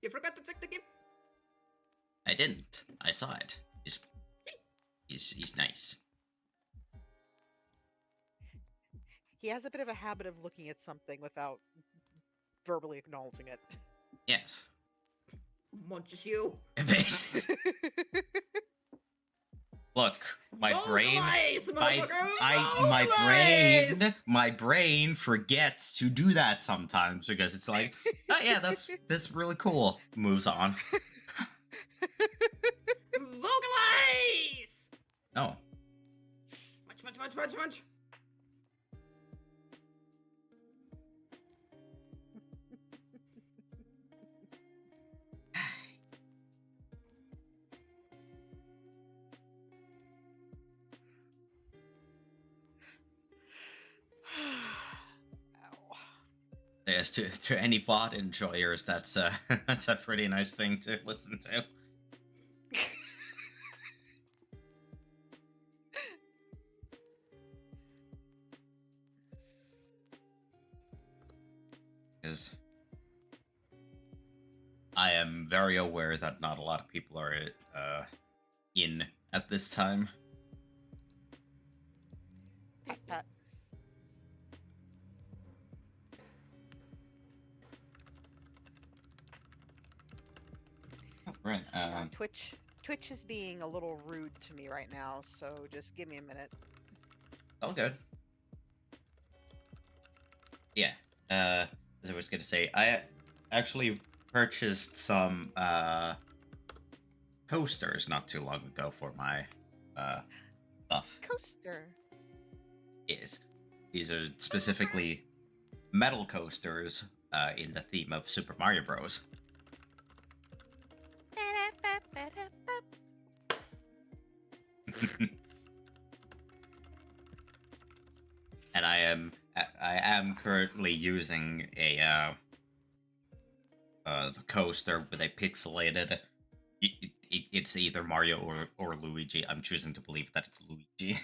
You forgot to check the gift. I didn't. I saw it. He's nice. He has a bit of a habit of looking at something without verbally acknowledging it. Yes. Munches you. Look, my brain, Vocalize, my brain forgets to do that sometimes because it's like, oh yeah, that's really cool. Moves on. Vocalize. No. Munch. Ow. Yes, to any VOD enjoyers, that's that's a pretty nice thing to listen to. Because I am very aware that not a lot of people are in at this time. Pat, pat. Oh, right. Yeah, Twitch is being a little rude to me right now, so just give me a minute. All good. Yeah. As I was gonna say, I actually purchased some coasters not too long ago for my stuff. Coaster. Is these are specifically metal coasters in the theme of Super Mario Bros. And I am currently using a the coaster with a pixelated. It's either Mario or Luigi. I'm choosing to believe that it's Luigi.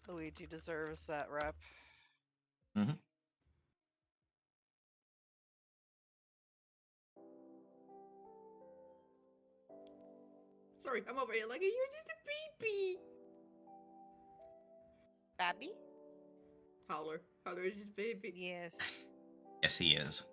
Luigi deserves that rep. Mm-hmm. Sorry, I'm over here like you're just a baby. Babby? Howler is just baby. Yes. Yes, he is.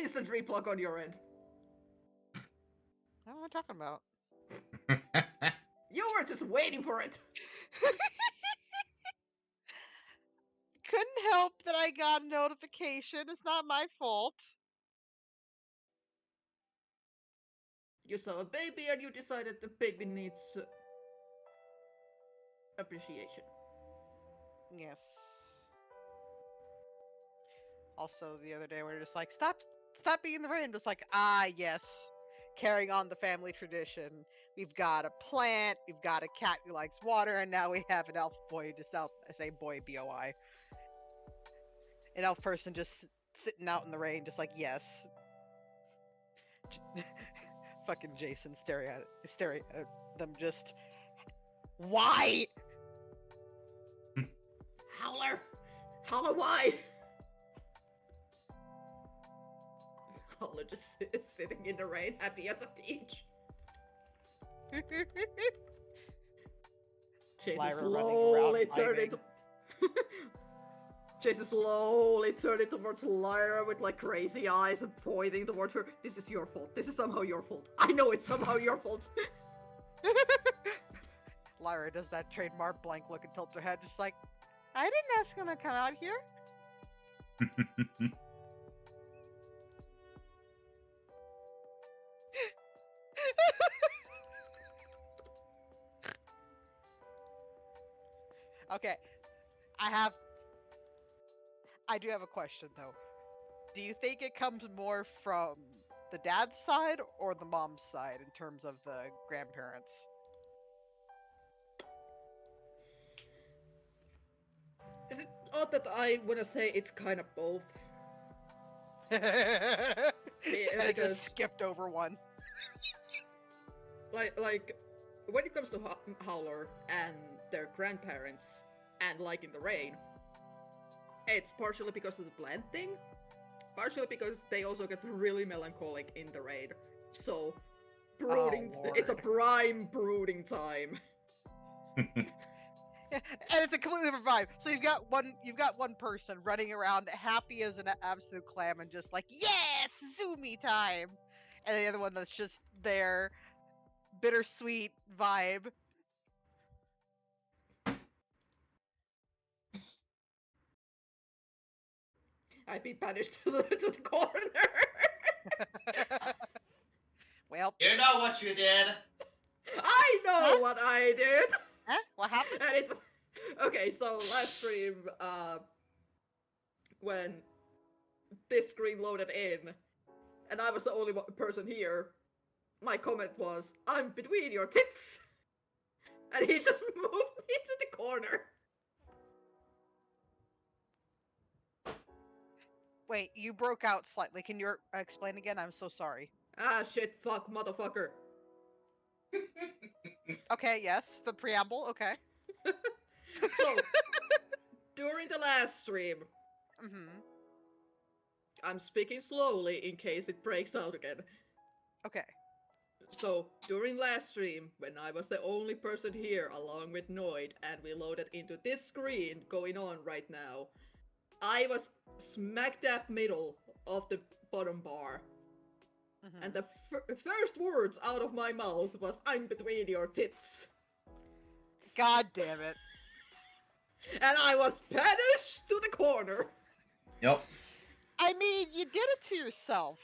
instant replug on your end. What am I talking about? You were just waiting for it. Couldn't help that I got a notification. It's not my fault. You saw a baby and you decided the baby needs appreciation. Yes. Also, the other day we were just like, stop being in the rain. Just like, yes. Carrying on the family tradition. We've got a plant, we've got a cat who likes water, and now we have an elf boy, I say boy, B-O-I. An elf person just sitting out in the rain, just like, yes. Fucking Jason staring at them just, why? Howler! Howler, why? Howler just sitting in the rain, happy as a peach. Jason Lyra running slowly around turned vibing. into... Jason slowly turning towards Lyra with like crazy eyes and pointing towards her. This is your fault. This is somehow your fault. I know it's somehow your fault. Lyra does that trademark blank look and tilts her head, just like, I didn't ask him to come out here. Okay, I do have a question though. Do you think it comes more from the dad's side or the mom's side in terms of the grandparents? Is it odd that I wanna say it's kind of both? And it because- just skipped over one. Like when it comes to Howler and their grandparents and Like in the Rain, it's partially because of the plant thing, partially because they also get really melancholic in the rain. So brooding, it's a Lord. prime brooding time. Yeah, and it's a completely different vibe. So you've got one person running around happy as an absolute clam and just like, yes, Zoomy time, and the other one that's just there, bittersweet vibe. I'd be banished to the corner. Well, You know what you did. I know Huh? what I did. huh? What happened? And it was okay. So last stream, when this screen loaded in, and I was the only person here, my comment was, "I'm between your tits," and he just moved me to the corner. Wait, you broke out slightly. Can you explain again? I'm so sorry. Ah, shit, fuck, motherfucker. Okay, yes, the preamble. Okay. So, during the last stream, Mm-hmm. I'm speaking slowly in case it breaks out again. Okay. So, during last stream, when I was the only person here along with Noid, and we loaded into this screen going on right now, I was smack dab middle of the bottom bar. Mhm. And the first words out of my mouth was, "I'm between your tits." God damn it. And I was banished to the corner. Yep. I mean, you did it to yourself.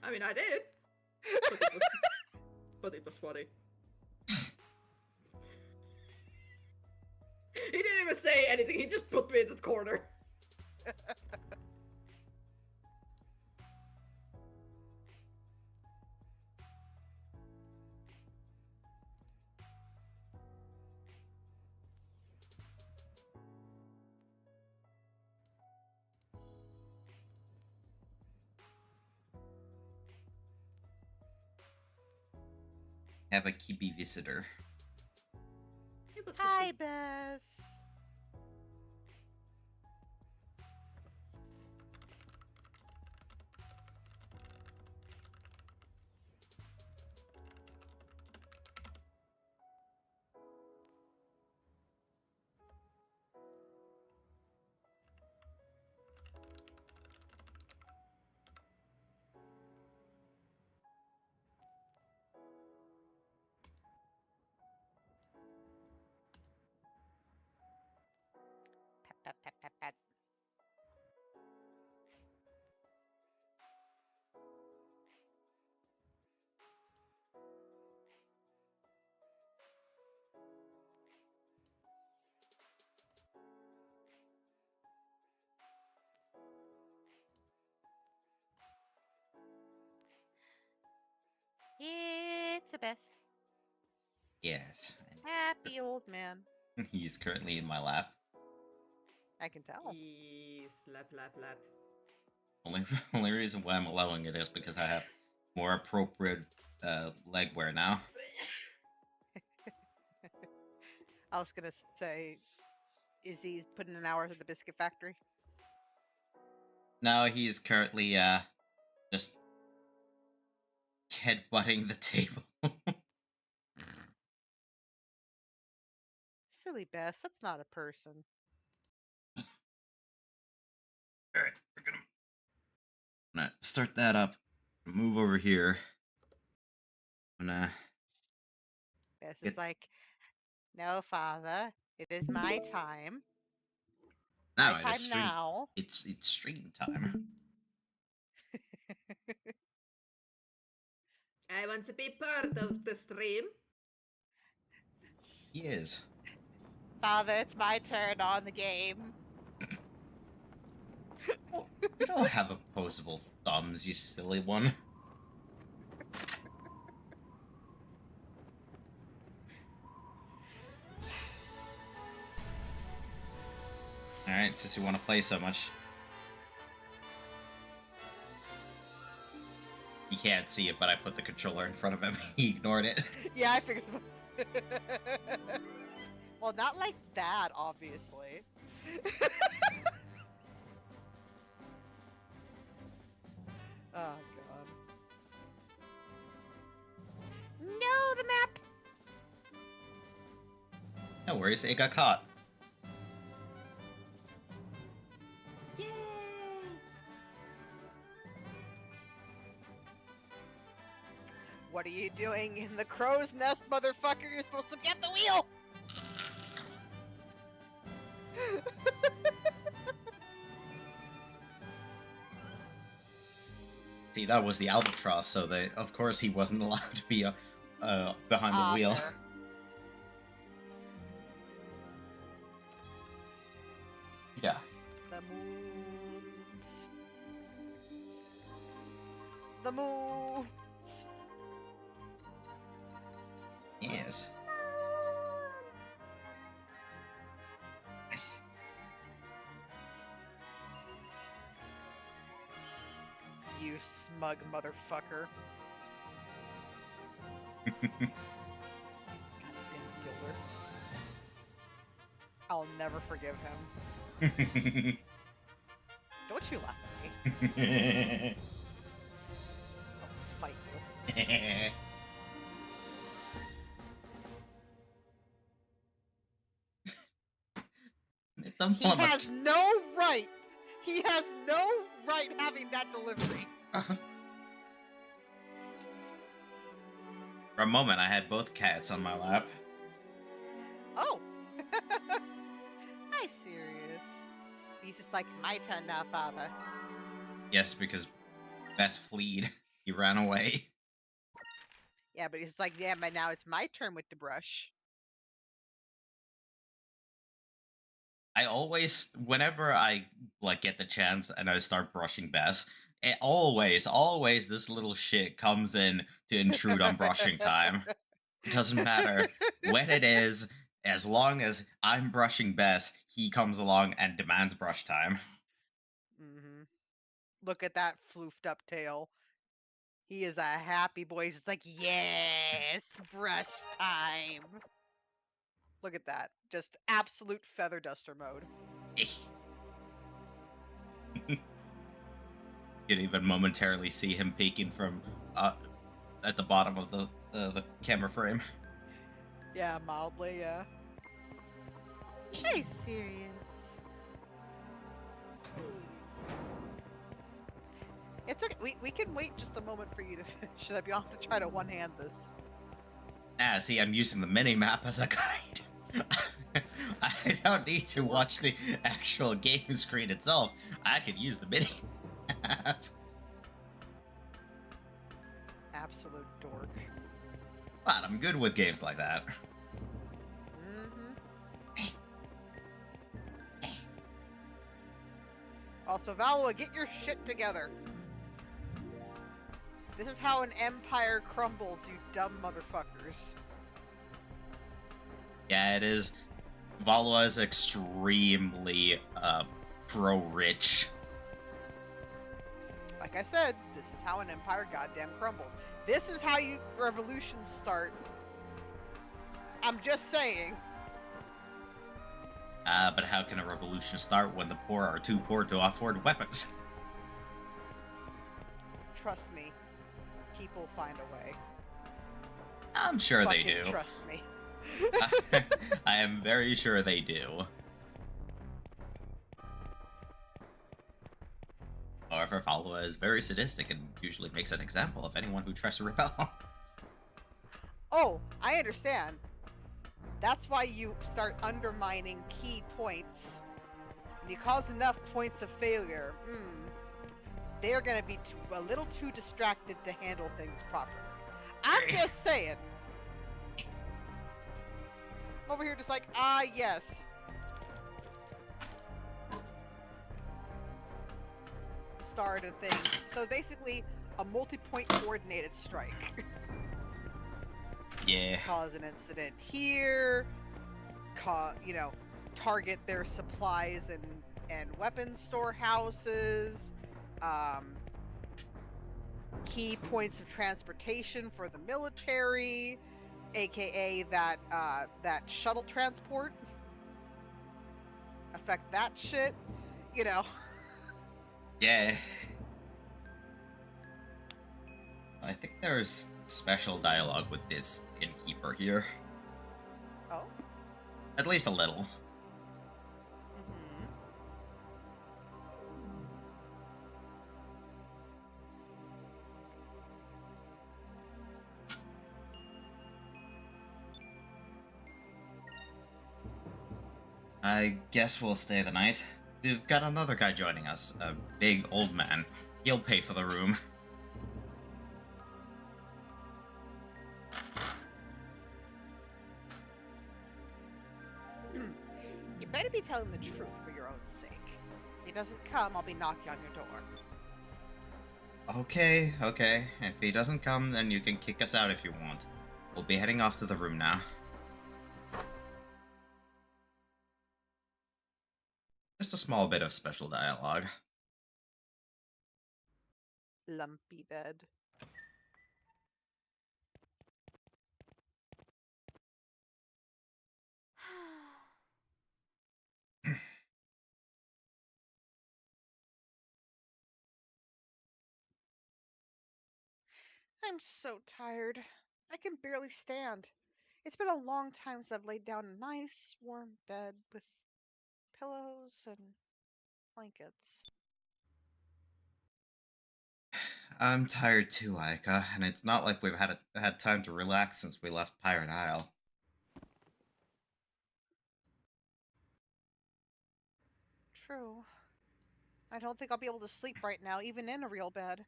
I mean, I did. But it was funny. He didn't even say anything, he just put me in the corner. Have a Kibi visitor. Hi, Bess. the best. Yes. Happy old man. He's currently in my lap. I can tell. Lap, lap, lap. Only reason why I'm allowing it is because I have more appropriate leg wear now. I was gonna say, is he putting in hours at the biscuit factory? No, he's currently just headbutting the table. Silly Bess, that's not a person. Alright, we're gonna start that up. Move over here. Bess It- is like, no, father, it is my time. Now My it is time stream. now. It's stream time. I want to be part of the stream. He is. Father, it's my turn on the game. Oh, you don't have opposable thumbs, you silly one. Alright, since you want to play so much. He can't see it, but I put the controller in front of him. He ignored it. Yeah, I figured. Well, not like that, obviously. Oh, God. No, the map! No worries, it got caught. Yay! What are you doing in the crow's nest, motherfucker? You're supposed to get the wheel! See, that was the albatross, so of course he wasn't allowed to be behind the wheel. Fair. Yeah. The moons. The moons. Yes. You smug motherfucker. Goddamn Gilder. I'll never forgive him. Don't you laugh at me. I'll fight you. He has no right. He has no right having that delivery. For a moment, I had both cats on my lap. Oh. Hi, serious. He's just like, my turn now, father. Yes, because Bess fleed. He ran away. Yeah, but he's like, yeah, but now it's my turn with the brush. I always, whenever I get the chance and I start brushing Bess, it always this little shit comes in to intrude on brushing time. It doesn't matter when it is, as long as I'm brushing Bess, he comes along and demands brush time. Mm-hmm. Look at that floofed up tail. He is a happy boy. He's just like, yes, brush time. Look at that. Just absolute feather duster mode. You can even momentarily see him peeking from at the bottom of the camera frame. Yeah, mildly, yeah. Hey, serious. It's okay. We can wait just a moment for you to finish it up. You'll have to try to one-hand this. Ah, see, I'm using the mini-map as a guide. I don't need to watch the actual game screen itself. I could use the mini-map. Absolute dork. But I'm good with games like that. Mm-hmm. Also, Valua, get your shit together. This is how an empire crumbles, you dumb motherfuckers. Yeah, it is. Valua is extremely pro-rich. Like I said, this is how an empire goddamn crumbles. This is how you revolutions start. I'm just saying. But how can a revolution start when the poor are too poor to afford weapons? Trust me, people find a way. I'm sure they Fucking do. trust me. I am very sure they do. However, Valua is very sadistic and usually makes an example of anyone who tries to rebel. Oh, I understand. That's why you start undermining key points. When you cause enough points of failure, they are going to be a little too distracted to handle things properly. I'm just saying. I'm over here just like, yes. Start a thing. So basically, a multi-point coordinated strike. Yeah. Cause an incident here, target their supplies and weapons storehouses, key points of transportation for the military, aka that shuttle transport. Affect that shit, Yeah. I think there's special dialogue with this innkeeper here. Oh. At least a little. Mm-hmm. I guess we'll stay the night. We've got another guy joining us, a big old man. He'll pay for the room. You better be telling the truth for your own sake. If he doesn't come, I'll be knocking on your door. Okay. If he doesn't come, then you can kick us out if you want. We'll be heading off to the room now. Just a small bit of special dialogue. Lumpy bed. I'm so tired. I can barely stand. It's been a long time since I've laid down in a nice, warm bed with pillows and blankets. I'm tired too, Aika, and it's not like we've had time to relax since we left Pirate Isle. True. I don't think I'll be able to sleep right now, even in a real bed.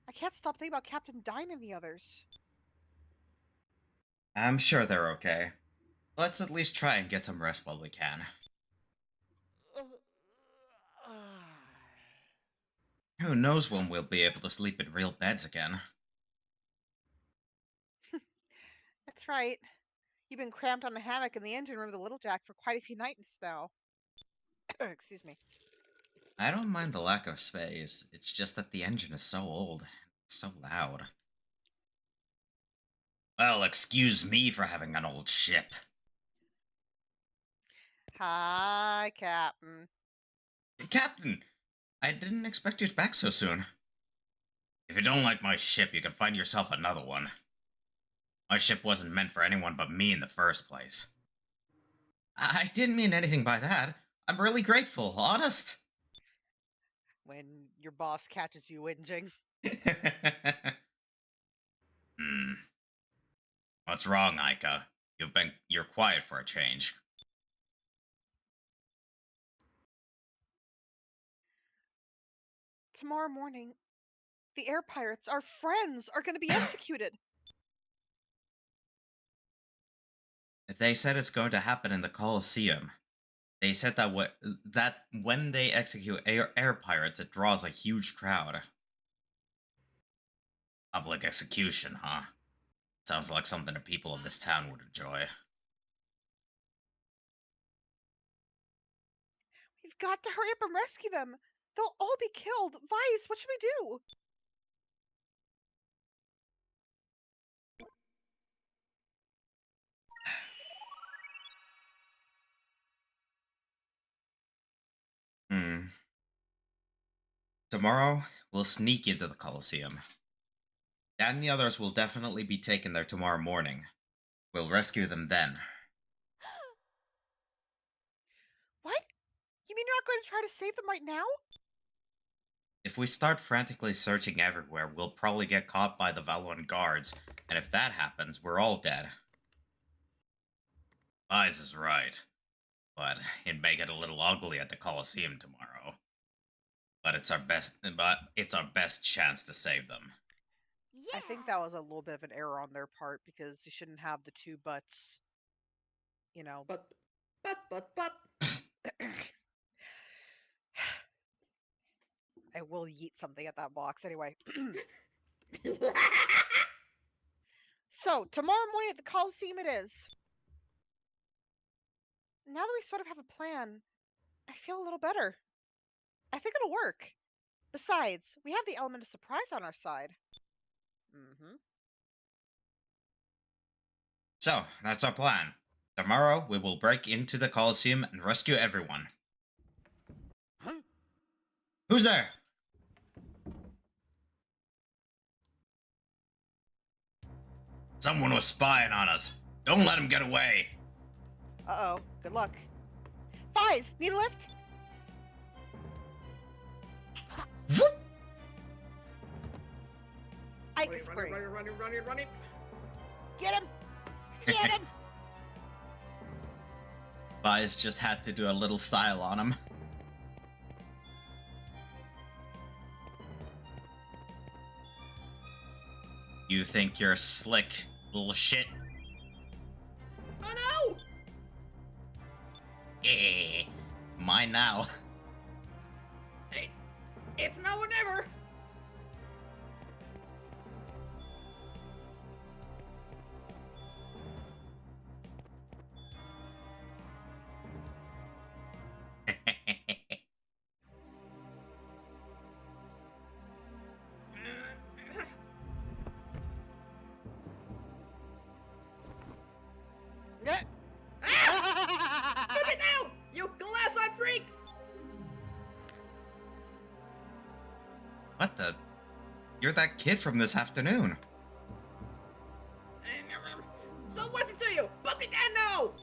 I can't stop thinking about Captain Dine and the others. I'm sure they're okay. Let's at least try and get some rest while we can. Who knows when we'll be able to sleep in real beds again. That's right. You've been cramped on a hammock in the engine room of the Little Jack for quite a few nights now. Excuse me. I don't mind the lack of space, it's just that the engine is so old, so loud. Well, excuse me for having an old ship. Hi, Captain. Captain! I didn't expect you back so soon. If you don't like my ship, you can find yourself another one. My ship wasn't meant for anyone but me in the first place. I didn't mean anything by that. I'm really grateful, honest. When your boss catches you whinging. What's wrong, Aika? You're quiet for a change. Tomorrow morning, the air pirates, our friends, are going to be executed. They said it's going to happen in the Colosseum. They said that when they execute air pirates, it draws a huge crowd. Public execution, huh? Sounds like something the people of this town would enjoy. We've got to hurry up and rescue them. They'll all be killed. Vice, what should we do? Tomorrow, we'll sneak into the Colosseum. Dad and the others will definitely be taken there tomorrow morning. We'll rescue them then. What? You mean you're not going to try to save them right now? If we start frantically searching everywhere, we'll probably get caught by the Valoran guards, and if that happens, we're all dead. Lies is right, but it may get a little ugly at the Colosseum tomorrow. But it's our best chance to save them. Yeah. I think that was a little bit of an error on their part because you shouldn't have the two butts. You know. But. I will yeet something at that box anyway. So, tomorrow morning at the Coliseum it is. Now that we sort of have a plan, I feel a little better. I think it'll work. Besides, we have the element of surprise on our side. Mm-hmm. So, that's our plan. Tomorrow, we will break into the Colosseum and rescue everyone. Huh? Who's there? Someone was spying on us. Don't let him get away. Uh-oh. Good luck. Fies, need a lift? I can spring. Running. Get him! Get him! Vice just had to do a little style on him. You think you're slick, little shit? Oh no! Yeah, mine now. Hey, it's now or never! Put it down! You glass-eyed freak! What the? You're that kid from this afternoon. So what's it to you? Put me down now!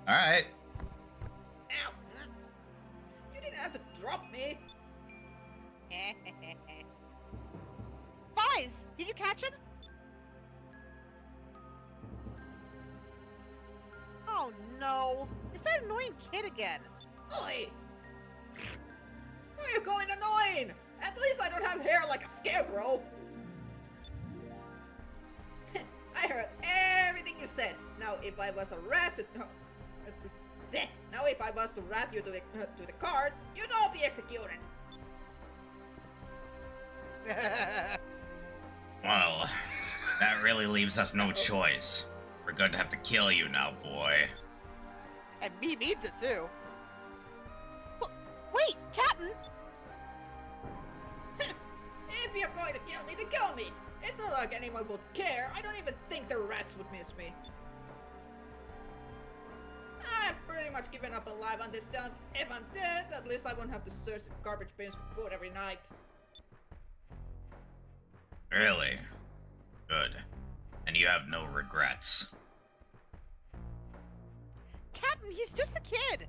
Alright. Ow. You didn't have to drop me. Fies, did you catch him? Oh no! Is that annoying kid again? Oi! Why are you going annoying? At least I don't have hair like a scarecrow. I heard everything you said. Now, if I was a rat to... Now, if I was to rat you to the cards, you'd all be executed. Well, that really leaves us no choice. We're going to have to kill you now, boy. And me needs it too. Wait, Captain! If you're going to kill me, then kill me. It's not like anyone would care. I don't even think the rats would miss me. I've pretty much given up alive on this dump. If I'm dead, at least I won't have to search the garbage bins for food every night. Really? Good. And you have no regrets. Captain, he's just a kid!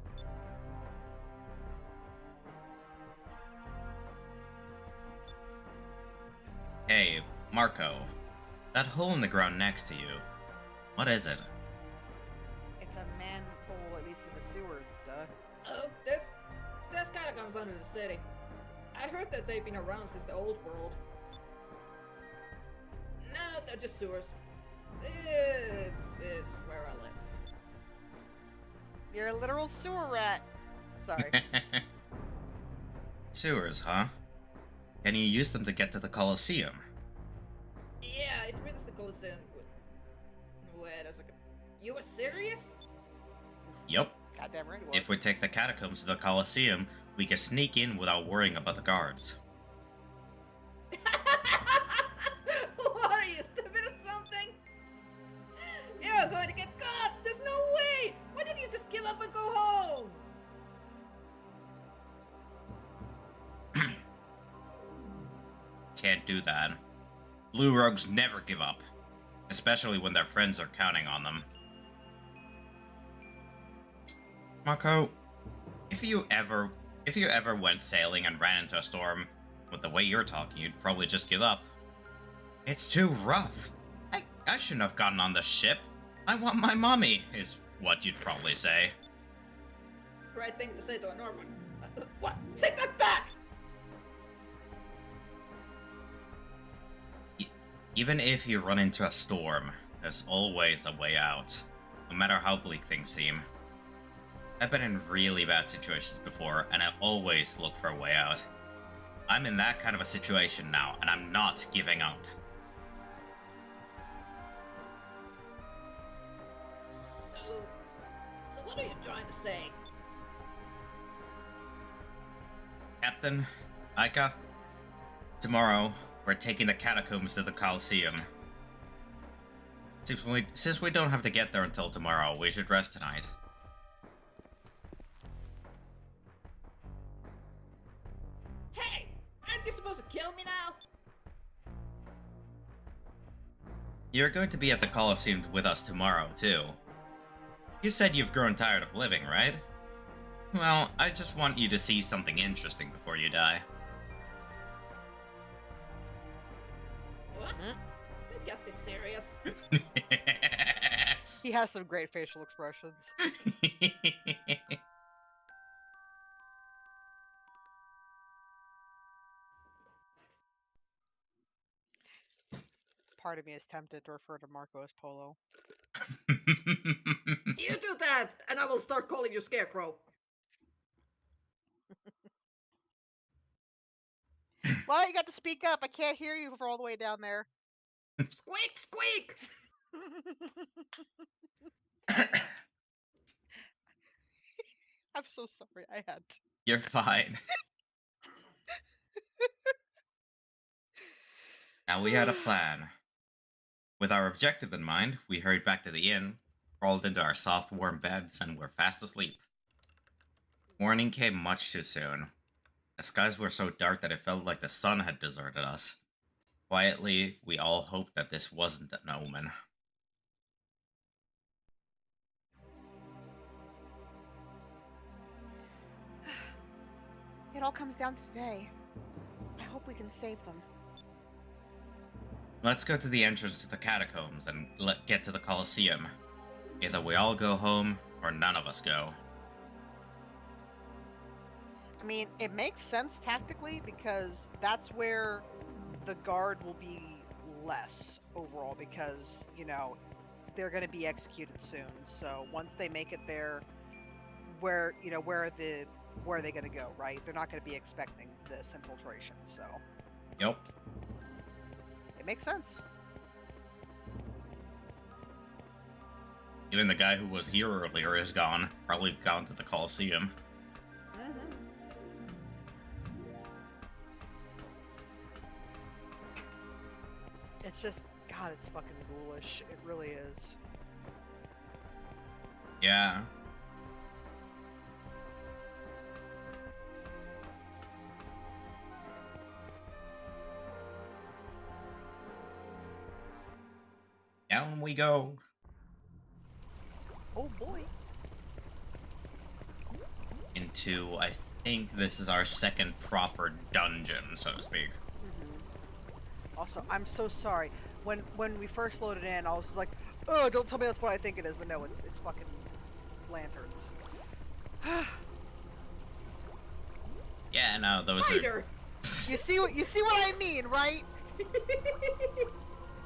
Hey, Marco. That hole in the ground next to you. What is it? It's a manhole that leads to the sewers, duh. Oh, this kind of comes under the city. I heard that they've been around since the old world. No, they're just sewers. This is where I live. You're a literal sewer rat. Sorry. Sewers, huh? Can you use them to get to the Colosseum? Yeah, it reads the Colosseum. Wait a second. You were serious? Yep. Goddamn right it was. If we take the catacombs to the Colosseum, we can sneak in without worrying about the guards. What are you, stupid or something? You're going to get caught! There's no way! Why didn't you just give up and go home? Can't do that. Blue rogues never give up, especially when their friends are counting on them. Marco, if you ever went sailing and ran into a storm, with the way you're talking, you'd probably just give up. It's too rough. I shouldn't have gotten on the ship. I want my mommy, is what you'd probably say. Right thing to say to an orphan. What? Take that back! Even if you run into a storm, there's always a way out, no matter how bleak things seem. I've been in really bad situations before, and I always look for a way out. I'm in that kind of a situation now, and I'm not giving up. So what are you trying to say? Captain, Aika, tomorrow, we're taking the catacombs to the Colosseum. Since we don't have to get there until tomorrow, we should rest tonight. Hey! Aren't you supposed to kill me now? You're going to be at the Colosseum with us tomorrow, too. You said you've grown tired of living, right? Well, I just want you to see something interesting before you die. What? You can't be serious. He has some great facial expressions. Part of me is tempted to refer to Marco as Polo. You do that, and I will start calling you Scarecrow. Well, you got to speak up. I can't hear you from all the way down there. Squeak, squeak! I'm so sorry. I had to. You're fine. Now we had a plan. With our objective in mind, we hurried back to the inn, crawled into our soft, warm beds, and were fast asleep. Morning came much too soon. The skies were so dark that it felt like the sun had deserted us. Quietly, we all hoped that this wasn't an omen. It all comes down to today. I hope we can save them. Let's go to the entrance to the catacombs and get to the Colosseum. Either we all go home, or none of us go. I mean, it makes sense tactically because that's where the guard will be less overall because, you know, they're going to be executed soon. So once they make it there, where are they going to go, right? They're not going to be expecting this infiltration, so. Yep. It makes sense. Even the guy who was here earlier is gone. Probably gone to the Colosseum. Mm-hmm. It's just, God, it's fucking ghoulish. It really is. Yeah. Down we go. Oh boy. Into, I think this is our second proper dungeon, so to speak. Also, I'm so sorry. When we first loaded in, I was just like, oh, don't tell me that's what I think it is, but no, it's fucking lanterns. Yeah, no, those Spider! You see what I mean, right?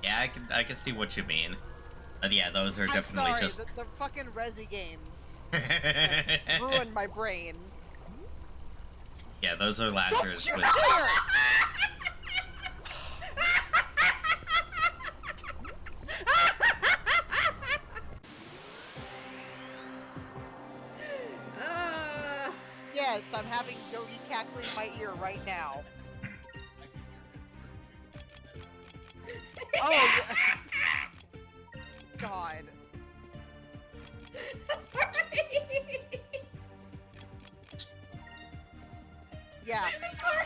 Yeah, I can see what you mean. But yeah, those are I'm definitely sorry, just the fucking Resi games ruined my brain. Yeah, those are lanterns Don't you with dare! right now. Oh, yeah. God. Sorry. Yeah. Sorry.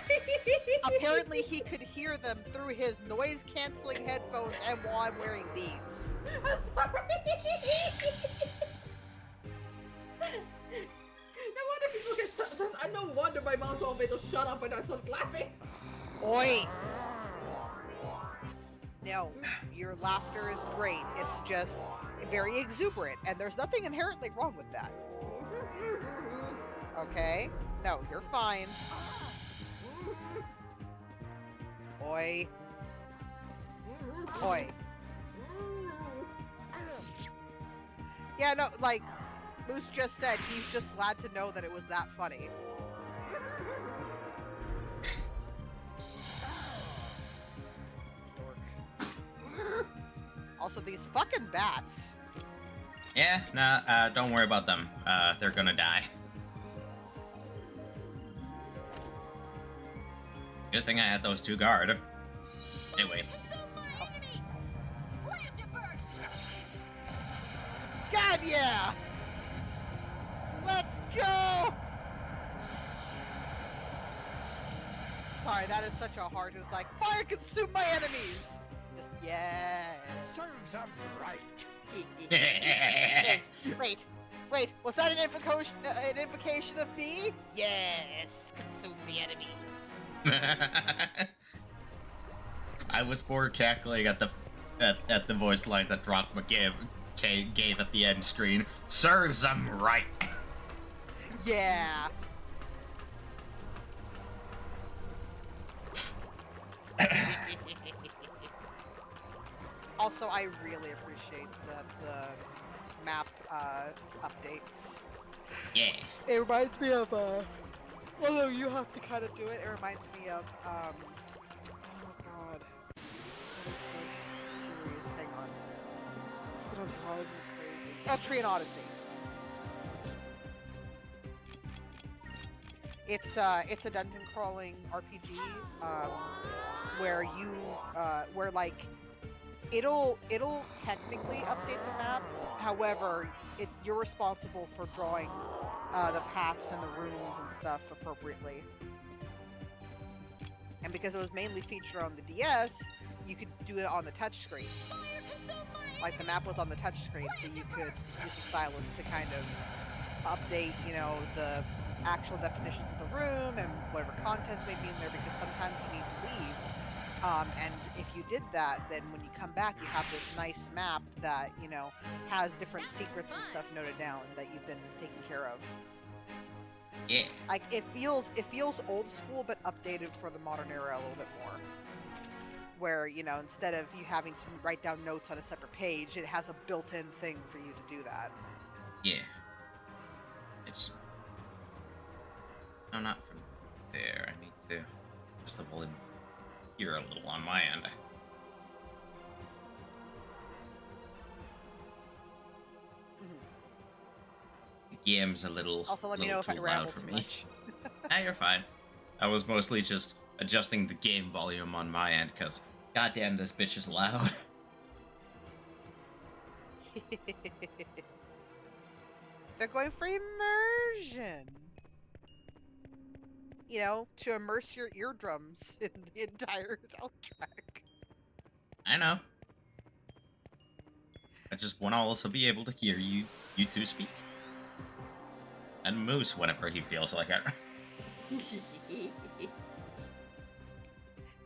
Apparently he could hear them through his noise-canceling headphones and while I'm wearing these. I'm sorry. No wonder people get shut. No wonder my mom told me to shut up when I started laughing. Oi! No, your laughter is great. It's just very exuberant, and there's nothing inherently wrong with that. Okay? No, you're fine. Oi. Oi. Yeah, no, like, Moose just said, he's just glad to know that it was that funny. Dork. Also, these fucking bats. Yeah, nah, don't worry about them. They're gonna die. Good thing I had those two guard. Anyway. God, yeah! Let's go! Sorry, that is such a hard. It's like, fire consume my enemies! Just, yeah. Serves them right. Wait, was that an invocation of me? Yes, consume the enemies. I was more cackling at the voice line that Drachma gave at the end screen. Serves them right. Yeah. Also, I really appreciate that the map updates. Yeah. It reminds me of although you have to kind of do it, it reminds me of oh god, what is the series? Hang on, it's gonna drive me crazy. Tree and Odyssey. It's a dungeon crawling RPG where you where like it'll technically update the map. However, you're responsible for drawing the paths and the rooms and stuff appropriately. And because it was mainly featured on the DS, you could do it on the touchscreen. Like the map was on the touchscreen, so you could use the stylus to kind of update, you know, the actual definitions of the room and whatever contents may be in there, because sometimes you need to leave. And if you did that, then when you come back, you have this nice map that, you know, has different secrets and stuff noted down that you've been taking care of. Yeah. Like it feels old school, but updated for the modern era a little bit more. Where, you know, instead of you having to write down notes on a separate page, it has a built-in thing for you to do that. Yeah. It's... No, not from there. I need to just the volume here a little on my end. The game's a little, Also, let me know if I too ramble loud for too me. much. Nah, you're fine. I was mostly just adjusting the game volume on my end, because goddamn, this bitch is loud. They're going for immersion. You know, to immerse your eardrums in the entire soundtrack. I know. I just want to also be able to hear you two speak. And Moose whenever he feels like it.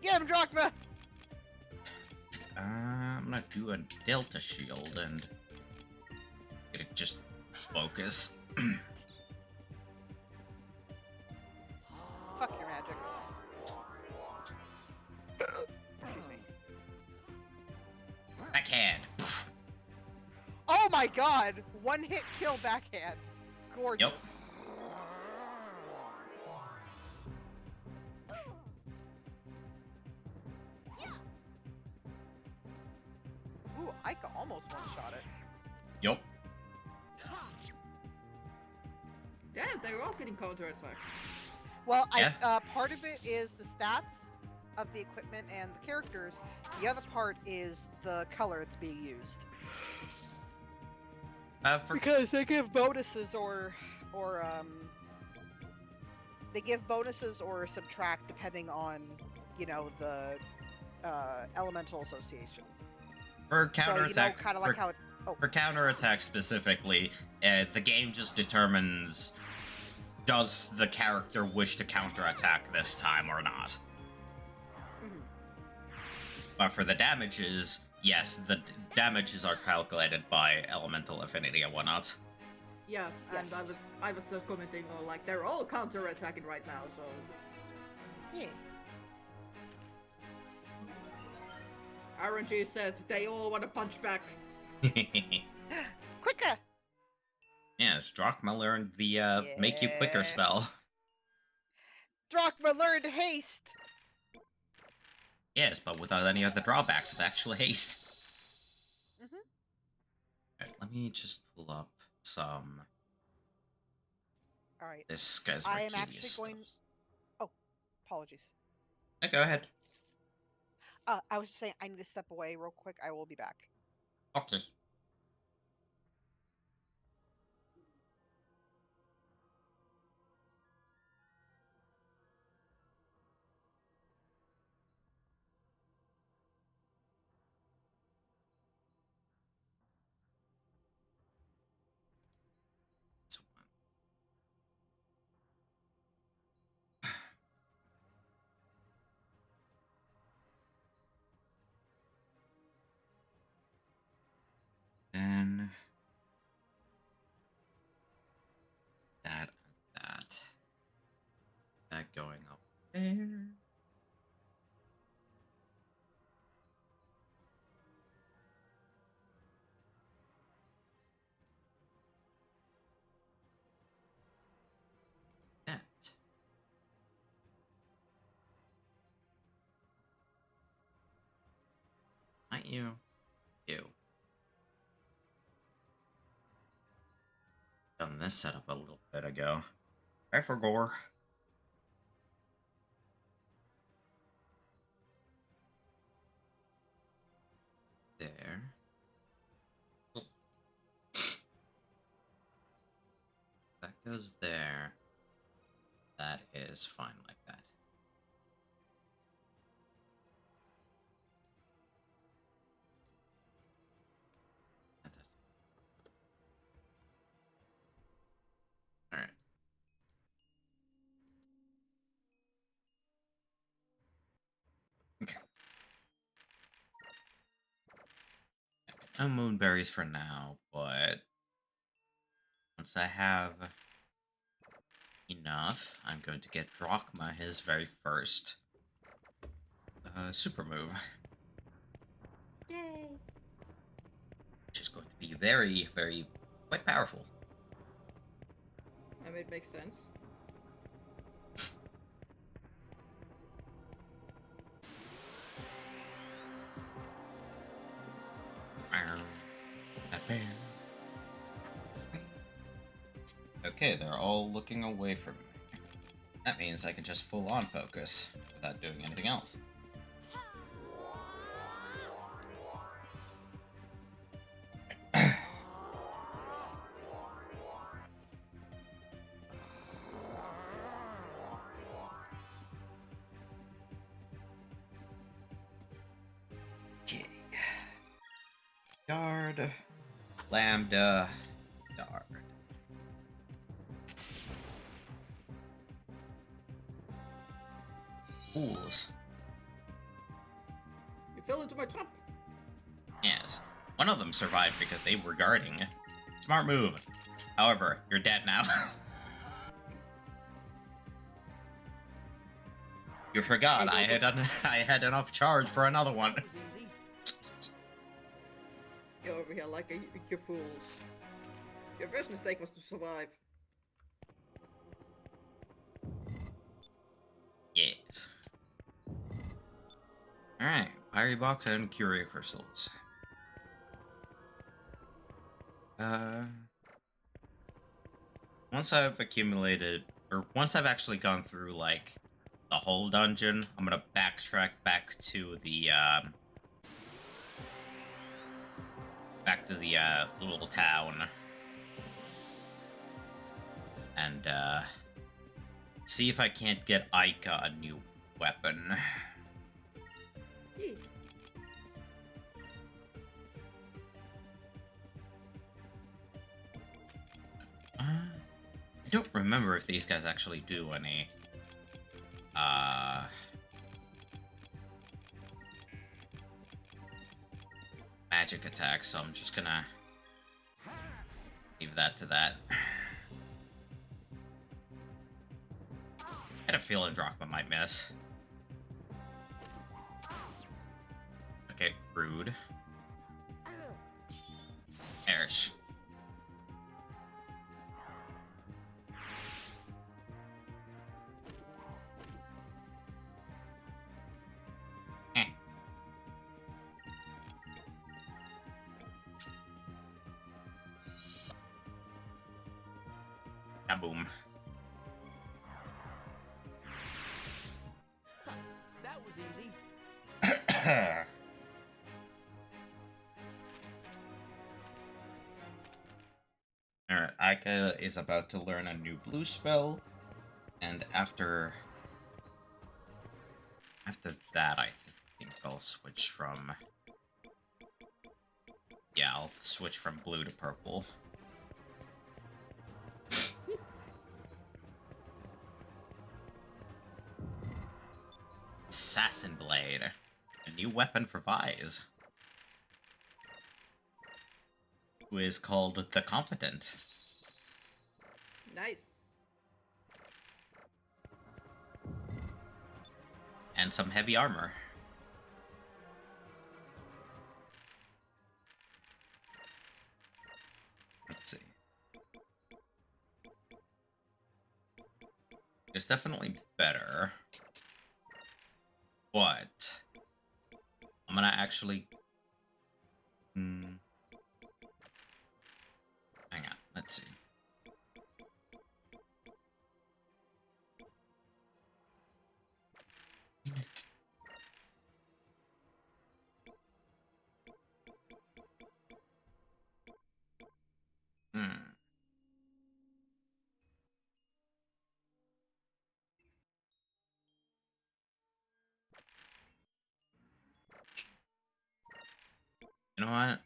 Get him, Drachma! I'm gonna do a Delta Shield and get it just focus. Fuck your magic. Excuse me. Backhand. Oh my god! One hit kill backhand. Gorgeous. Yep. Ooh, Aika almost one-shot it. Yup. Damn, they were all getting counterattacks. Well, Yeah. part of it is the stats of the equipment and the characters. The other part is the color that's being used. Because they give bonuses or they give bonuses or subtract depending on, the elemental association. For So, counterattack, kind of like how it. Oh, for counterattack specifically, the game just determines, does the character wish to counterattack this time or not? mhm. But for the damages, yes, the damages are calculated by elemental affinity and whatnot. Yeah, and Yes. I was just commenting on like they're all counter-attacking right now, so Yeah. RNG said they all want to punch back. Quicker! Yes, Drachma learned the make you quicker Yes. spell. Drachma learned haste! Yes, but without any of the drawbacks of actual haste. Mhm. Alright, let me just pull up some Alright, this Skies of I am Arcadia actually stuff. going- oh, apologies. Go ahead. I was just saying, I need to step away real quick. I will be back. Okay. This one. Then that and that. That going up there. That. Might you? You. Done this setup a little bit ago. I forgot. There. That goes there. That is fine like that. Fantastic. Alright. Okay. No moonberries for now, but once I have enough, I'm going to get Drachma his very first super move. Yay! Which is going to be very, very, quite powerful. I mean, it makes sense. Okay, they're all looking away from me. That means I can just full-on focus without doing anything else. Okay. Guard. Lambda. Guard. Fools. You fell into my trap. Yes. One of them survived because they were guarding. Smart move. However, you're dead now. You forgot I had enough charge for another one. That was easy. You're over here like you fools. Your first mistake was to survive. Yes. Alright, Pyre Box and Curia Crystals. Once I've accumulated, or once I've actually gone through, like, the whole dungeon, I'm gonna backtrack back to the, little town. And, see if I can't get Aika a new weapon. Yeah. I don't remember if these guys actually do any, magic attacks, so I'm just gonna leave that to that. I had a feeling Drachma might miss. Okay, rude. Erish. Eh. Kaboom. That was easy. Alright, Aika is about to learn a new blue spell, and after that, I think I'll switch from... Yeah, I'll switch from blue to purple. Assassin Blade. A new weapon for Vise. Who is called the Competent. Nice. And some heavy armor. Let's see. It's definitely better. But I'm gonna actually... Hang on, let's see. You know what?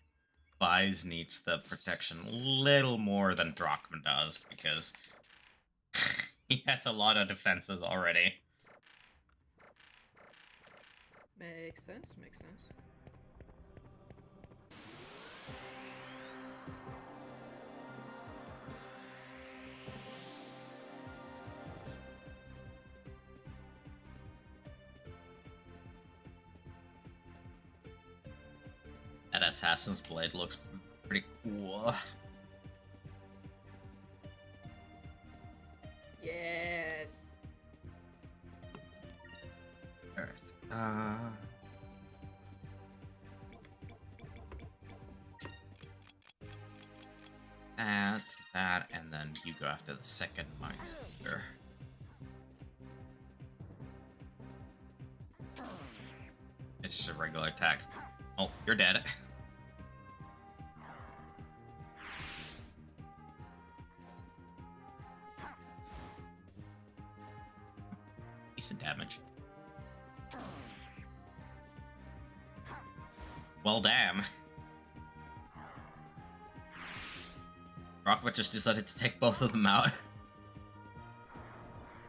Vise needs the protection a little more than Drachma does, because he has a lot of defenses already. Makes sense, makes sense. That Assassin's Blade looks pretty cool. Yes. Alright, that, and then you go after the second Mindster. It's just a regular attack. Oh, you're dead. Decent damage. Well, damn. Rockwood just decided to take both of them out.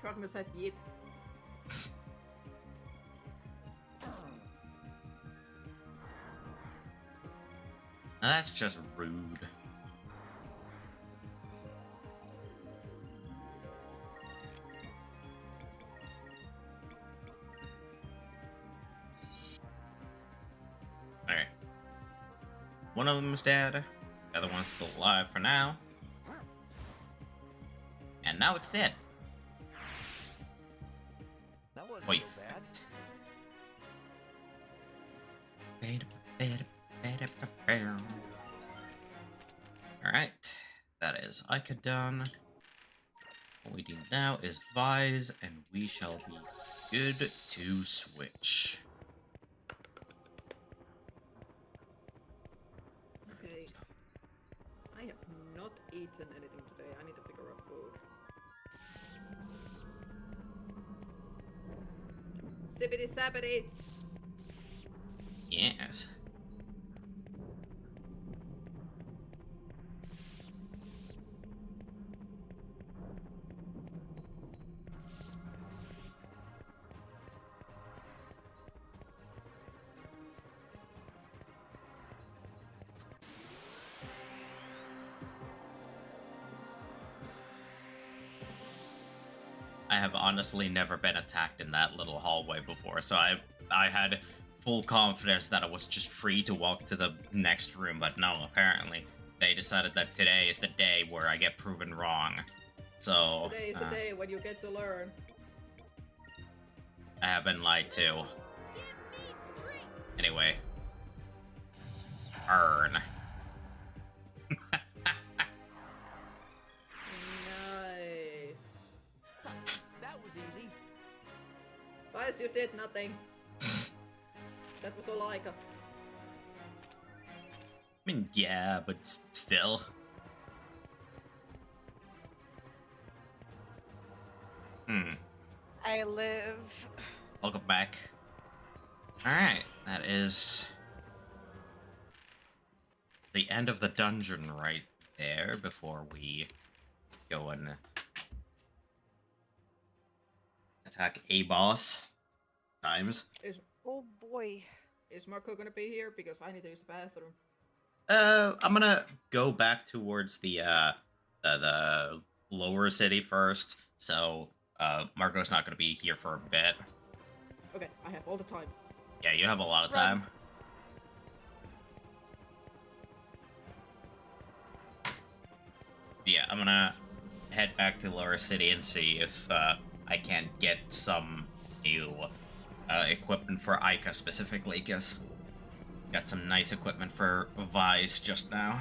Drachma said yeet. Now that's just rude. Alright. One of them is dead. The other one's still alive for now. And now it's dead. That wasn't Wait. so bad. Alright. That is Aika done. We needing now is Vise, and we shall be good to switch. Okay. I have not eaten anything today. I need to figure out food. Sippity sappity! Yes. I have honestly never been attacked in that little hallway before, so I had full confidence that I was just free to walk to the next room, but no, apparently they decided that today is the day where I get proven wrong. So Today is the day when you get to learn. I have been lied to. Anyway. Earn. Nice. That was easy. Guys, you did nothing. That was all I got. I mean, yeah, but still. I live. Welcome back. Alright, that is the end of the dungeon right there before we go and attack a boss times. Oh boy. Is Marco gonna be here? Because I need to use the bathroom. I'm gonna go back towards the lower city first, so Marco's not gonna be here for a bit. Okay, I have all the time. Yeah, you have a lot of Run. time. Yeah, I'm gonna head back to lower city and see if I can get some new equipment for Ica specifically, because got some nice equipment for Vise just now.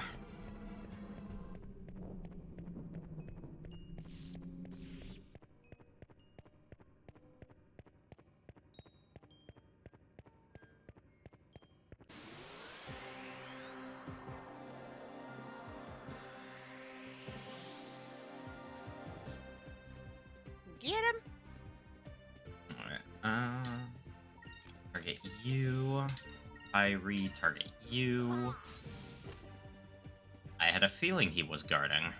Get him. Alright, target you. I target you. I had a feeling he was guarding.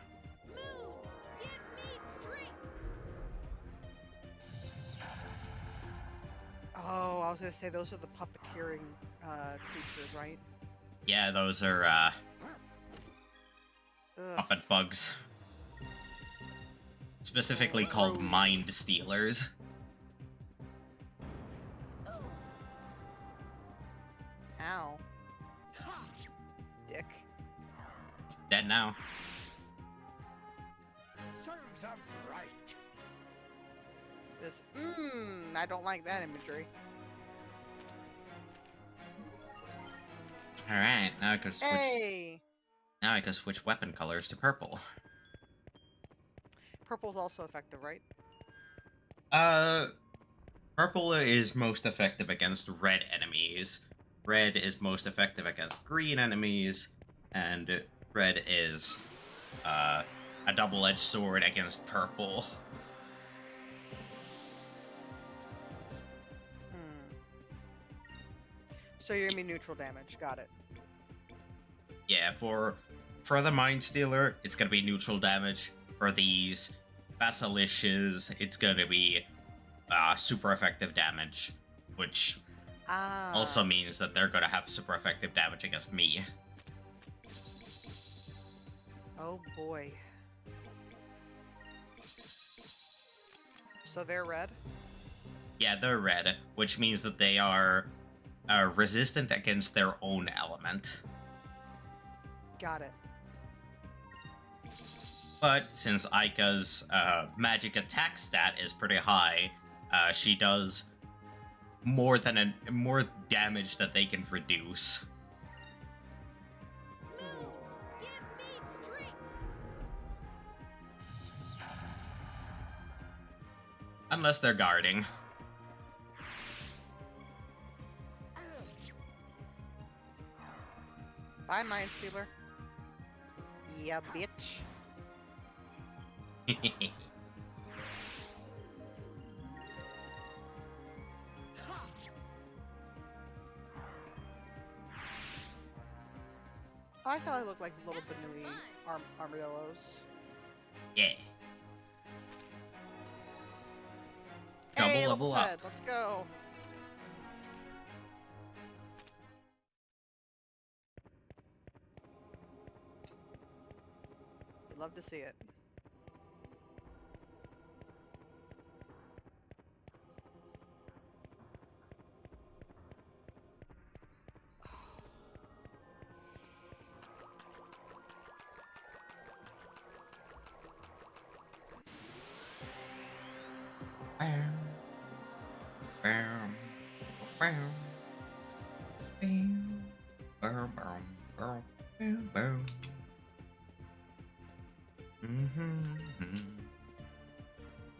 Oh, I was gonna say those are the puppeteering creatures, right? Yeah, those are Ugh. puppet bugs. Specifically called Mind Stealers. Ow. Dick. He's dead now. Serves up right. Just, I don't like that imagery. Alright, now I can switch. Hey! Now I can switch weapon colors to purple. Purple's also effective, right? Purple is most effective against red enemies. Red is most effective against green enemies, and red is a double-edged sword against purple. So you're gonna be neutral damage. Got it. Yeah, for the Mind Stealer, it's gonna be neutral damage. For these Basilishes, it's gonna be super effective damage, which also means that they're gonna have super effective damage against me. Oh boy. So they're red? Yeah, they're red, which means that they are resistant against their own element. Got it. But since Aika's magic attack stat is pretty high, she does more damage that they can reduce. Unless they're guarding. Bye, Minesweeper. Yeah, bitch. I thought I looked like little Banui armadillos. Yeah. Hey, Double level up. head, let's go. We'd love to see it.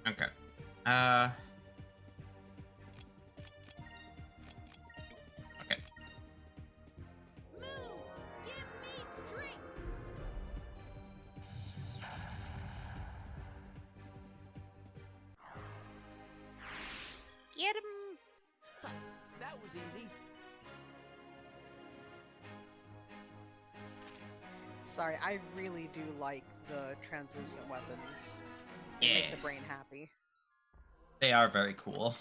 Okay. Okay. Get him! That was easy. Sorry, I really do like the translucent weapons. They make the brain happy. They are very cool.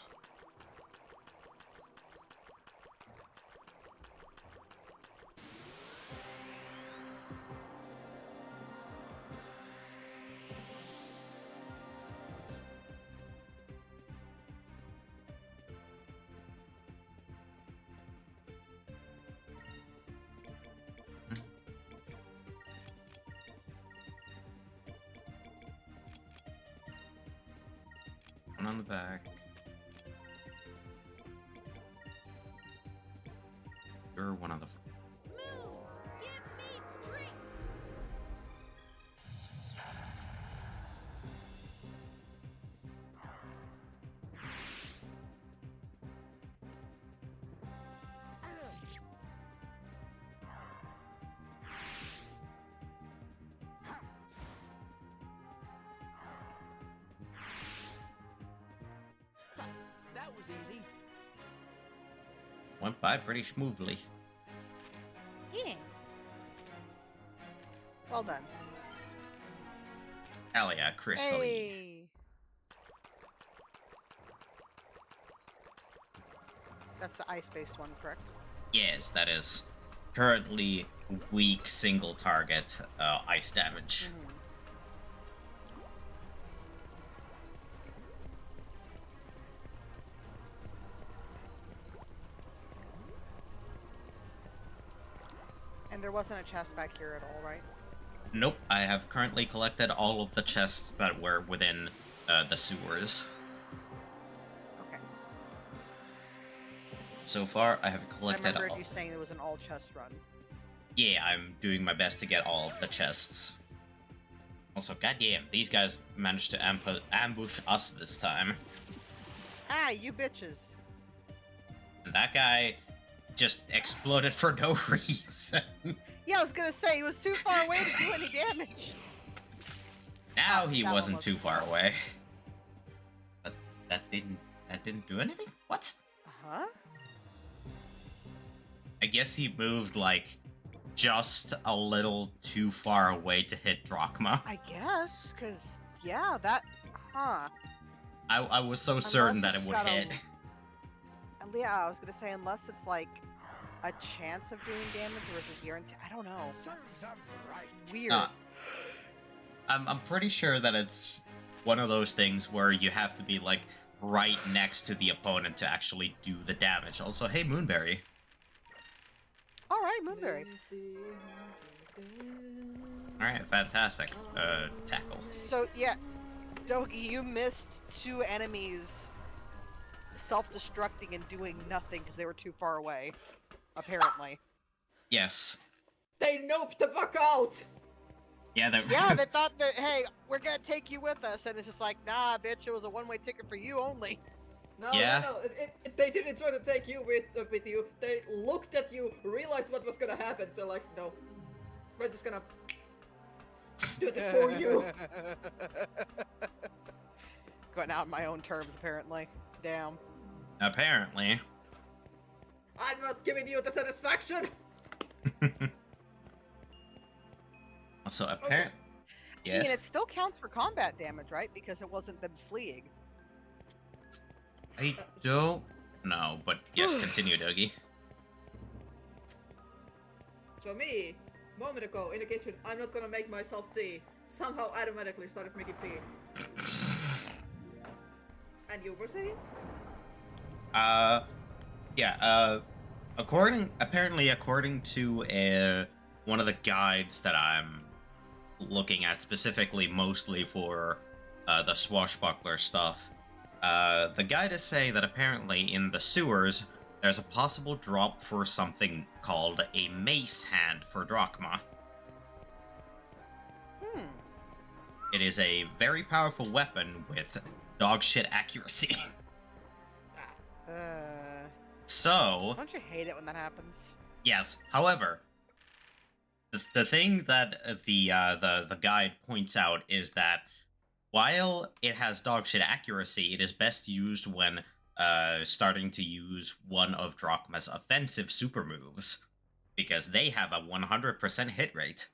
One on the back. Or one on the front. That was easy. Went by pretty smoothly. Yeah. Well done. Hell yeah, Crystal. Hey! That's the ice-based one, correct? Yes, that is currently weak single target ice damage. Mhm. And there wasn't a chest back here at all, right? Nope, I have currently collected all of the chests that were within the sewers. Okay. So far, I have I collected remembered all. you saying there was an all-chest run. Yeah, I'm doing my best to get all of the chests. Also, goddamn, these guys managed to ambush us this time. Ah, you bitches! And that guy just exploded for no reason. Yeah, I was gonna say, he was too far away to do any damage! Now Oh, he that wasn't one too was far cool. away. But that didn't do anything? What? Uh-huh? I guess he moved, like, just a little too far away to hit Drachma. I guess, cause, yeah, that... Huh. I was so certain that it it's would got a- hit. And yeah, I was gonna say, unless it's like a chance of doing damage versus guarantee. I don't know. Serves them right. Weird. I'm pretty sure that it's one of those things where you have to be, like, right next to the opponent to actually do the damage. Also, hey, Moonberry. Alright, Moonberry. Alright, fantastic. Tackle. So, yeah, Dogi, you missed two enemies self-destructing and doing nothing because they were too far away. Apparently. Yes. They noped the fuck out! Yeah, Yeah, they thought that, hey, we're gonna take you with us, and it's just like, nah, bitch, it was a one-way ticket for you only. No, Yeah. no, no. They didn't try to take you with you. They looked at you, realized what was gonna happen. They're like, no, we're just gonna do this for you. Going out on my own terms, apparently. Damn. Apparently. I'm not giving you the satisfaction. So apparently, See, and yes. it still counts for combat damage, right? Because it wasn't them fleeing. I don't know, but yes, continue, Dougie. So me, moment ago in the kitchen, I'm not gonna make myself tea. Somehow automatically started making tea. And you were saying? Yeah, apparently according to one of the guides that I'm looking at specifically mostly for the swashbuckler stuff, the guide is saying that apparently in the sewers there's a possible drop for something called a mace hand for drachma. It is a very powerful weapon with dogshit accuracy. So, Don't you hate it when that happens? yes. However, the thing that the guide points out is that while it has dogshit accuracy, it is best used when starting to use one of Drachma's offensive super moves, because they have a 100% hit rate.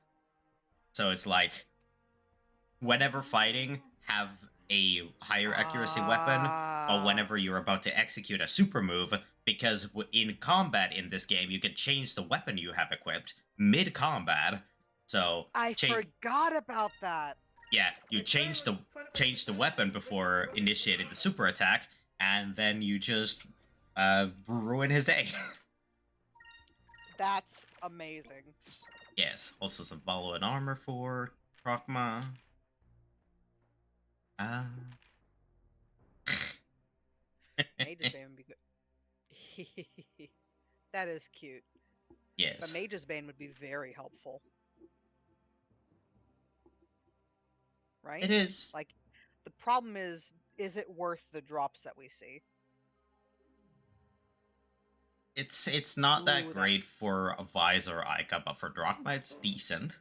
So it's like, whenever fighting, have a higher accuracy weapon, or whenever you're about to execute a super move, because in combat in this game, you can change the weapon you have equipped mid-combat. So I forgot about that. yeah, you change the weapon before initiating the super attack, and then you just ruin his day. That's amazing. Yes, also some follow and armor for Drachma. Mage's Bane would be good. That is cute. Yes. But Mage's Bane would be very helpful. Right? It is. Like, the problem is it worth the drops that we see? It's not that Ooh, great for a Visor or Ica, but for Drachma, it's decent.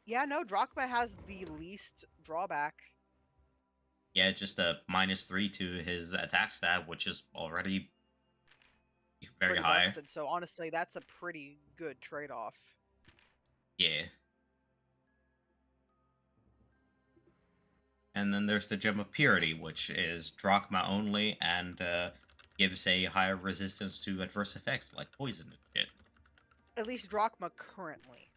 Yeah, no, Drachma has the least drawback. Yeah, just a -3 to his attack stat, which is already very Pretty high. busted, so honestly, that's a pretty good trade-off. Yeah. And then there's the Gem of Purity, which is Drachma only and gives a higher resistance to adverse effects like poison and shit. At least Drachma currently,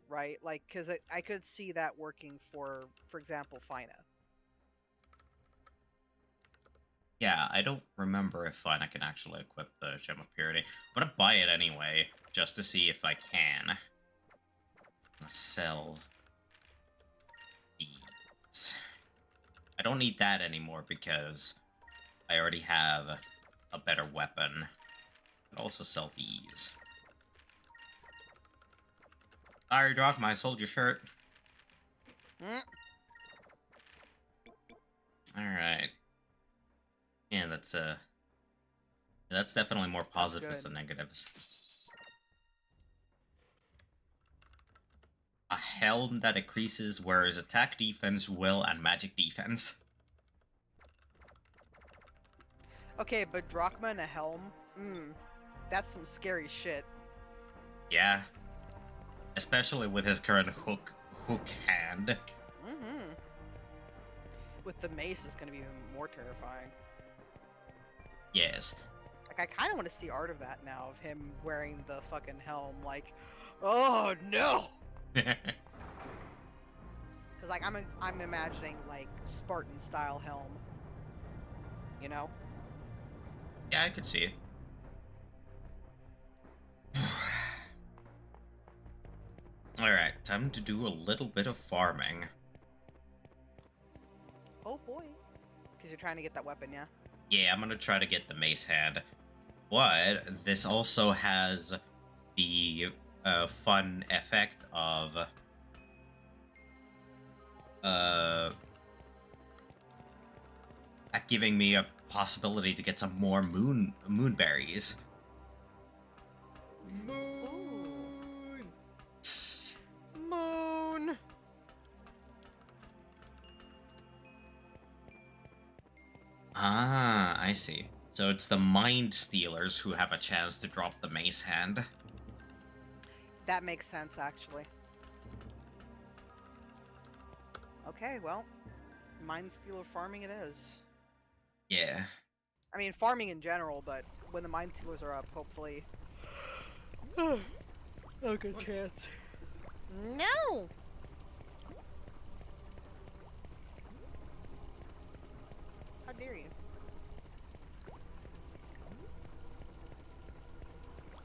right? Like, because I could see that working for example, Fina. Yeah, I don't remember if I can actually equip the Gem of Purity. I'm gonna buy it anyway, just to see if I can. I'm gonna sell these. I don't need that anymore because I already have a better weapon. I'd also sell these. Sorry, Drachma, I sold your shirt. Alright. Yeah, that's definitely more positives than negatives. A helm that increases whereas attack defense, will, and magic defense. Okay, but Drachma and a helm? That's some scary shit. Yeah. Especially with his current hook hand. With the mace, it's gonna be even more terrifying. Yes. Like, I kind of want to see art of that now, of him wearing the fucking helm, like, oh no! Because, like, I'm imagining, like, Spartan-style helm. You know? Yeah, I could see it. Alright, time to do a little bit of farming. Oh boy. Because you're trying to get that weapon, yeah? Yeah, I'm gonna try to get the mace hand. But this also has the fun effect of giving me a possibility to get some more moonberries. Moon. Moon. Ah, I see. So it's the Mind Stealers who have a chance to drop the Mace Hand. That makes sense, actually. Okay, well, Mind Stealer farming it is. Yeah. I mean, farming in general, but when the Mind Stealers are up, hopefully... a good chance. No! How dare you?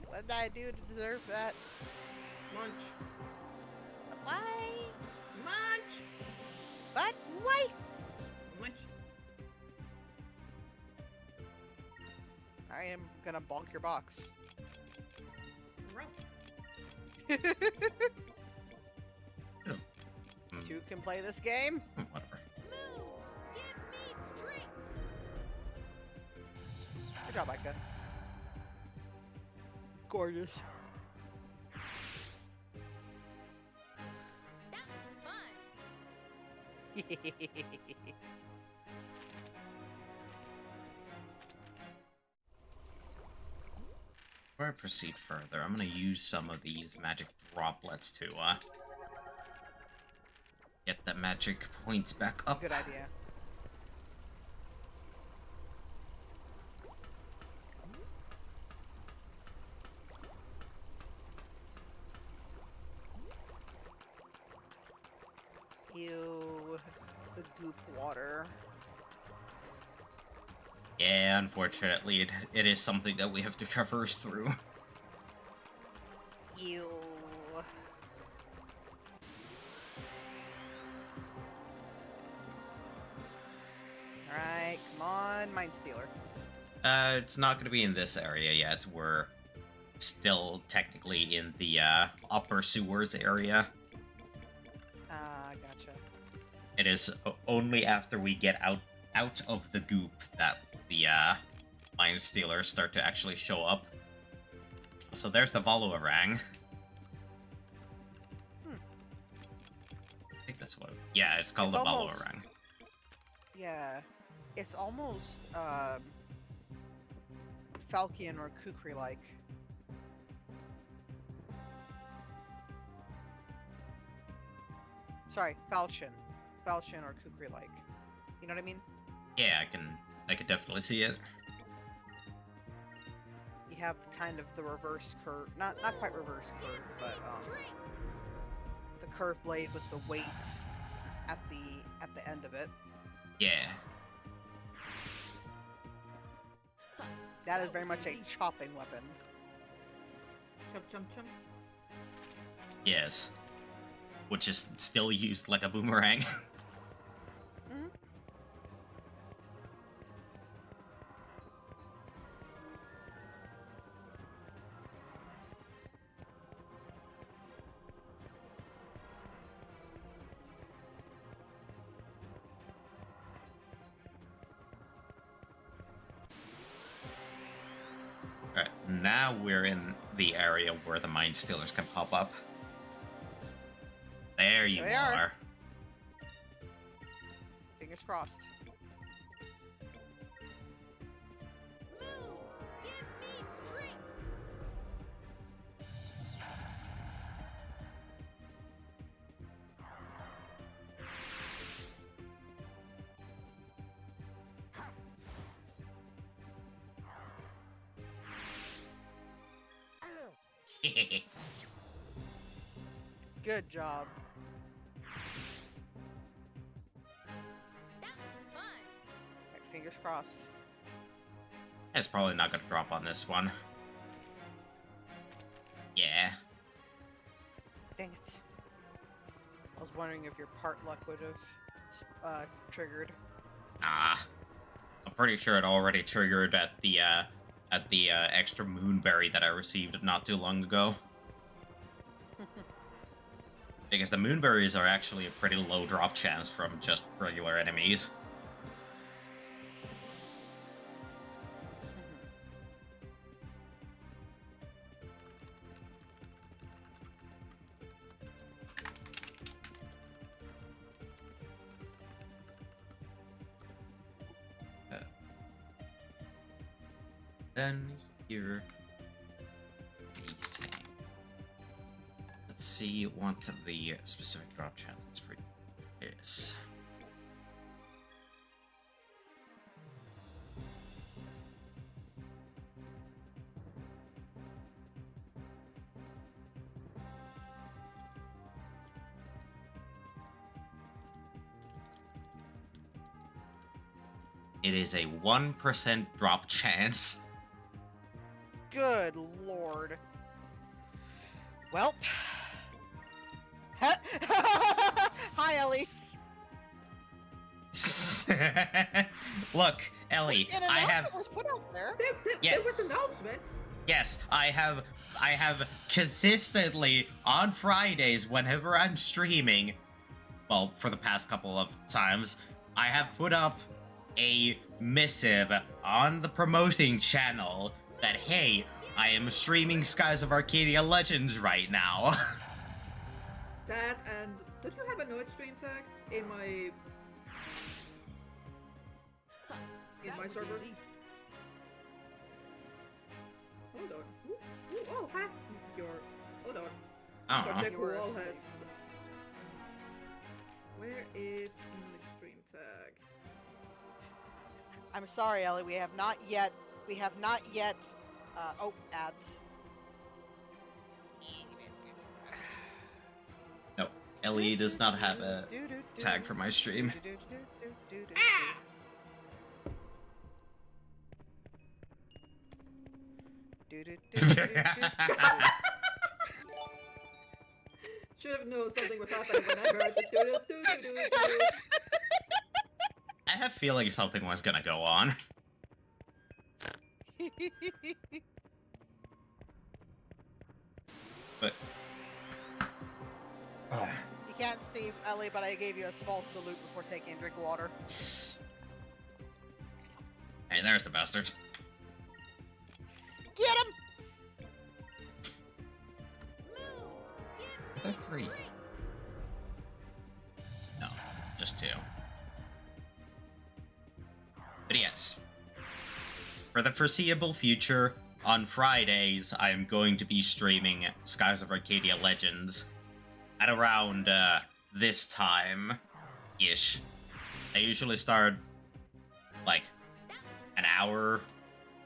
What did I do to deserve that? Munch. Why? Munch. But why? Munch. I am gonna bonk your box. Right. Two can play this game. Whatever. Moons, give me strength. Good job, Micah. Gorgeous. That was fun. Before I proceed further, I'm gonna use some of these magic droplets to get the magic points back up. Good idea. Ew, the goop water. Yeah, unfortunately, it is something that we have to traverse through. Ew. Alright, come on, Mind Stealer. It's not gonna be in this area yet. We're still technically in the upper sewers area. Ah, gotcha. It is only after we get out of the goop that the Mind Stealers start to actually show up. So there's the Volorang. I think that's what. Yeah, it's called It's the almost- Volorang. Yeah, it's almost Falcon or Kukri-like. Sorry, Falchion or Kukri-like. You know what I mean? Yeah, I can definitely see it. You have kind of the reverse curve, not quite reverse curve, but the curved blade with the weight at the end of it. Yeah. That is very much a chopping weapon. Chum chum chum. Yes. Which is still used like a boomerang. Mhm. Alright, now we're in the area where the Mind Stealers can pop up. There you There they are. are. Fingers crossed. Moons, give me strength. Good job. That was fun. Right, fingers crossed. It's probably not gonna drop on this one. Yeah. Dang it. I was wondering if your part luck would have triggered. Ah. I'm pretty sure it already triggered at the extra moonberry that I received not too long ago. Because the moonberries are actually a pretty low drop chance from just regular enemies. Then here, these things. Let's see what the specific drop chances for you is. It is a 1% drop chance. Good lord. Well. Hi, Ellie. Look, Ellie, An I have. announcement was put out there. There was announcements. Yes, I have consistently on Fridays whenever I'm streaming, well, for the past couple of times, I have put up a missive on the promoting channel that, hey, I am streaming Skies of Arcadia Legends right now. That and don't you have a Noid stream tag in my That was server? easy. Hold on. Who all have your? Hold on. I I'll don't know. check who Yours. all has. Where is Noid stream tag? I'm sorry, Ellie. We have not yet. Oh, ads. No, Ellie does not have a tag for my stream. Should have known something was happening when I heard the do-do-do-do-do-do. I have a feeling something was gonna go on. But You can't see Ellie, but I gave you a small salute before taking a drink of water. hey, there's the bastard. Get him! Moons, give Are there me 3? strength. No, just 2. But yes, for the foreseeable future, on Fridays, I'm going to be streaming Skies of Arcadia Legends at around this time-ish. I usually start like an hour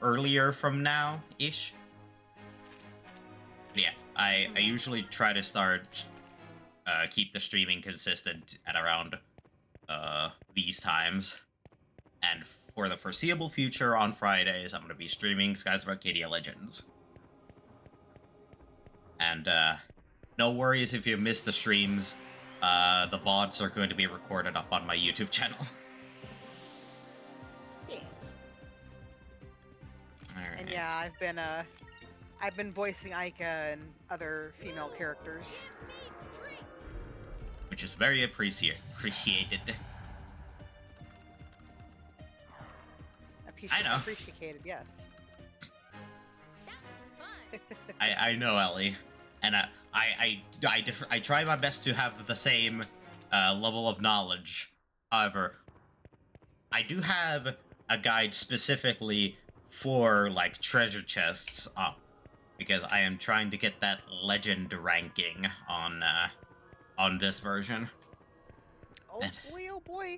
earlier from now-ish. Yeah, I usually try to start keep the streaming consistent at around these times. And for the foreseeable future on Fridays, I'm going to be streaming Skies of Arcadia Legends. And no worries if you miss the streams. The VODs are going to be recorded up on my YouTube channel. Yeah. Alright. And yeah, I've been voicing Aika and other female characters. Give me strength. Which is very appreciated. I know. Appreciated, yes. That was fun. I know, Ellie. And I try my best to have the same level of knowledge. However, I do have a guide specifically for, like, treasure chests up. Because I am trying to get that legend ranking on this version. Oh boy, oh boy.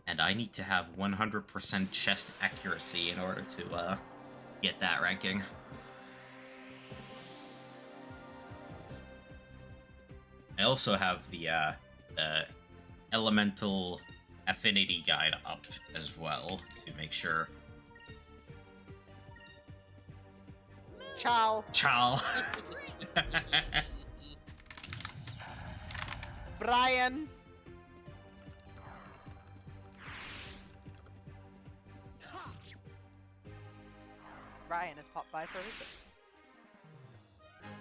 And I need to have 100% chest accuracy in order to get that ranking. I also have the elemental affinity guide up as well to make sure. Chow. Chal. Brian. Brian has popped by for a visit.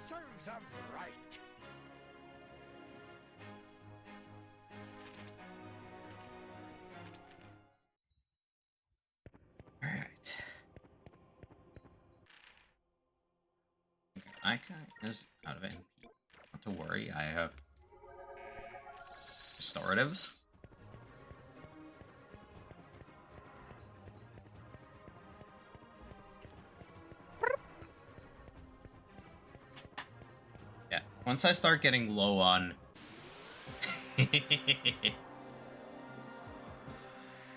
Serves 'em right. Icon is out of MP. Not to worry, I have restoratives. Yeah, once I start getting low on...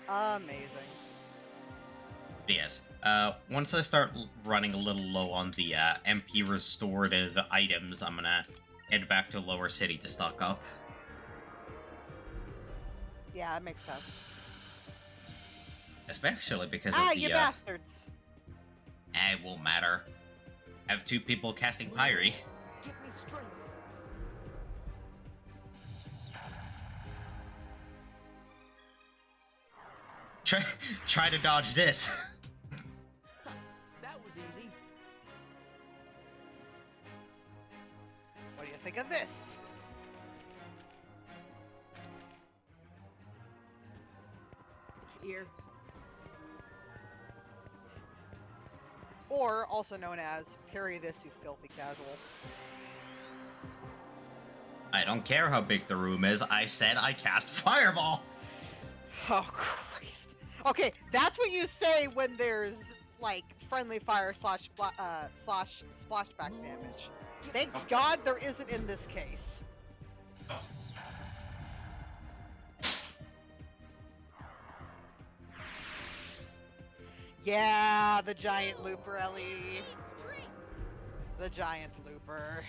Amazing. Yes, once I start running a little low on the MP restorative items, I'm gonna head back to Lower City to stock up. Yeah, that makes sense. Especially because Ah, of the, you bastards! it won't matter. I have 2 people casting Pyre. Give me strength. Try to dodge this. That was easy. What do you think of this? Ear. Or, also known as, parry this, you filthy casual. I don't care how big the room is. I said I cast Fireball. Oh, Christ. Okay, that's what you say when there's, like, friendly fire slash splashback damage. Thank God there isn't in this case. Yeah, the giant looper, Ellie. Enemy strength. The giant looper.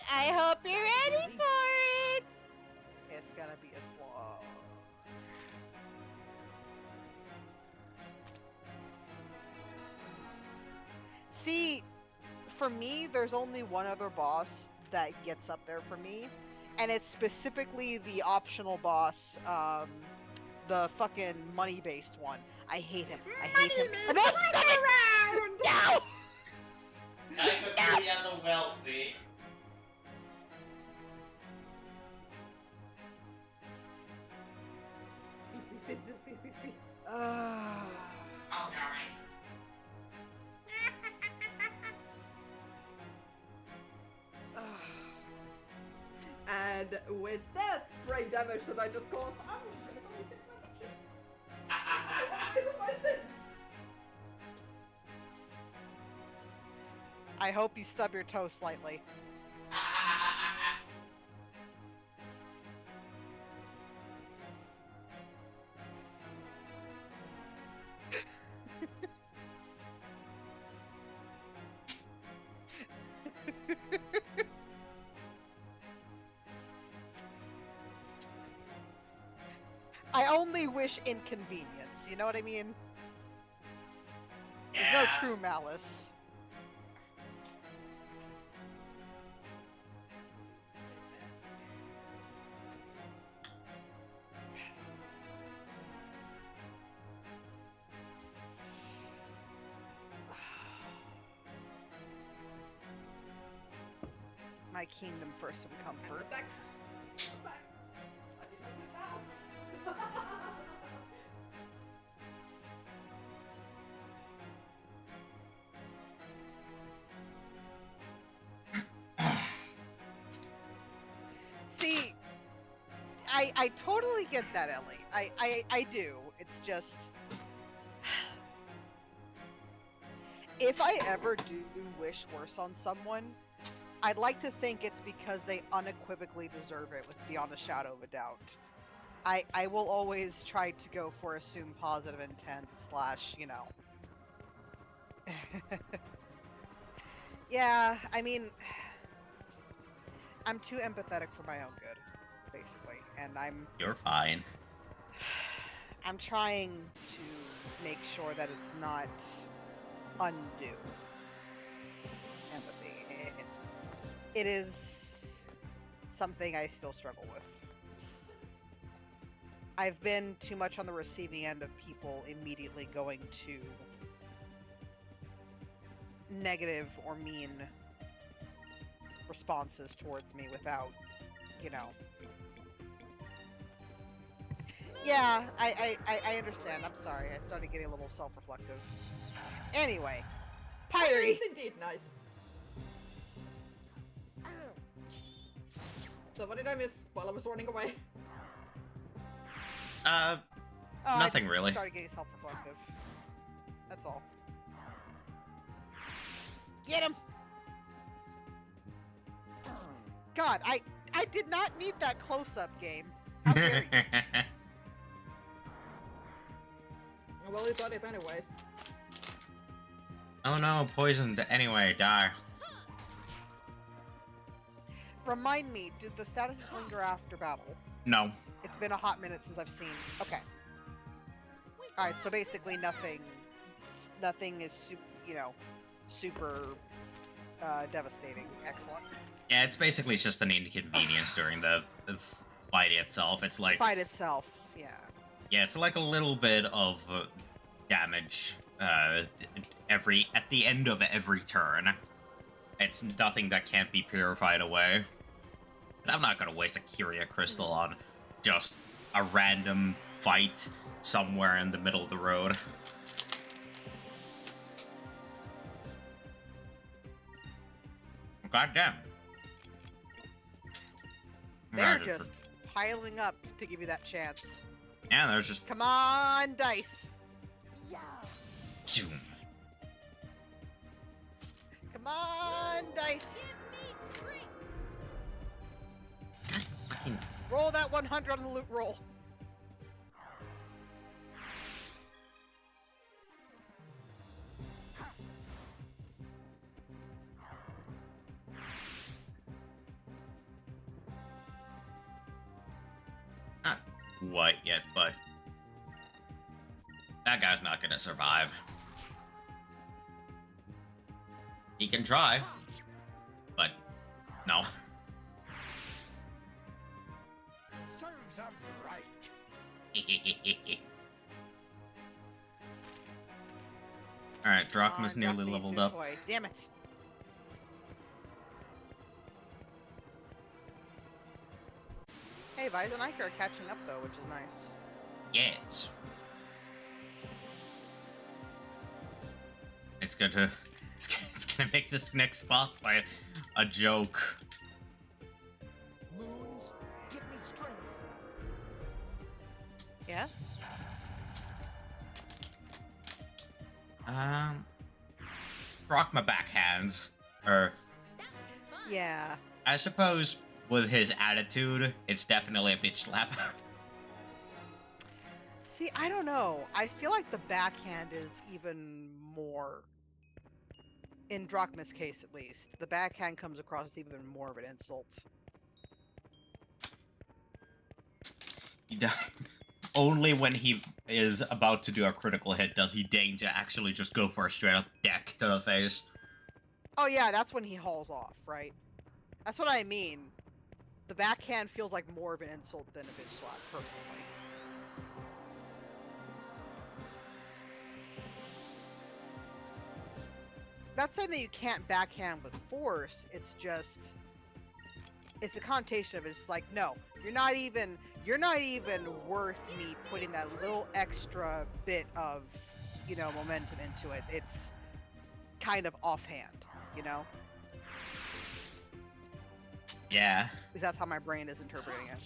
I hope you're ready for it! It's gonna be a slow. See, for me, there's only one other boss that gets up there for me, and it's specifically the optional boss, the fucking money-based one. I hate him. I hate him. No! Stop it! No! I could be the wealthy. And with that brain damage that I just caused, I'm gonna go and take my action. Away from my sins. I hope you stub your toe slightly. I only wish inconvenience, you know what I mean? There's no true malice. My kingdom for some comfort. Attack. Attack. I did not sit down. See, I totally get that, Ellie. I do. It's just... If I ever do wish worse on someone, I'd like to think it's because they unequivocally deserve it with beyond a shadow of a doubt. I will always try to go for assume positive intent slash, you know. Yeah, I mean, I'm too empathetic for my own good, basically, and You're fine. I'm trying to make sure that it's not undue empathy. It is something I still struggle with. I've been too much on the receiving end of people immediately going to negative or mean responses towards me without, you know. Yeah, I understand. I'm sorry. I started getting a little self-reflective. Anyway, It Pyre. is indeed nice. So what did I miss while I was running away? Oh, Nothing I just really. started getting self-reflective. That's all. Get him! God, I did not need that close-up game. How dare you? Well, you got it anyways. Oh no, poisoned. Anyway, die. Remind me, do the statuses linger after battle? No. It's been a hot minute since I've seen. Okay. Alright, so basically nothing is, super devastating. Excellent. Yeah, it's basically just an inconvenience during the fight itself. It's like, Fight itself, yeah. yeah, it's like a little bit of damage at the end of every turn. It's nothing that can't be purified away. But I'm not gonna waste a Curia crystal on just a random fight somewhere in the middle of the road. God damn. They're just piling up to give you that chance. Yeah, there's just Come on, dice! zoom. Come on, dice! Give me strength. Fucking Roll that 100 on the loot roll. not quite yet, but that guy's not gonna survive. He can try, but no. Serves him right. Alright, Come Drachma's on, nearly Drachma, you leveled good up. boy. Damn it. Hey, Vise and Ike are catching up though, which is nice. Yes. It's gonna make this next boss fight a joke. Moons, give me strength. Yeah? Drachma backhands. Or That was fun. Yeah. I suppose with his attitude, it's definitely a bitch slap. See, I don't know. I feel like the backhand is even more. In Drachma's case, at least. The backhand comes across as even more of an insult. He does. Only when he is about to do a critical hit does he deign to actually just go for a straight up deck to the face. Oh yeah, that's when he hauls off, right? That's what I mean. The backhand feels like more of an insult than a bitch slap, personally. Not saying that you can't backhand with force, it's just... It's a connotation of it. It's like, no, you're not even worth me putting that little extra bit of, momentum into it. It's kind of offhand, Yeah. Because that's how my brain is interpreting it.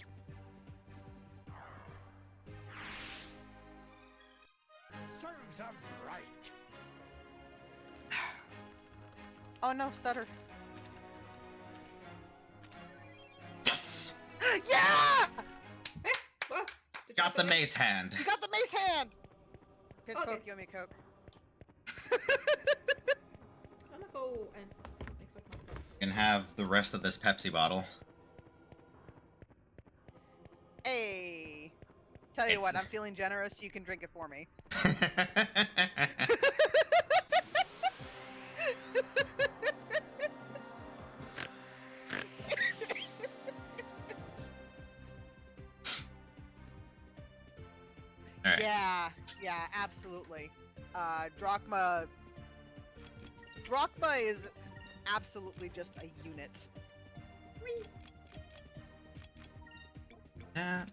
Serves him right. Oh no, stutter. Yes! Yeah! What? Did you Got the get mace hand. You got the mace hand! Here's Okay. Coke, give me a Coke. I'm gonna go and mix up my cup. You can have the rest of this Pepsi bottle. Hey! Tell you It's- what, I'm feeling generous, you can drink it for me. Alright. Yeah, absolutely. Drachma is absolutely just a unit. That.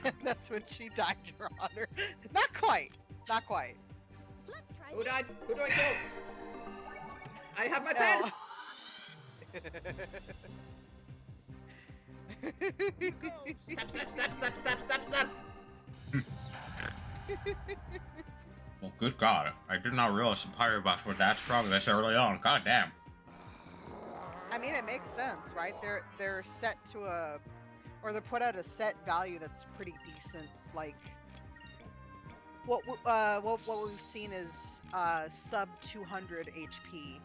And that's when she died, Your Honor. Not quite. Not quite. Let's try Who this. died? Who do I kill? I have my pen! Oh. Step, step, step, step, step, step, step! Well, good God. I did not realize the pirate box were that strong this early on. God damn. I mean, it makes sense, right? They're set to a, or they're put at a set value that's pretty decent. Like, what we've seen is sub 200 HP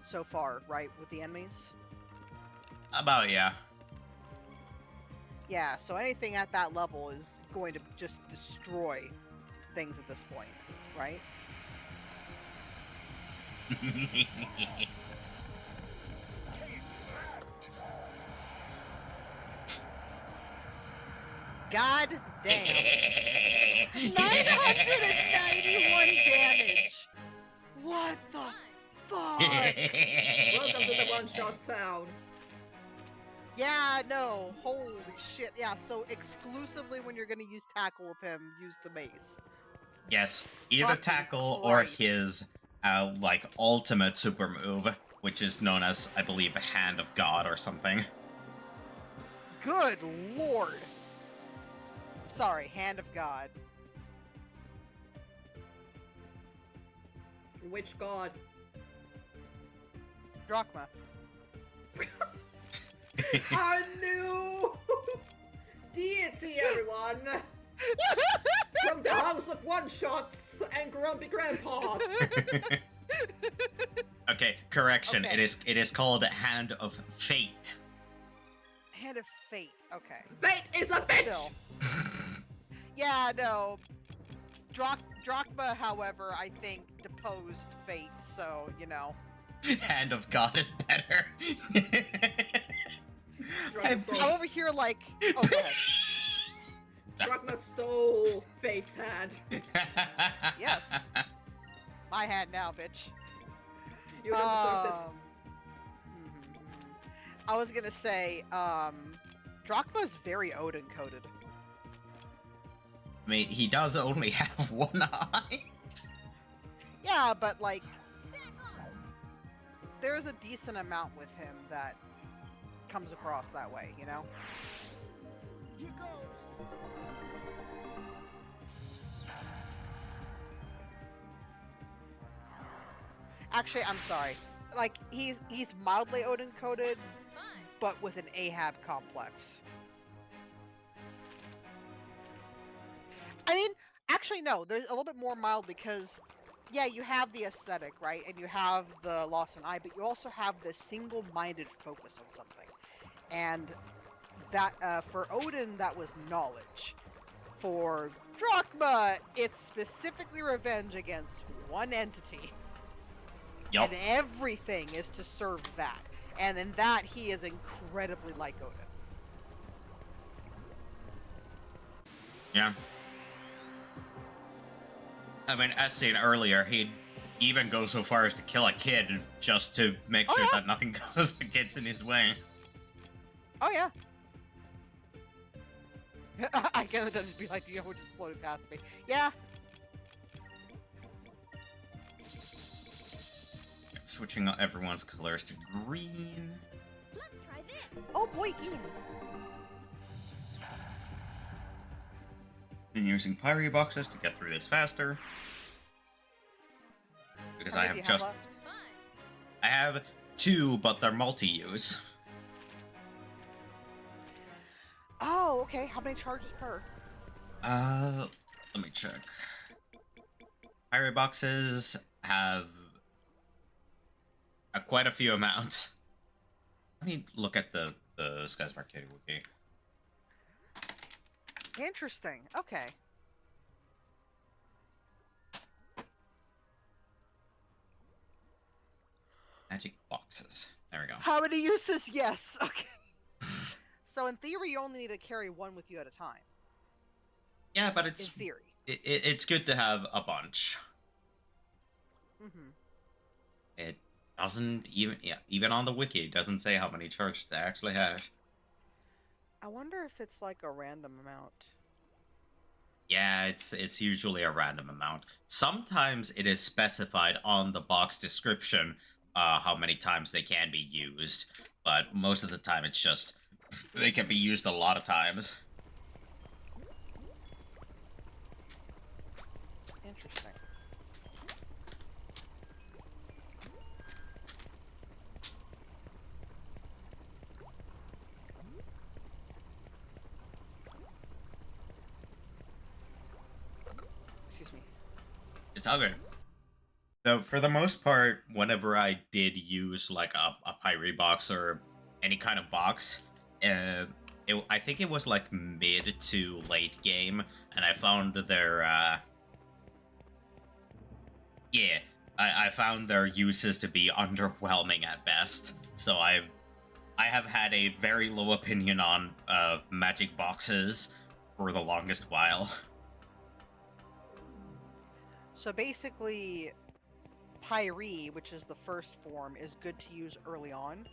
so far, right, with the enemies. About, yeah. Yeah, so anything at that level is going to just destroy things at this point, right? God damn. 991 damage! What the fuck? Welcome to the one-shot town. Yeah, no, holy shit. Yeah, so exclusively when you're gonna use tackle with him, use the mace. Yes, either Fucking tackle or Christ. his, like, ultimate super move, which is known as, I believe, Hand of God or something. Good lord. Sorry, Hand of God. Which god? Drachma. Our new deity, everyone! From the house of one-shots and grumpy grandpas! Okay, correction. Okay. It is called Hand of Fate. Hand of Fate. Okay. Fate is a bitch! Still. Yeah, no. Drachma, however, I think deposed Fate, so, you know. Hand of God is better. Drachma stole, I'm over here like... Oh, go ahead. Drachma stole Fate's hand. Yes. My hand now, bitch. You don't deserve this. Mhm. I was gonna say, Drachma's very Odin-coded. I mean, he does only have one eye. Yeah, but, like, there's a decent amount with him that comes across that way, you know? Here goes. Actually, I'm sorry. Like, he's mildly Odin-coded, Fine. but with an Ahab complex. I mean, actually, no. There's a little bit more mild because, yeah, you have the aesthetic, right? And you have the loss of an eye, but you also have this single-minded focus on something. And that, for Odin, that was knowledge. For Drachma, it's specifically revenge against one entity. Yup. And everything is to serve that. And in that, he is incredibly like Odin. Yeah. I mean, as seen earlier, he'd even go so far as to kill a kid just to make Oh, sure yeah. that nothing gets in his way. Oh, yeah. I guess it doesn't be like, you know, just floated past me. Yeah. Switching everyone's colors to green. Let's try this. Oh, boy, Ian. And using Pyre boxes to get through this faster. Because How I many have do you just... left? Fine. I have 2, but they're multi-use. Oh, okay. How many charges per? Let me check. Pyre boxes have quite a few amounts. Let me look at the Skies of Arcadia wiki. Interesting. Okay. Magic boxes. There we go. How many uses? Yes. Okay. So in theory, you only need to carry one with you at a time. Yeah, but In it's theory. it's good to have a bunch. Mm-hmm. It doesn't even on the wiki it doesn't say how many charges it actually has. I wonder if it's like a random amount. Yeah, it's usually a random amount. Sometimes it is specified on the box description how many times they can be used, but most of the time it's just they can be used a lot of times. Interesting. Excuse me. It's all good. So for the most part, whenever I did use like a Pyre box or any kind of box, I think it was like mid to late game, and I found their yeah, I found their uses to be underwhelming at best. So I have had a very low opinion on magic boxes for the longest while. So basically, Pyre, which is the first form, is good to use early on,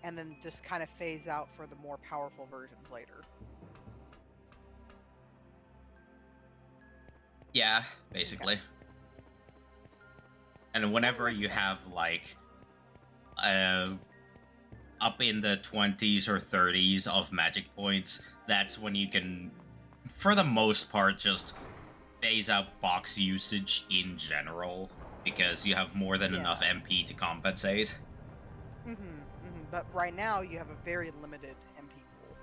and then just kind of phase out for the more powerful versions later. Yeah, basically. And whenever makes you sense. have like up in the 20s or 30s of magic points, that's when you can, for the most part, just phase out box usage in general, because you have more than enough Yeah. MP to compensate. But right now, you have a very limited MP pool.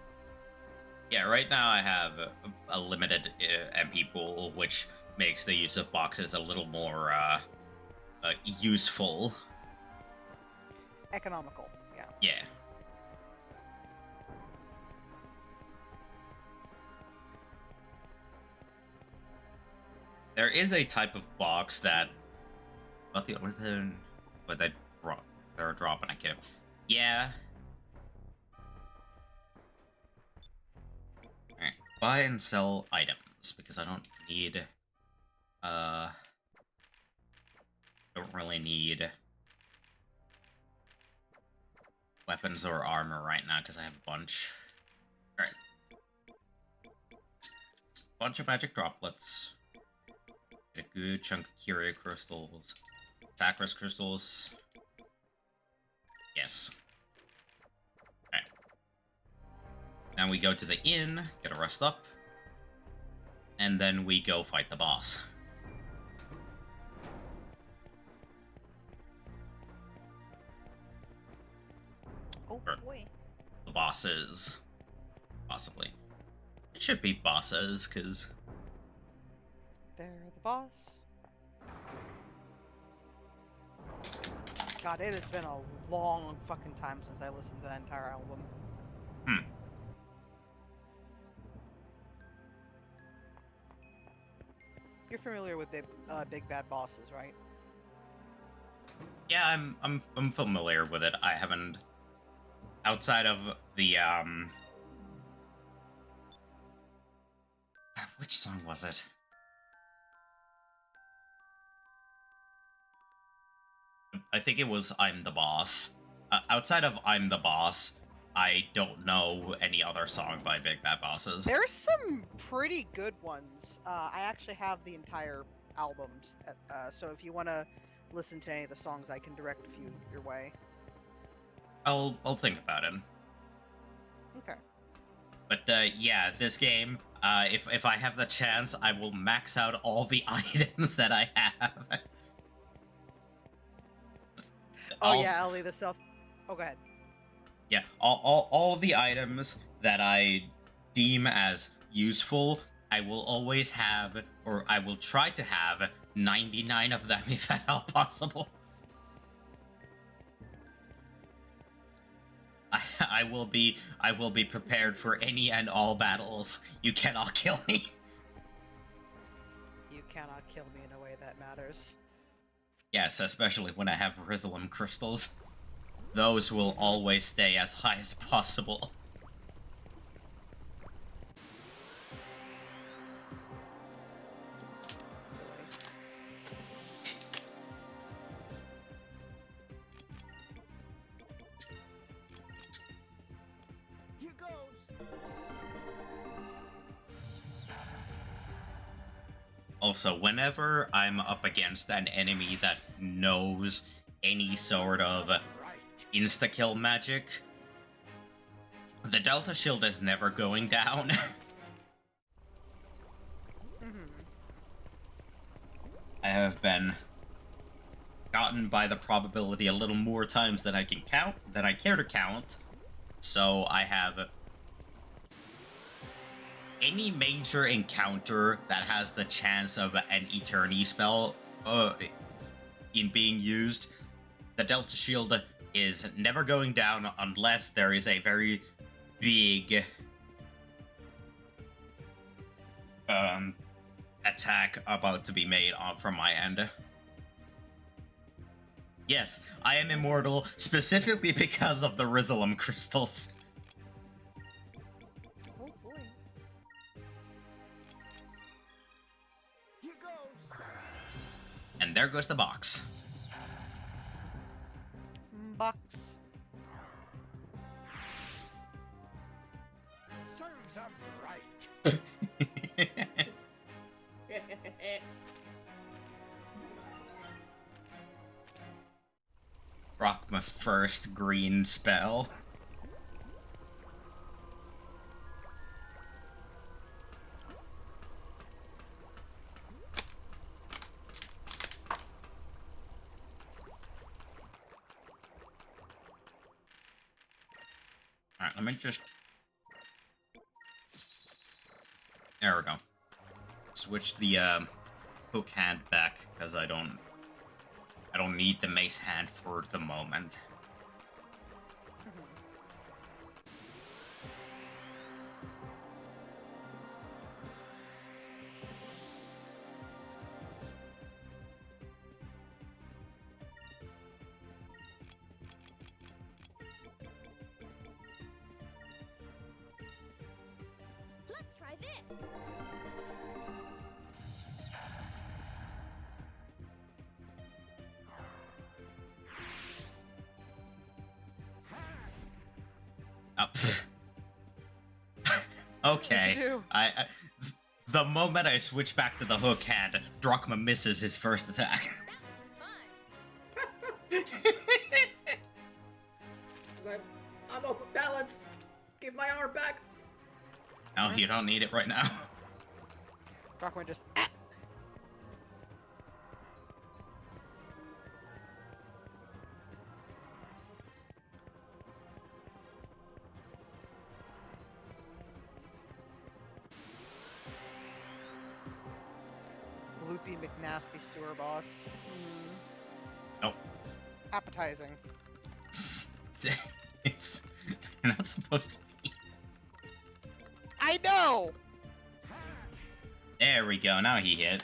Yeah, right now I have a limited MP pool, which makes the use of boxes a little more useful. Economical, yeah. Yeah. There is a type of box that. What they drop? They're dropping. I can't. Yeah. Alright. Buy and sell items because I don't need. Don't really need weapons or armor right now because I have a bunch. Alright. Bunch of magic droplets. Get a good chunk of Curia crystals. Sacris crystals. Yes. Alright. Now we go to the inn, get a rest up, and then we go fight the boss. Oh Or boy. the bosses. Possibly. It should be bosses, because... They're the boss. God, it has been a long fucking time since I listened to that entire album. You're familiar with the big bad bosses, right? Yeah, I'm familiar with it. I haven't... Outside of the, Which song was it? I think it was I'm the Boss. Outside of I'm the Boss, I don't know any other song by Big Bad Bosses. There's some pretty good ones. I actually have the entire albums, so if you want to listen to any of the songs, I can direct a few your way. I'll think about it. Okay. But yeah, this game, if I have the chance, I will max out all the items that I have. Oh yeah, Ellie, the self. Oh, go ahead. Yeah, all the items that I deem as useful, I will always have, or I will try to have 99 of them if at all possible. I will be prepared for any and all battles. You cannot kill me. You cannot kill me in a way that matters. Yes, especially when I have Rizalum crystals. Those will always stay as high as possible. Here goes. Also, whenever I'm up against an enemy that knows any sort of insta-kill magic, the Delta Shield is never going down. Mhm. I have been gotten by the probability a little more times than I can count, than I care to count. So I have any major encounter that has the chance of an Eternity spell in being used, the Delta Shield is never going down unless there is a very big attack about to be made from my end. Yes, I am immortal specifically because of the Rizalum crystals. Oh boy. Here goes. And there goes the box. Box. Serves 'em right. Rockma's first green spell. Alright, let me just... There we go. Switch the hook hand back, because I don't need the mace hand for the moment. Let's try this. Oh. Okay. What'd you do? The moment I switch back to the hook hand, Drachma misses his first attack. That was fun. I'm off of balance. Give my arm back. No, you don't need it right now. Rockman just. Gloopy McNasty sewer boss. Nope. Appetizing. It's you're not supposed to be. I know! There we go. Now he hit.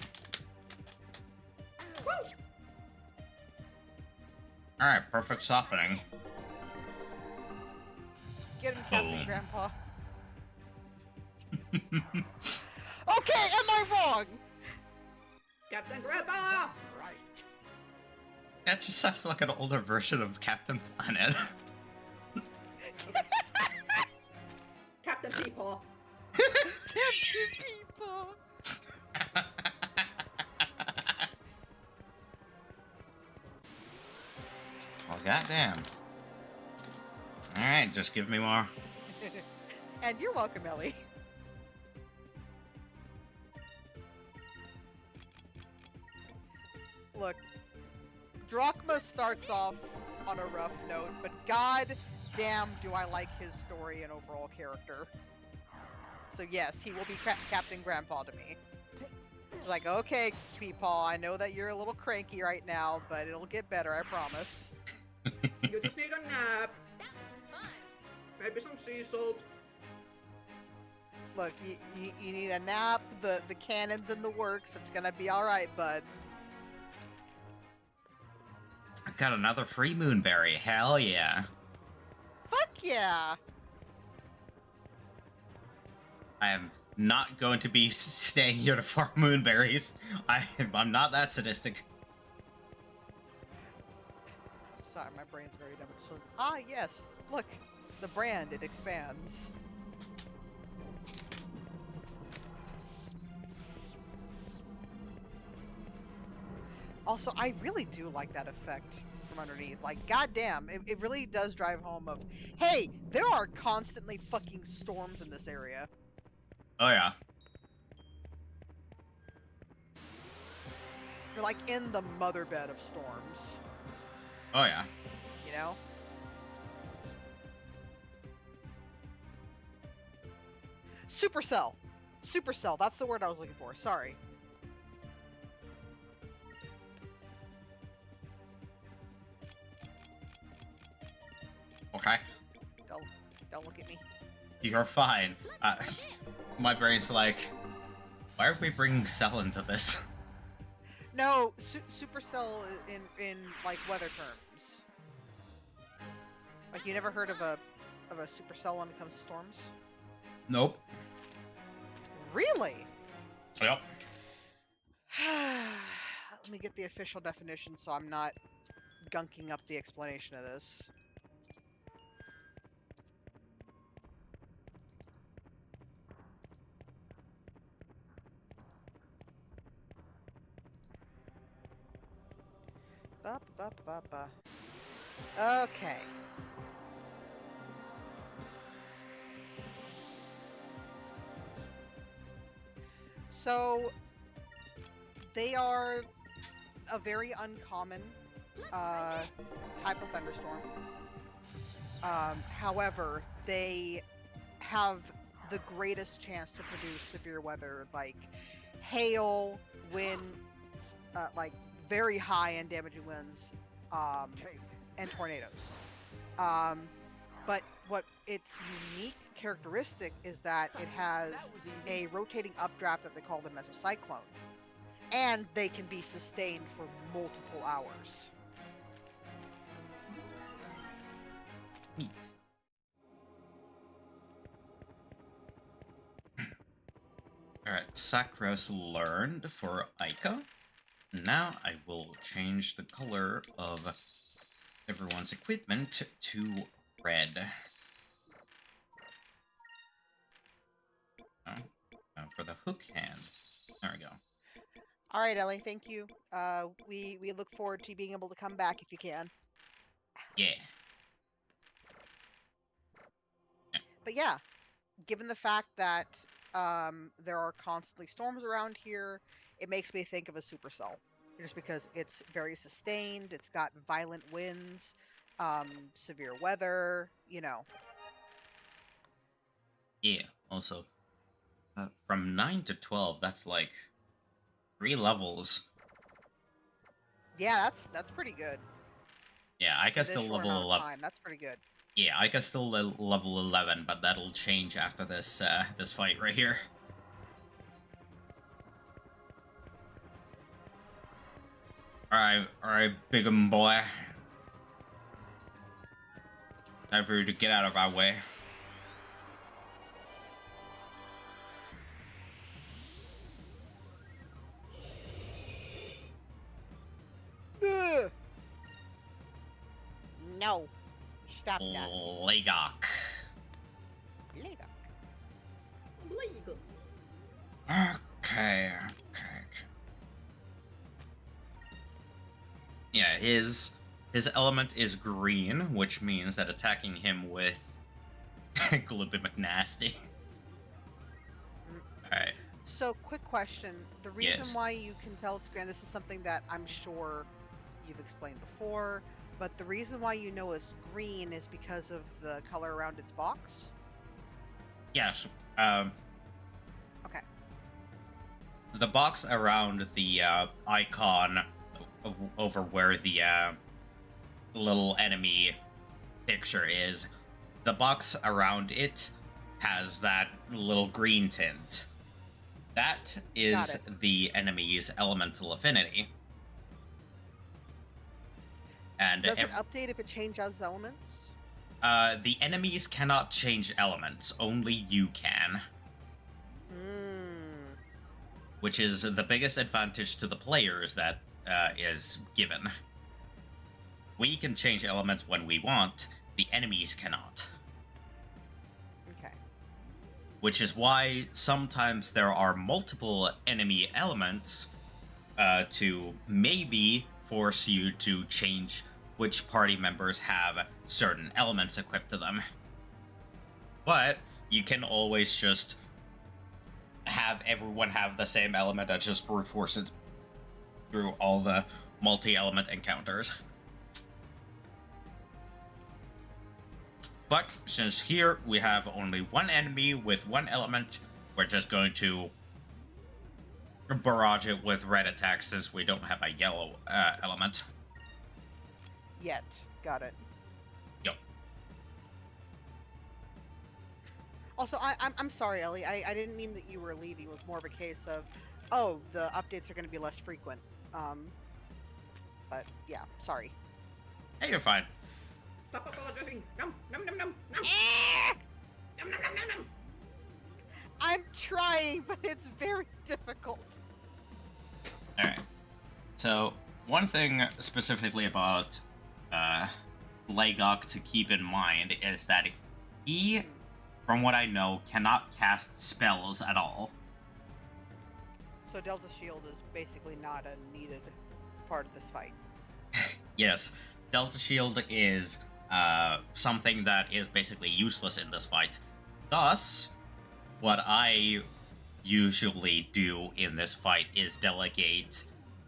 All right, perfect softening. Get him, Captain Boom. Grandpa. Okay, am I wrong? Captain Grandpa! Right. That just sounds like an older version of Captain Planet. Captain Peepaw. Captain People. Well, goddamn. All right, just give me more. And you're welcome, Ellie. Look, Drachma starts off on a rough note, but god damn do I like his story and overall character. So yes, he will be Captain Grandpa to me. Like, okay, Peepaw, I know that you're a little cranky right now, but it'll get better, I promise. You just need a nap. That was fun. Maybe some sea salt. Look, you need a nap, the cannon's in the works, it's gonna be alright, bud. I got another free moonberry. Hell yeah. Fuck yeah! I am not going to be staying here to farm moonberries. I'm not that sadistic. Sorry, my brain's very dumb. So, ah, yes. Look, the brand, it expands. Also, I really do like that effect from underneath. Like, goddamn, it really does drive home of, hey, there are constantly fucking storms in this area. Oh yeah. You're like in the mother bed of storms, Oh yeah. you know? Supercell. Supercell, that's the word I was looking for. Sorry. Okay. Don't look at me. You're fine. Let's try this. My brain's like, why are we bringing Cell into this? No, Supercell in like weather terms. Like you never heard of a supercell when it comes to storms? Nope. Really? Yep. Let me get the official definition so I'm not gunking up the explanation of this. Ba, ba, ba, ba, ba. Okay. So they are a very uncommon Let's try this. type of thunderstorm. However, they have the greatest chance to produce severe weather, like hail, wind, like very high and damaging winds, Take. and tornadoes. Um, but what its unique characteristic is that it has That was easy. a rotating updraft that they call the mesocyclone, and they can be sustained for multiple hours. Neat. Alright, Sakras learned for Aika. Now I will change the color of everyone's equipment to red. Oh, now for the hook hand. There we go. All right, Ellie, thank you. We look forward to being able to come back if you can. Yeah. But yeah, given the fact that there are constantly storms around here, it makes me think of a supercell. Just because it's very sustained, it's got violent winds, severe weather, you know. Yeah. Also, from 9 to 12, that's like 3 levels. Yeah, that's pretty good. Yeah, I For guess this still short level amount of 11. time, that's pretty good. Yeah, I guess still level 11, but that'll change after this this fight right here. Alright, big boy. Time for you to get out of our way. Ugh. No. Stop that. Legok. Later. Legal. Okay. Yeah, his element is green, which means that attacking him with Glibby McNasty. Alright. So, quick question. The reason Yes. why you can tell it's green, this is something that I'm sure you've explained before, but the reason why you know it's green is because of the color around its box? Yes. Okay. The box around the icon over where the little enemy picture is, the box around it has that little green tint. That is the enemy's elemental affinity. And Does it update if it changes elements? the enemies cannot change elements, only you can. Hmm. Which is the biggest advantage to the players that is given. We can change elements when we want, the enemies cannot. Okay. Which is why sometimes there are multiple enemy elements to maybe force you to change which party members have certain elements equipped to them. But you can always just have everyone have the same element and just brute force it through all the multi-element encounters. But since here we have only one enemy with one element, we're just going to barrage it with red attacks since we don't have a yellow element. Yet. Got it. Yep. Also, I'm sorry, Ellie. I didn't mean that you were leaving. It was more of a case of, oh, the updates are going to be less frequent. But yeah, sorry. Hey, you're fine. Stop apologizing. Nom nom nom nom nom. Nom nom nom nom nom. I'm trying, but it's very difficult. Alright. So, one thing specifically about Legok to keep in mind is that he, from what I know, cannot cast spells at all. So Delta Shield is basically not a needed part of this fight. Yes, Delta Shield is something that is basically useless in this fight. Thus, what I usually do in this fight is delegate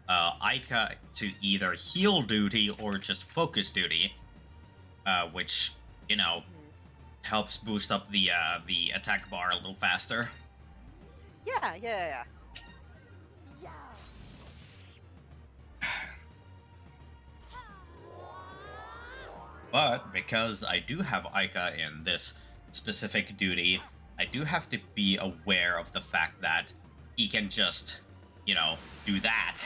Aika to either heal duty or just focus duty, which, you know, helps boost up the attack bar a little faster. Yeah. But because I do have Aika in this specific duty, I do have to be aware of the fact that he can just, you know, do that.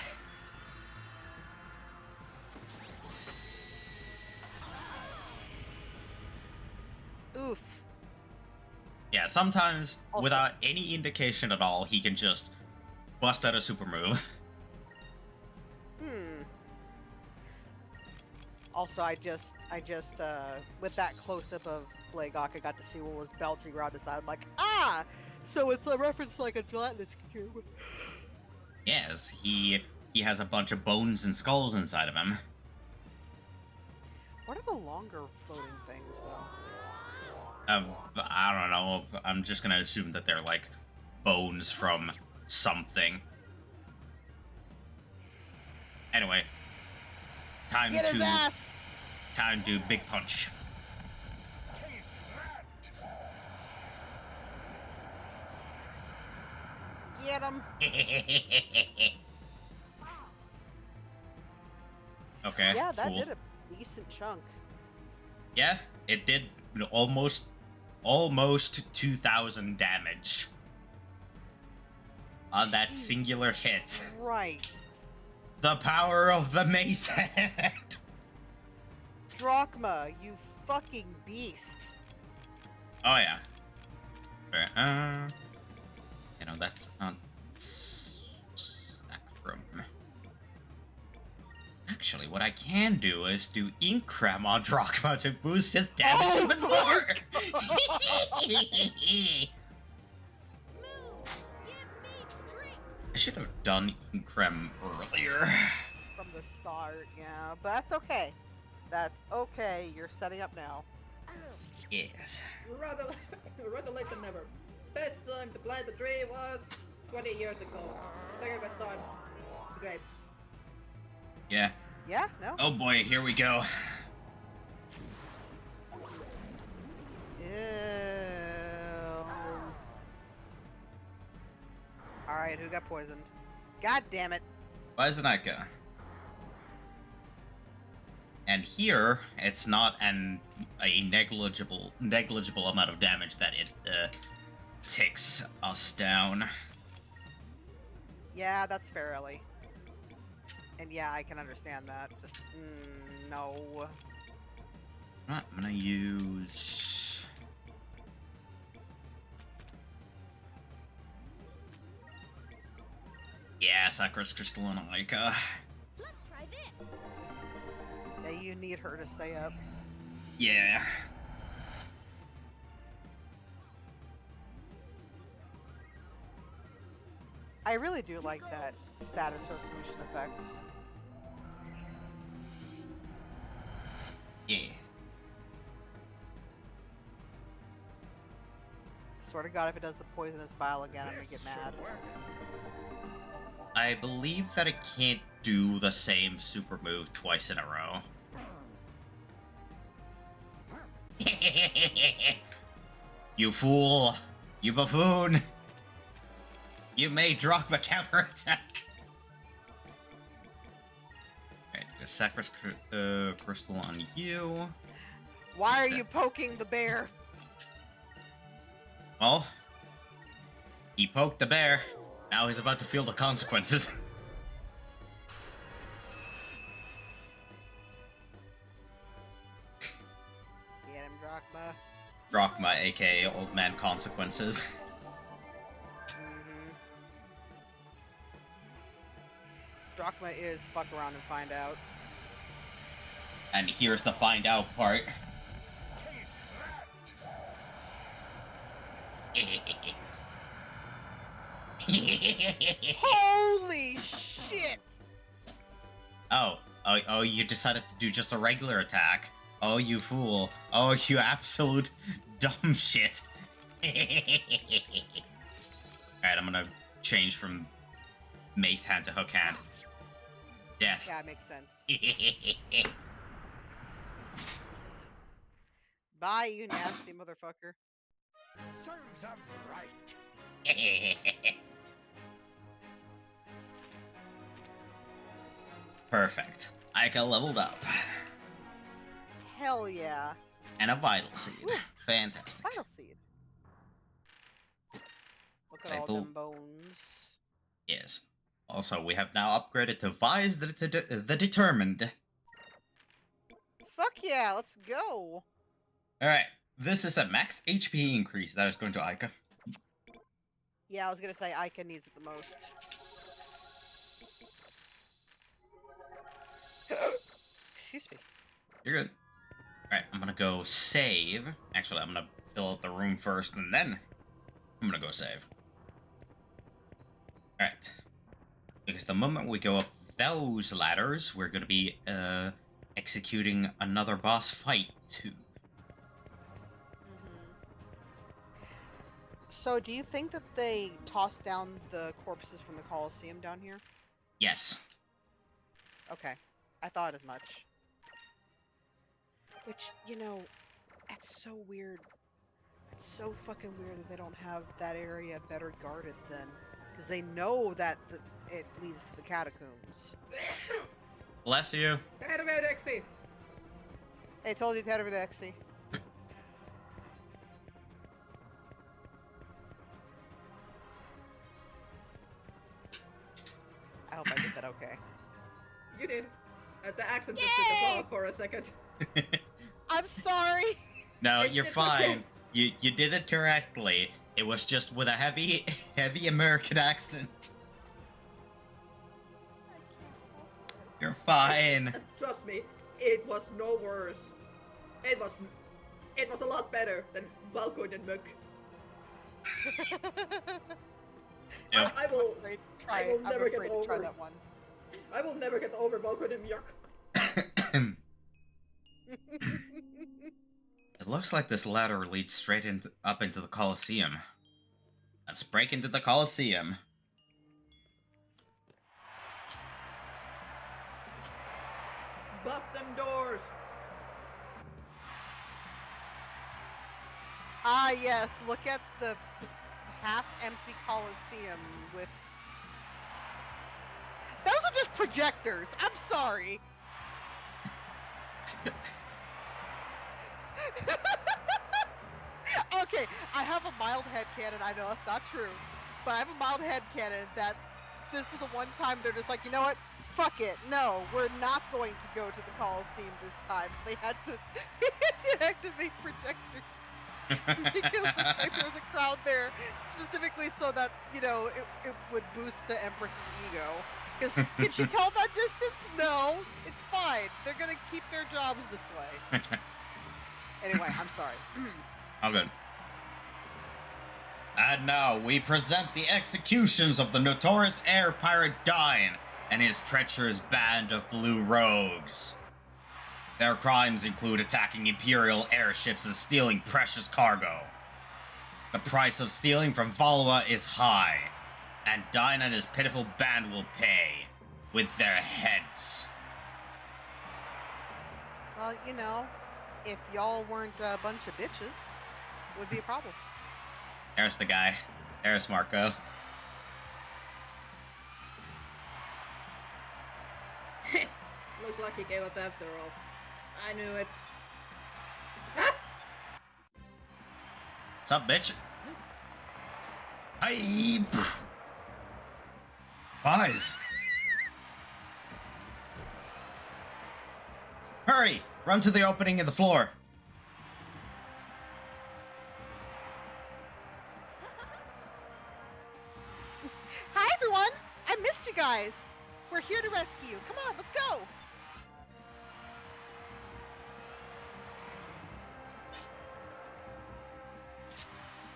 Oof. Yeah, sometimes, Also- without any indication at all, he can just bust out a super move. Also, I just, with that close-up of Blagok, I got to see what was belching around his side. I'm like, ah! So it's a reference like a gelatinous cube. Yes, he has a bunch of bones and skulls inside of him. What are the longer floating things, though? I don't know. I'm just gonna assume that they're like bones from something. Anyway, time Get his to ass! big punch. Take that! Get him! Okay. Yeah, that cool. did a decent chunk. Yeah, it did almost 2,000 damage on that singular hit. Right. The power of the mace head. Drachma, you fucking beast. Oh yeah. You know, that's not Sacrum. Actually, what I can do is do Inkram on Drachma to boost his damage Oh even my more. Move! Give me strength! I should have done Inkram earlier. From the start, yeah. But that's okay. That's okay. You're setting up now. Yes. Rather late than never. Best time to plant the tree was 20 years ago. Second best time today. Yeah. Yeah? No? Oh boy, here we go. Ew. Alright, who got poisoned? God damn it. Vaisanaika. And here, it's not a negligible amount of damage that it ticks us down. Yeah, that's fair, Ellie. And yeah, I can understand that. Just, no. I'm gonna use... Yeah, Sacros Crystal and Aika. Let's try this! Yeah, you need her to stay up. Yeah. I really do like that status resolution effect. Yeah. Swear to God, if it does the poisonous bile again, I'm gonna get mad. I believe that it can't do the same super move twice in a row. You fool! You buffoon! You made Drachma counterattack! Alright, Sacrifice Crystal on you. Why are you poking the bear? Well, he poked the bear. Now he's about to feel the consequences. Get him, Drachma. Drachma, aka Old Man Consequences. Drachma is fuck around and find out. And here's the find out part. Holy shit! Oh, you decided to do just a regular attack. Oh, you fool. Oh, you absolute dumb shit. Alright, I'm gonna change from mace hand to hook hand. Death. Yeah, it makes sense. Bye, you nasty motherfucker. Serves 'em right. Perfect. Ica leveled up. Hell yeah. And a vital seed. Whew. Fantastic. Final seed. Look at all Apple. them bones. Yes. Also, we have now upgraded to Vise the Determined. Fuck yeah, let's go. Alright, this is a max HP increase that is going to Ica. Yeah, I was gonna say Ica needs it the most. Excuse me. You're good. Alright, I'm gonna go save. Actually, I'm gonna fill out the room first, and then I'm gonna go save. Alright. Because the moment we go up those ladders, we're gonna be executing another boss fight, too. So, do you think that they tossed down the corpses from the Colosseum down here? Yes. Okay. I thought as much. Which, you know, that's so weird. It's so fucking weird that they don't have that area better guarded then. Because they know that it leads to the catacombs. Bless you. Tervedexi! They told you Tervidexi. I hope I did that okay. You did. The accent just took us Yay! off for a second. I'm sorry! No, It's you're okay. fine. You did it correctly. It was just with a heavy American accent. You're fine. Trust me, it was no worse. It was a lot better than Valkoid and Muk. Yep. I will Try I will it. never I'm get afraid to try over- that one. I will never get over Valkoid and Muk. It looks like this ladder leads straight up into the Colosseum. Let's break into the Colosseum. Bust them doors! Ah, yes. Look at the half-empty Colosseum with... Those are just projectors. I'm sorry. Okay, I have a mild headcanon. I know that's not true. But I have a mild headcanon that this is the one time they're just like, you know what? Fuck it. No, we're not going to go to the Colosseum this time. So they had to, activate projectors. Because like, there was a crowd there specifically so that, you know, it would boost the Empress's ego. Because can she tell that distance? No, it's fine. They're gonna keep their jobs this way. Anyway, I'm sorry. All good. And now we present the executions of the notorious air pirate Dine and his treacherous band of blue rogues. Their crimes include attacking Imperial airships and stealing precious cargo. The price of stealing from Valua is high, and Dine and his pitiful band will pay with their heads. Well, you know, if y'all weren't a bunch of bitches, it would be a problem. There's the guy. There's Marco. Looks like he gave up after all. I knew it. Ah! What's up, bitch? Hi. Pies. Hurry! Run to the opening in the floor. Hi, everyone! I missed you guys! We're here to rescue you. Come on, let's go!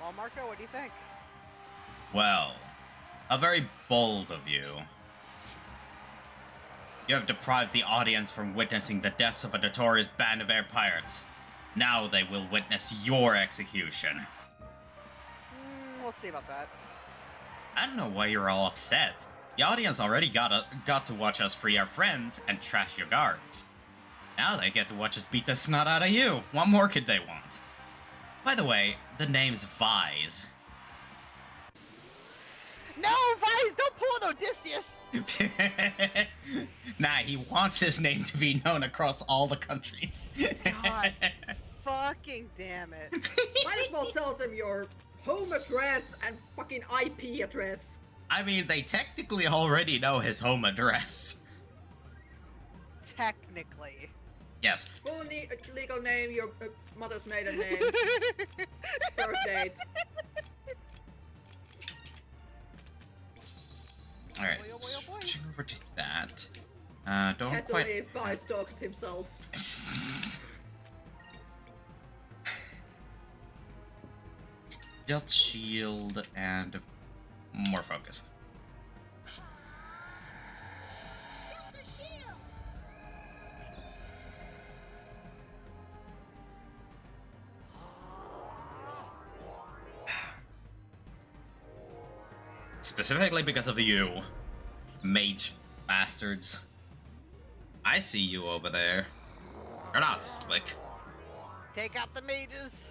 Well, Marco, what do you think? Well, how very bold of you. You have deprived the audience from witnessing the deaths of a notorious band of air pirates. Now they will witness your execution. We'll see about that. I don't know why you're all upset. The audience already got to watch us free our friends and trash your guards. Now they get to watch us beat the snot out of you. What more could they want? By the way, the name's Vise. No, Vise, don't pull an Odysseus! Nah, he wants his name to be known across all the countries. God fucking damn it. Might as well tell them your home address and fucking IP address. I mean, they technically already know his home address. Technically. Yes. Full legal name, your mother's maiden name, birth date. Alright, Boy, oh boy, oh boy. switching over to that. Don't Can't quite... believe Vice doxed himself. Dealt shield and more focus. Delta shield. Specifically because of you, mage bastards. I see you over there. You're not slick. Take out the mages.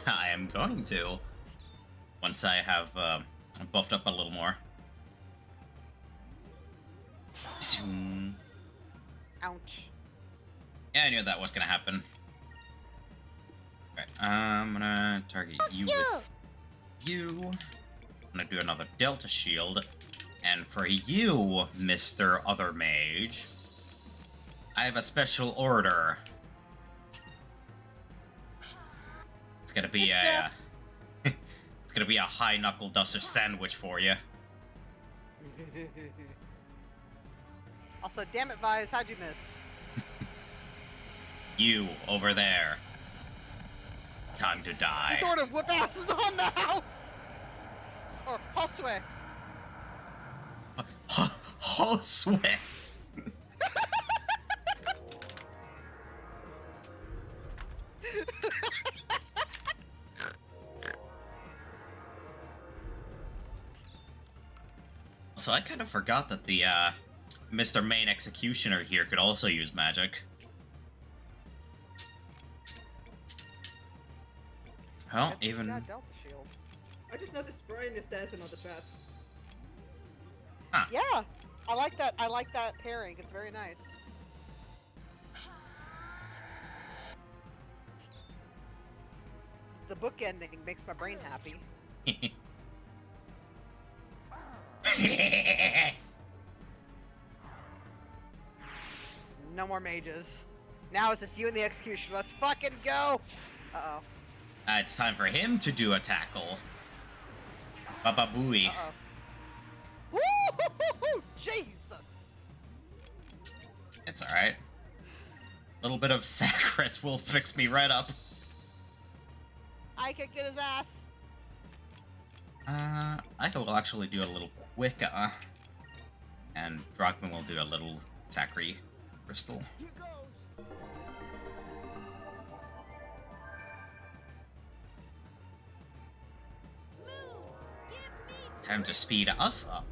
I am going to. Once I have buffed up a little more. Zoom. Ouch. Yeah, I knew that was gonna happen. Alright, I'm gonna target you with you. I'm gonna do another Delta Shield. And for you, Mr. Other Mage, I have a special order. It's gonna be a... it's gonna be a high knuckle duster sandwich for you. Also, damn it, Vise, how'd you miss? You, over there. Time to die. The sword of whoop asses on the house! Or Hosue. Hosue. So I kind of forgot that the Mr. Main Executioner here could also use magic. Well, even... God, Delta Shield. I just noticed Brian is dancing on the chat. Huh. Yeah, I like that. I like that pairing. It's very nice. The book ending makes my brain happy. No more mages. Now it's just you and the execution. Let's fucking go! Uh-oh. It's time for him to do a tackle. Baba Booey. Uh-oh. Woo! Jesus! It's alright. A little bit of Sacris will fix me right up. I can get his ass. I will actually do a little quick, and Drachma will do a little Zachary crystal. Here goes. Moons, give me Time to speed us up.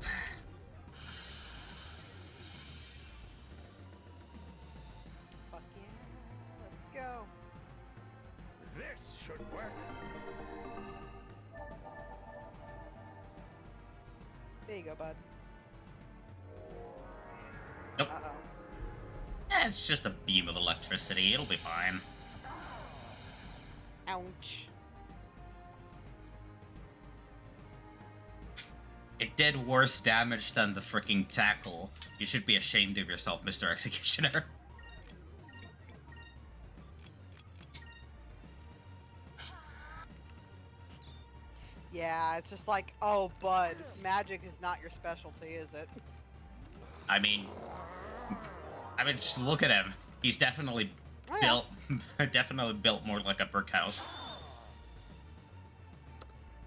Fuck yeah. Let's go. This should work. There you go, bud. Nope. Uh-oh. It's just a beam of electricity. It'll be fine. Ouch. It did worse damage than the freaking tackle. You should be ashamed of yourself, Mr. Executioner. Yeah, it's just like, oh, bud, magic is not your specialty, is it? I mean, just look at him. He's definitely Oh, yeah. definitely built more like a brick house.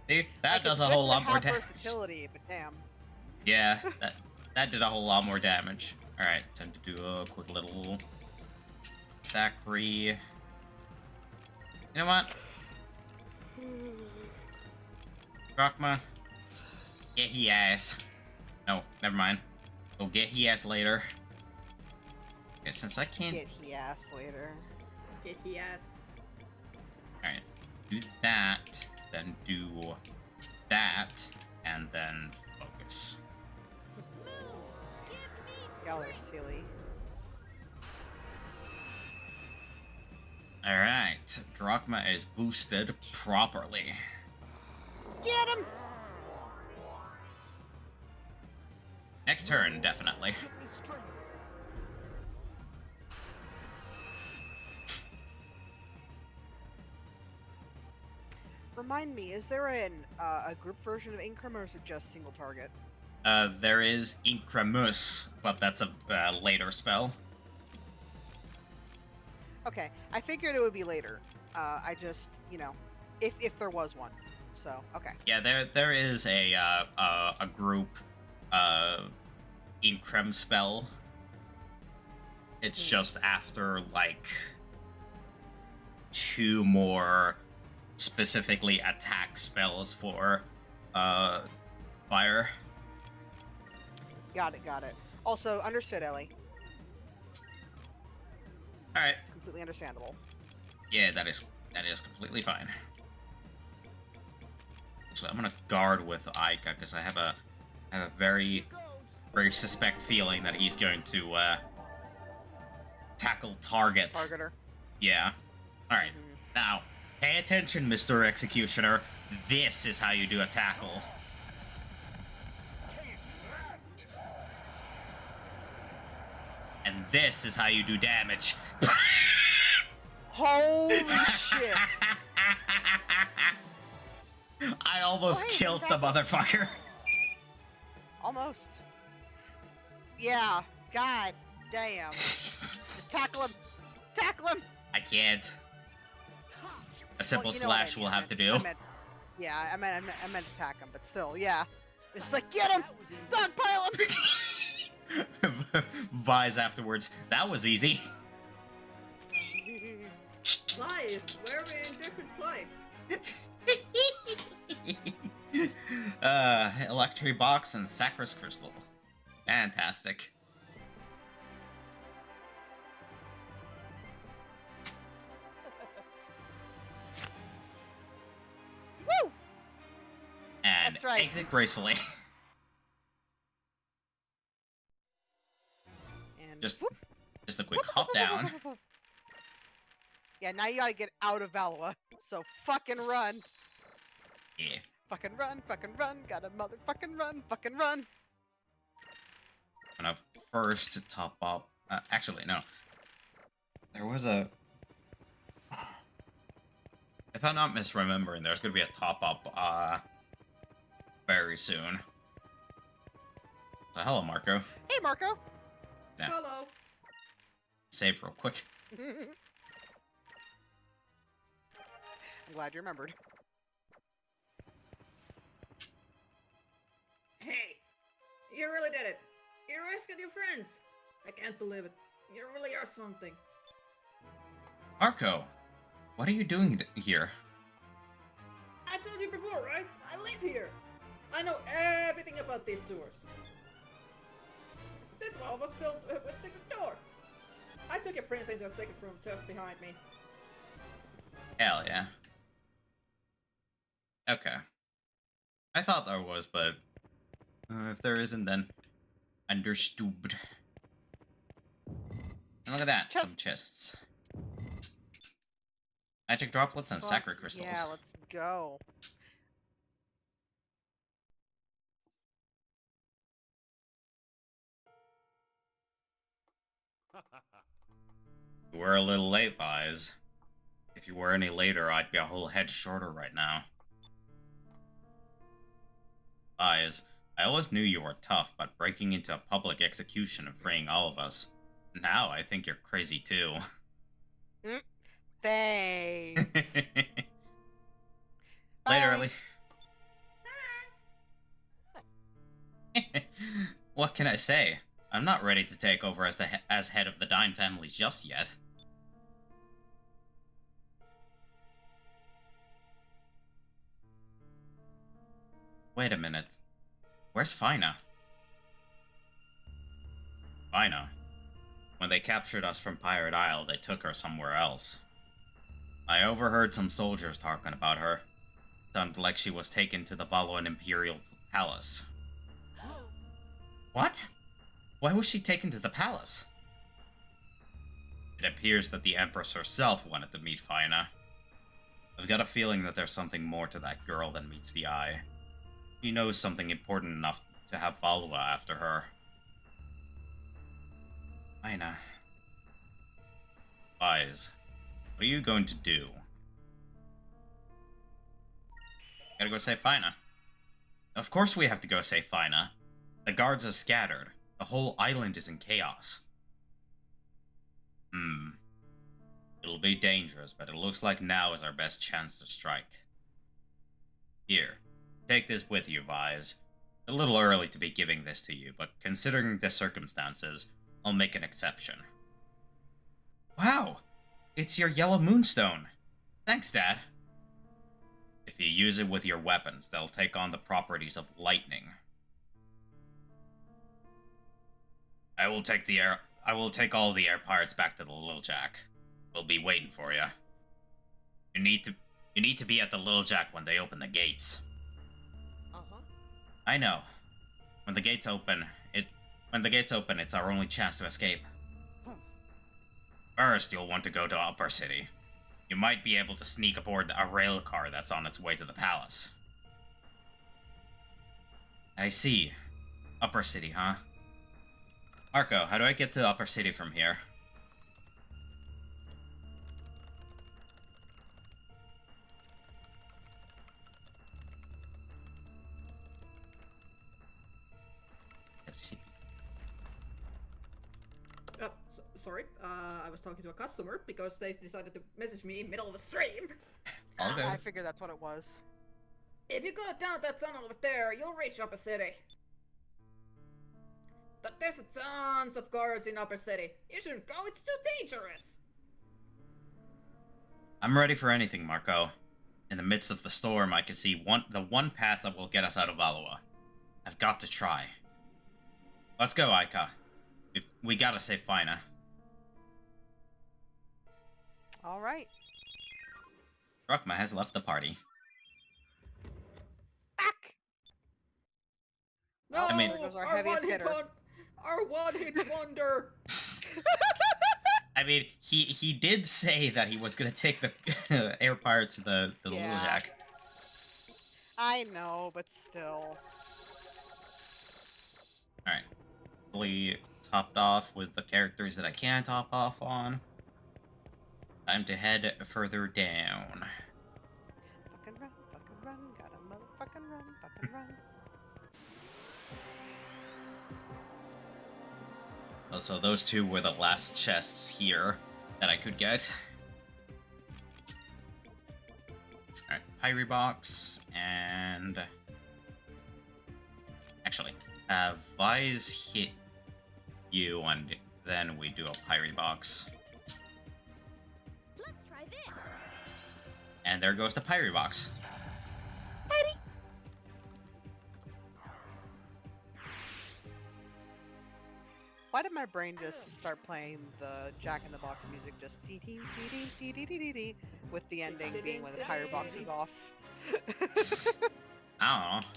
See, that Like, does it's a whole good lot to more have damage. versatility, but damn. Yeah, that did a whole lot more damage. All right, time to do a quick little Zachary. You know what? Drachma, get he ass. No, never mind. Go get he ass later. Okay, since I can't. Get he ass later. Get he ass. Alright, do that, then do that, and then focus. moons, give me Y'all are strength. silly. Alright, Drachma is boosted properly. Get him! Next turn, definitely. Give me strength. Remind me, is there a group version of Incrum, or is it just single target? There is Incremus, but that's a later spell. Okay, I figured it would be later. I just, you know, if there was one. So, okay. Yeah, there is a group Increm spell. It's just after like 2 more specifically attack spells for fire. Got it. Also, understood, Ellie. Alright. It's completely understandable. Yeah, that is completely fine. So I'm gonna guard with Aika because I have a very suspect feeling that he's going to tackle target. Targeter. Yeah. Alright. Mhm. Now, pay attention, Mr. Executioner. This is how you do a tackle. Take that. And this is how you do damage. Holy shit! I almost Wait, killed the tackle. motherfucker. Almost. Yeah. God damn. Just tackle him. Tackle him. I can't. A simple Well, you know what I slash mean. will have to do. I meant to attack him, but still, yeah. It's like, get him! Stockpile him! Vise afterwards. That was easy. Lies, where are we in different flights? Electric box and Sacris crystal. Fantastic. Woo! And That's right. exit gracefully. And Just whoop. a quick hop down. Yeah, now you gotta get out of Valua. So fucking run. Yeah. Fucking run, gotta motherfucking run, fucking run. I'm gonna first top up. Actually, no. There was a. If I'm not misremembering, there's gonna be a top up very soon. So hello, Marco. Hey, Marco. Yeah. Hello. Save real quick. I'm glad you remembered. You really did it. You rescued your friends. I can't believe it. You really are something. Marco, what are you doing here? I told you before, right? I live here. I know everything about these sewers. This wall was built with a secret door. I took your friends into a secret room just behind me. Hell yeah. Okay. I thought there was, but if there isn't, then understood. And look at that, Chest. some chests. Magic droplets and Fuck sacred crystals. Yeah, let's go. You were a little late, Vise. If you were any later, I'd be a whole head shorter right now. Vise, I always knew you were tough, but breaking into a public execution and freeing all of us. Now I think you're crazy too. Thanks. Later, Bye. Ellie. What can I say? I'm not ready to take over as head of the Dine family just yet. Wait a minute. Where's Fina? Fina? When they captured us from Pirate Isle, they took her somewhere else. I overheard some soldiers talking about her. Sounded like she was taken to the Valoan Imperial Palace. What? Why was she taken to the palace? It appears that the Empress herself wanted to meet Fina. I've got a feeling that there's something more to that girl than meets the eye. She knows something important enough to have Valua after her. Fina. Wise, what are you going to do? Gotta go save Fina. Of course we have to go save Fina. The guards are scattered. The whole island is in chaos. It'll be dangerous, but it looks like now is our best chance to strike. Here, take this with you, Vise. It's a little early to be giving this to you, but considering the circumstances, I'll make an exception. Wow! It's your yellow moonstone! Thanks, Dad. If you use it with your weapons, they'll take on the properties of lightning. I will take all the air pirates back to the Little Jack. We'll be waiting for you. You need to be at the Little Jack when they open the gates. I know. When the gates open, it's our only chance to escape. First, you'll want to go to Upper City. You might be able to sneak aboard a rail car that's on its way to the palace. I see. Upper City, huh? Marco, how do I get to Upper City from here? Sorry, I was talking to a customer because they decided to message me in middle of a stream. All good. I figured that's what it was. If you go down that tunnel over there, you'll reach Upper City. But there's tons of guards in Upper City. You shouldn't go, it's too dangerous. I'm ready for anything, Marco. In the midst of the storm, I can see the one path that will get us out of Valua. I've got to try. Let's go, Aika. We gotta save Fina. Alright. Drachma has left the party. Back! No, I mean- There goes our heaviest hitter. Our one-hit wonder. I mean, he did say that he was gonna take the air pirates to the Little Yeah. Jack. I know, but still. Alright. Fully topped off with the characters that I can top off on. Time to head further down. Fucking run, gotta motherfucking run, fucking run. So those two were the last chests here that I could get. Alright, Pyre box, and... Actually, have Vise hit you, and then we do a Pyre Box. Let's try this. And there goes the Pyre Box. Why did my brain just start playing the Jack in the Box music, just dee dee dee dee dee dee dee dee, with the ending being when the tire box was off? I don't know.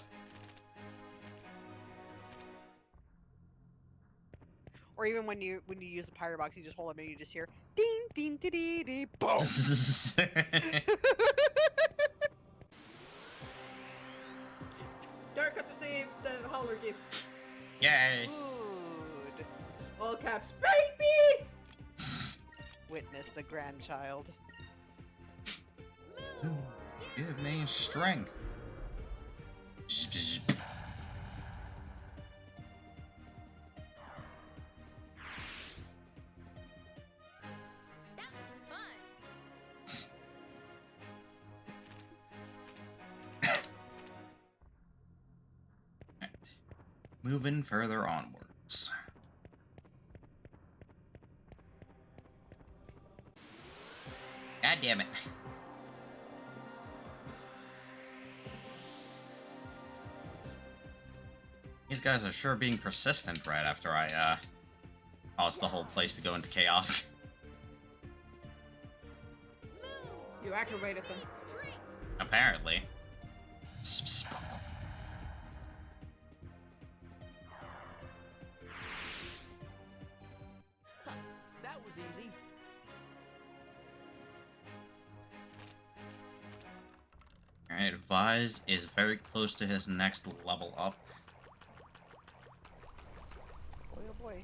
Or even when you use the pyre box, you just hold it and you just hear ding ding dee dee dee boom. Derek got to see the Howler gif. Yay! Good. All caps, baby! Witness the grandchild. Moons, Give me strength. that was fun. Right. Moving further onwards. God damn it. These guys are sure being persistent right after I caused the whole place to go into chaos. Moons, You aggravated them. strength. Apparently. That was easy. Alright, Vise is very close to his next level up. Boy oh boy.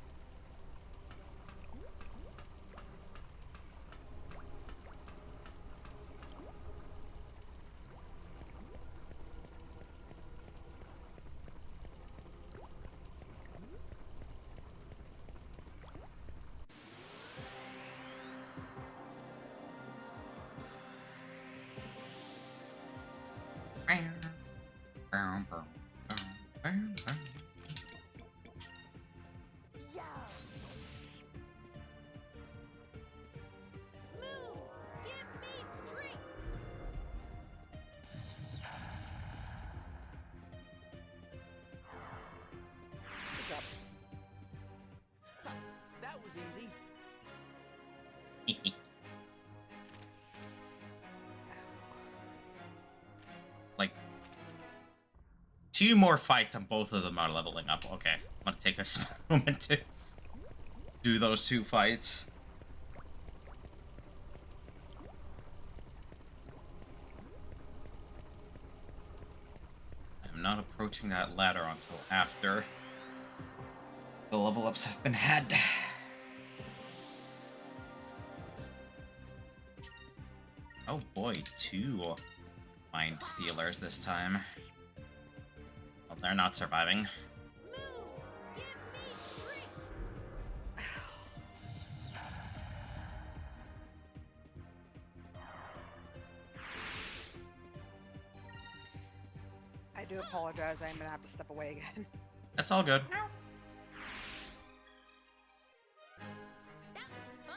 Moons, give me strength. Good job. That was easy. Like, 2 more fights and both of them are leveling up. Okay, I'm gonna take a small moment to do those 2 fights. I'm not approaching that ladder until after the level ups have been had. Oh boy, 2 Mind Stealers this time. Well, they're not surviving. Moons, give me strength. I do apologize. I'm gonna have to step away again. That's all good. That was fun.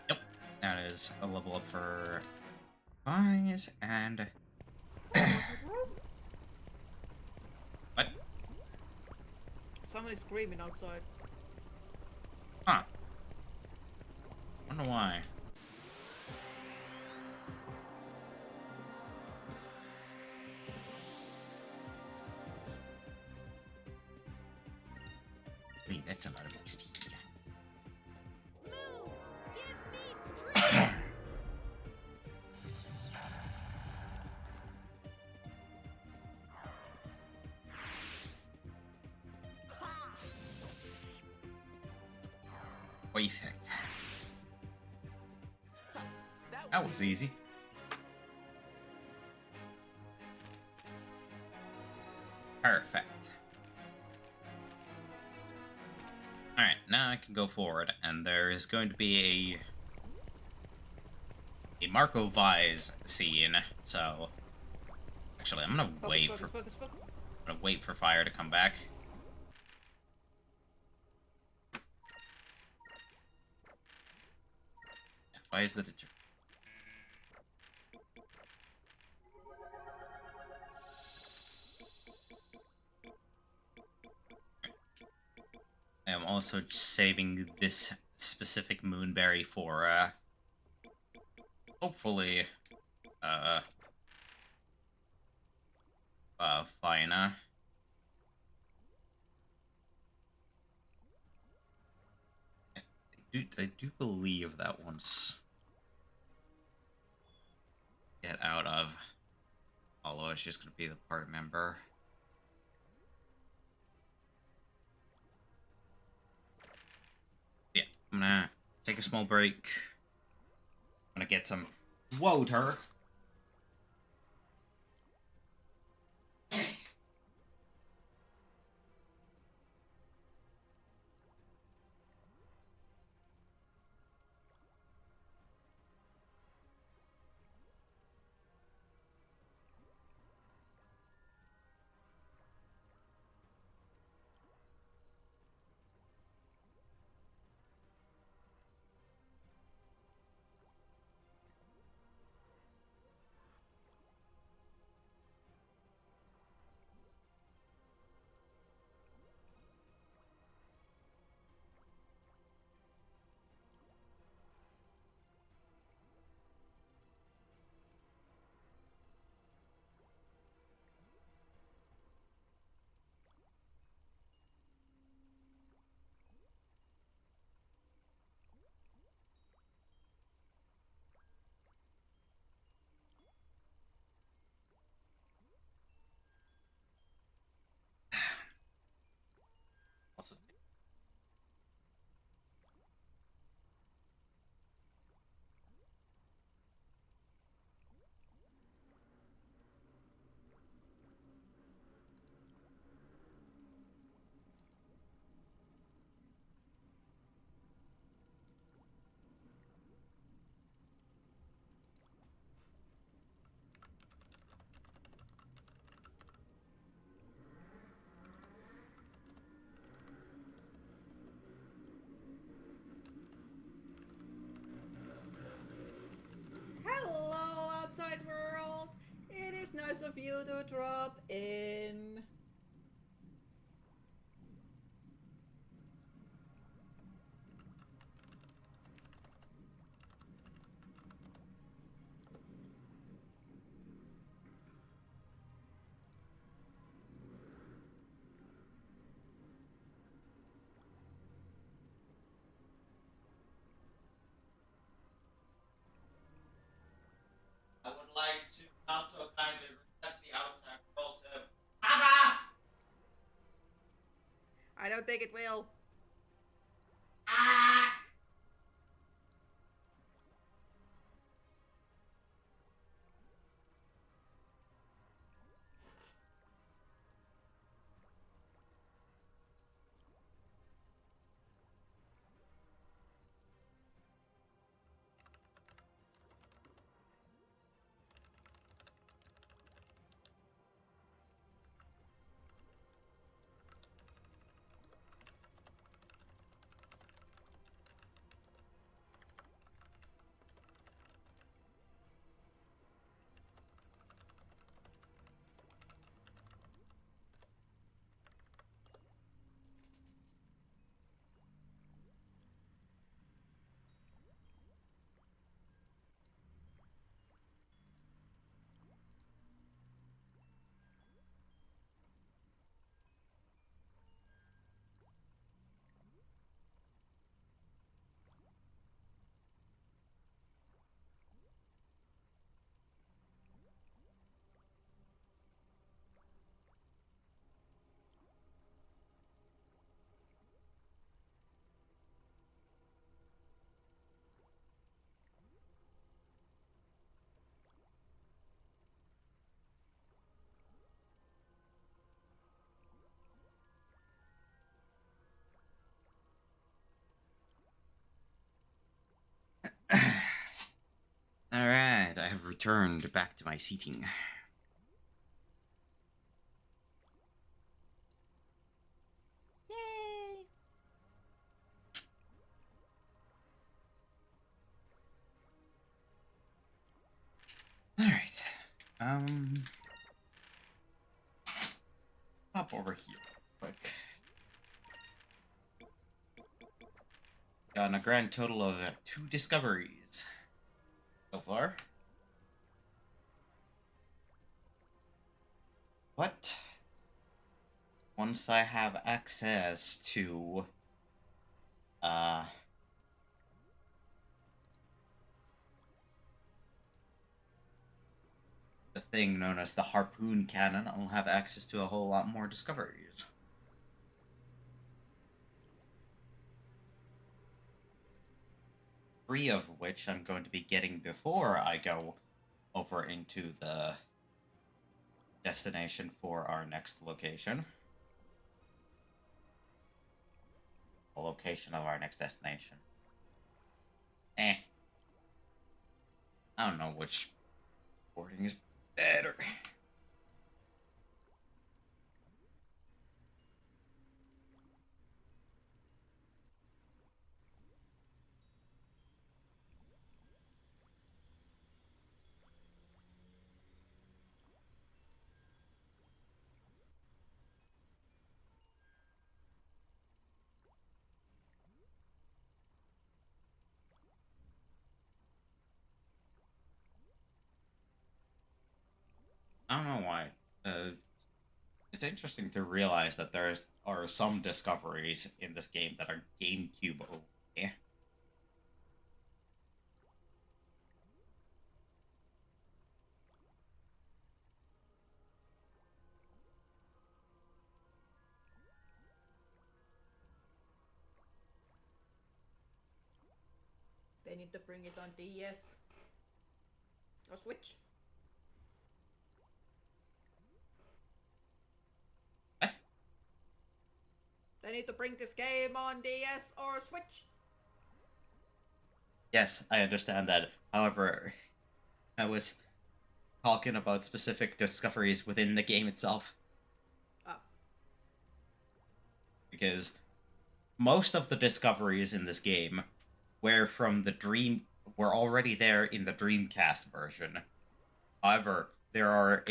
Yep, that is a level up for Vise and what? Somebody's screaming outside. Huh. Wonder why. Wait, that's a lot of XP. Moons, give me strength. Perfect. That That was easy. Perfect. Alright, now I can go forward, and there is going to be a Marco Vi's scene. So, actually, I'm gonna Focus, focus, focus. wait for fire to come back. Why is the I am also saving this specific moonberry for hopefully Fina. I do believe that once get out of Hollow, it's just gonna be the party member. Yeah, I'm gonna take a small break. I'm gonna get some water. Also, Hello, outside world! It is nice of you to drop in. I would like to not so kindly request the outside world to fuck off! I don't think it will. Ah! have returned back to my seating. Yay! Alright. Hop over here real quick. Gotten a grand total of 2 discoveries so far. But once I have access to the thing known as the harpoon cannon, I'll have access to a whole lot more discoveries. Three of which I'm going to be getting before I go over into the destination for our next location. The location of our next destination. I don't know which wording is better. I don't know why. It's interesting to realize that there are some discoveries in this game that are GameCube only. They need to bring it on DS. Or Switch. What? They need to bring this game on DS or Switch. Yes, I understand that. However, I was talking about specific discoveries within the game itself. Oh. Because most of the discoveries in this game were already there in the Dreamcast version. However, there are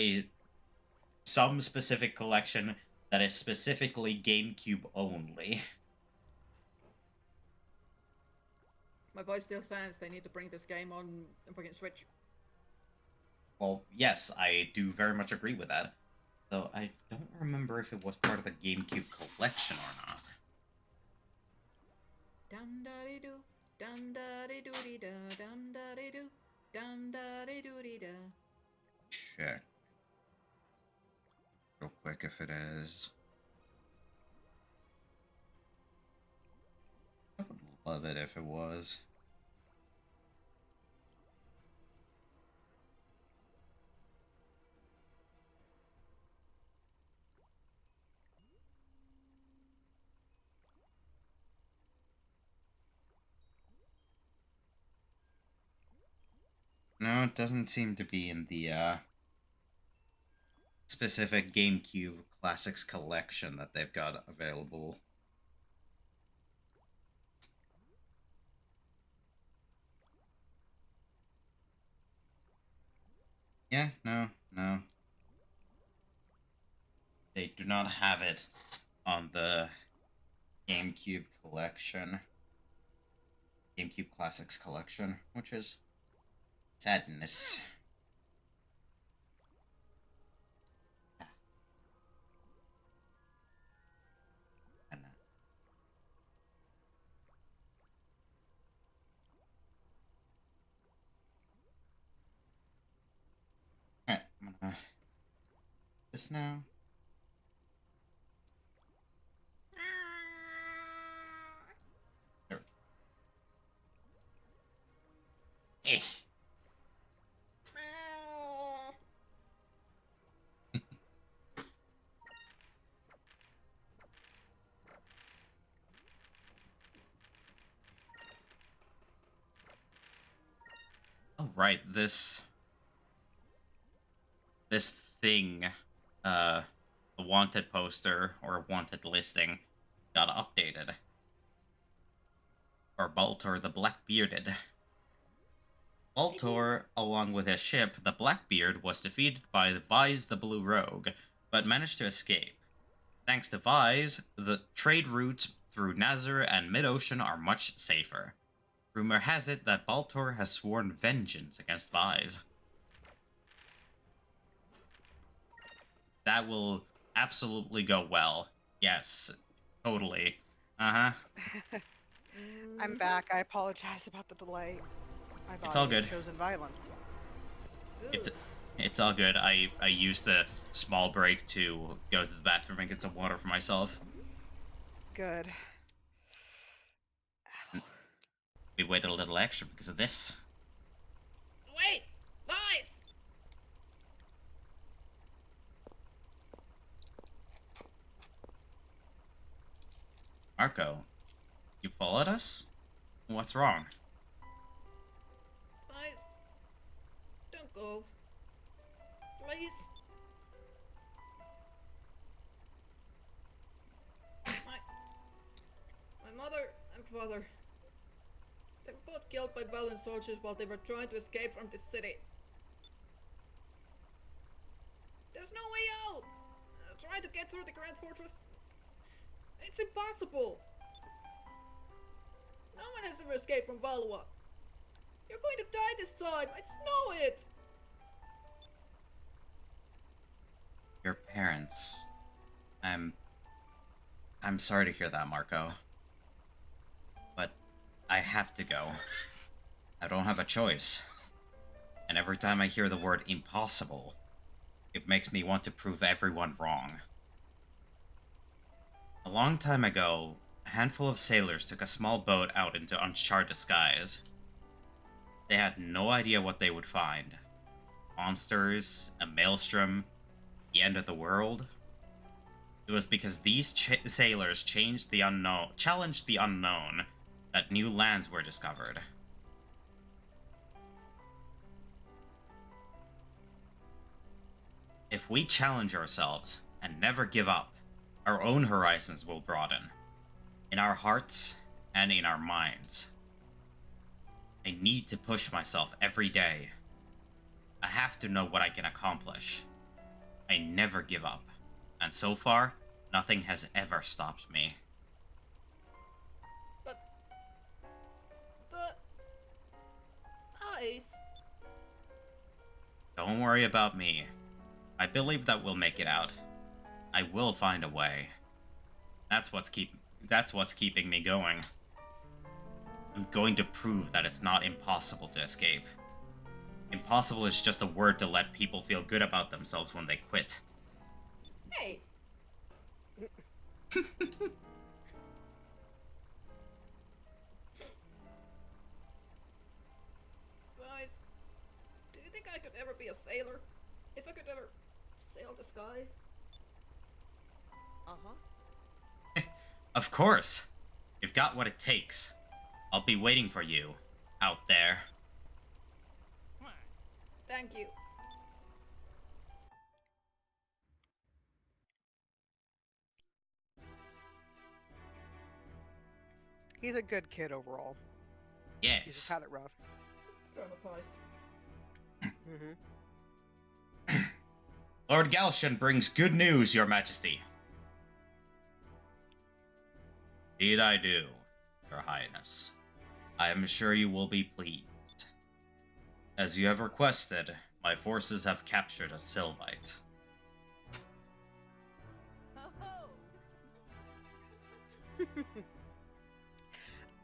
some specific collection that is specifically GameCube only. My voice still stands. They need to bring this game on fucking Switch. Well, yes, I do very much agree with that. Though I don't remember if it was part of the GameCube collection or not. Dum da de do, dum da de doody da, dum da de do, dum da de doody da. Check real quick if it is. I would love it if it was. No, it doesn't seem to be in the specific GameCube Classics collection that they've got available. Yeah, no. They do not have it on the GameCube collection. GameCube Classics collection, which is sadness. Alright, I'm gonna this now. There. Eh. Oh, right, this this thing, the wanted poster or wanted listing, got updated. Or Baltor the Blackbearded. Baltor, along with his ship, the Blackbeard, was defeated by Vise the Blue Rogue, but managed to escape. Thanks to Vise, the trade routes through Nazar and Mid-Ocean are much safer. Rumor has it that Baltor has sworn vengeance against Vise. That will absolutely go well. Yes, totally. Uh-huh. I'm back. I apologize about the delay. My body It's all has good. chosen violence. It's it's all good. I used the small break to go to the bathroom and get some water for myself. Good. We waited a little extra because of this. Wait! Vice! Marco, you followed us? What's wrong? Vice, don't go. Please. My mother and father, they were both killed by Valiant soldiers while they were trying to escape from the city. There's no way out! Trying to get through the Grand Fortress, it's impossible! No one has ever escaped from Valua. You're going to die this time, I just know it! Your parents. I'm sorry to hear that, Marco. But I have to go. I don't have a choice. And every time I hear the word impossible, it makes me want to prove everyone wrong. A long time ago, a handful of sailors took a small boat out into uncharted skies. They had no idea what they would find. Monsters, a maelstrom, the end of the world. It was because these sailors challenged the unknown, that new lands were discovered. If we challenge ourselves and never give up, our own horizons will broaden, in our hearts and in our minds. I need to push myself every day. I have to know what I can accomplish. I never give up, and so far, nothing has ever stopped me. But Ice. Don't worry about me. I believe that we'll make it out. I will find a way. That's what's keeping me going. I'm going to prove that it's not impossible to escape. Impossible is just a word to let people feel good about themselves when they quit. Hey! Guys, do you think I could ever be a sailor? If I could ever sail the skies? Uh-huh. Of course! You've got what it takes. I'll be waiting for you, out there. Thank you. He's a good kid overall. He's Yes. just had it rough. Traumatized. Mm-hmm. Lord Galshan brings good news, Your Majesty. Indeed I do, Your Highness. I am sure you will be pleased. As you have requested, my forces have captured a Sylvite. Ho ho!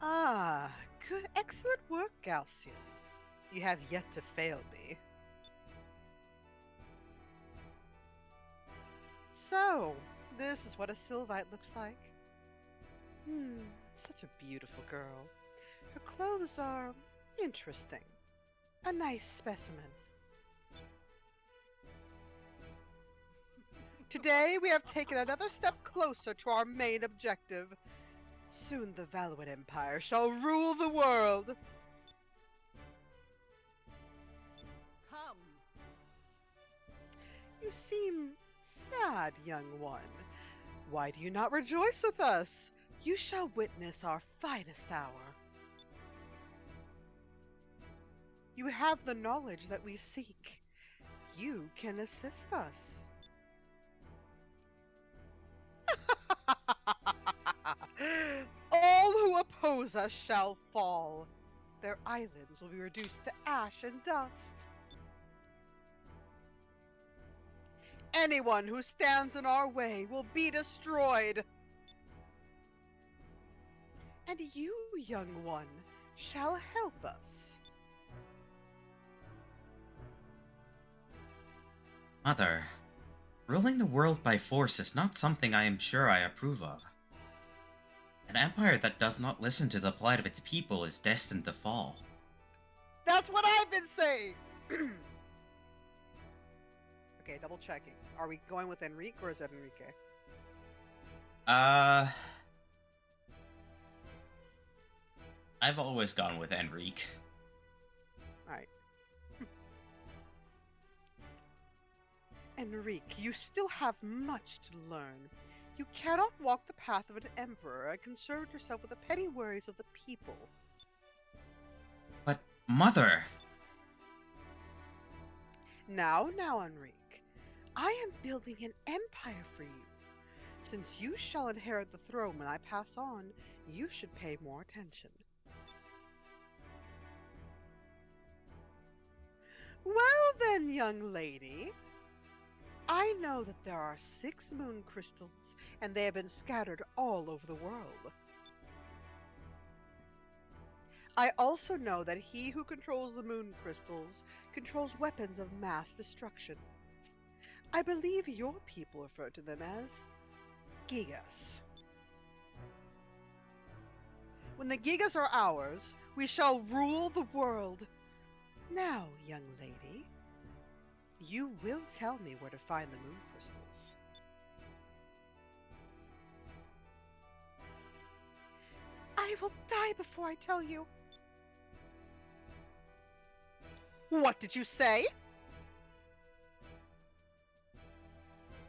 Ah, good, excellent work, Galcian. You have yet to fail me. So, this is what a Sylvite looks like. Such a beautiful girl. Her clothes are interesting. A nice specimen. Today we have taken another step closer to our main objective. Soon the Valuan Empire shall rule the world. Come. You seem sad, young one. Why do you not rejoice with us? You shall witness our finest hour. You have the knowledge that we seek. You can assist us. All who oppose us shall fall. Their islands will be reduced to ash and dust. Anyone who stands in our way will be destroyed. And you, young one, shall help us. Mother, ruling the world by force is not something I am sure I approve of. An empire that does not listen to the plight of its people is destined to fall. That's what I've been saying! Okay, double checking. Are we going with Enrique or is that Enrique? I've always gone with Enrique. Alright. Enrique, you still have much to learn. You cannot walk the path of an emperor and concern yourself with the petty worries of the people. But, Mother! Now, Enrique, I am building an empire for you. Since you shall inherit the throne when I pass on, you should pay more attention. Well then, young lady, I know that there are 6 moon crystals, and they have been scattered all over the world. I also know that he who controls the moon crystals controls weapons of mass destruction. I believe your people refer to them as Gigas. When the Gigas are ours, we shall rule the world. Now, young lady, you will tell me where to find the moon crystals. I will die before I tell you. What did you say?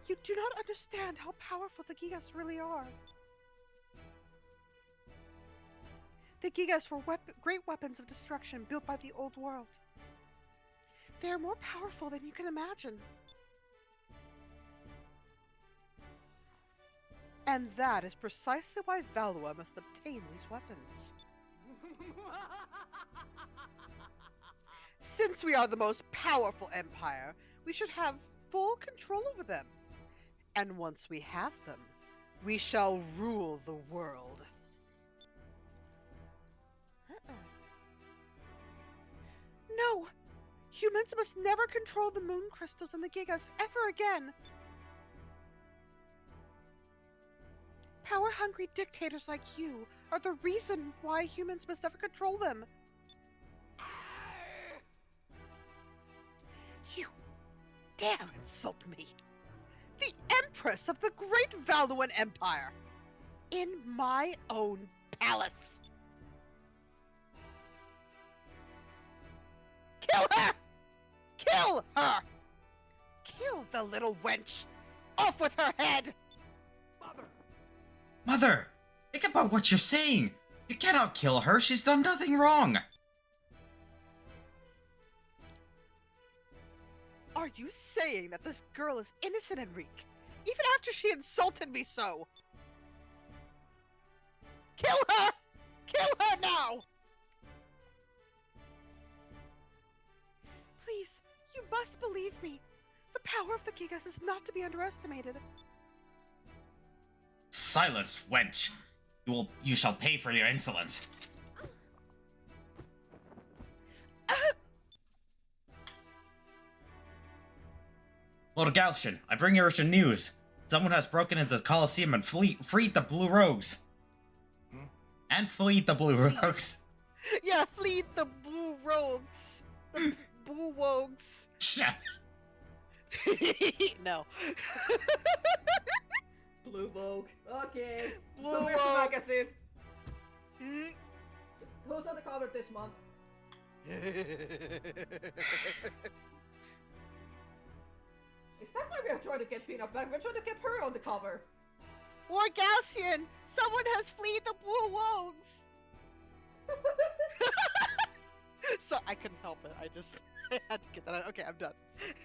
You do not understand how powerful the Gigas really are. The Gigas were great weapons of destruction built by the old world. They are more powerful than you can imagine. And that is precisely why Valua must obtain these weapons. Since we are the most powerful empire, we should have full control over them. And once we have them, we shall rule the world. No! Humans must never control the moon crystals and the Gigas ever again! Power-hungry dictators like you are the reason why humans must never control them! You dare insult me! The Empress of the Great Valuan Empire! In my own palace! Kill her! Kill her! Kill the little wench! Off with her head! Mother! Think about what you're saying! You cannot kill her, she's done nothing wrong! Are you saying that this girl is innocent, Enrique? Even after she insulted me so? Kill her! Kill her now! Please, you must believe me. The power of the Gigas is not to be underestimated. Silence, wench! You shall pay for your insolence. Lord Galshin, I bring you urgent news. Someone has broken into the Colosseum and freed the Blue Rogues. And fleed the Blue Rogues. Yeah, fleed the Blue Rogues. The Blue Rogues. Shut. No. Blue Vogue. Okay. Blue So where's the Vogue. magazine? Hmm? Who's on the cover this month? Is that why we are trying to get Fina back? We're trying to get her on the cover. Orgasian! Someone has fleed the Blue Wogs! So I couldn't help it. I had to get that out. Okay, I'm done.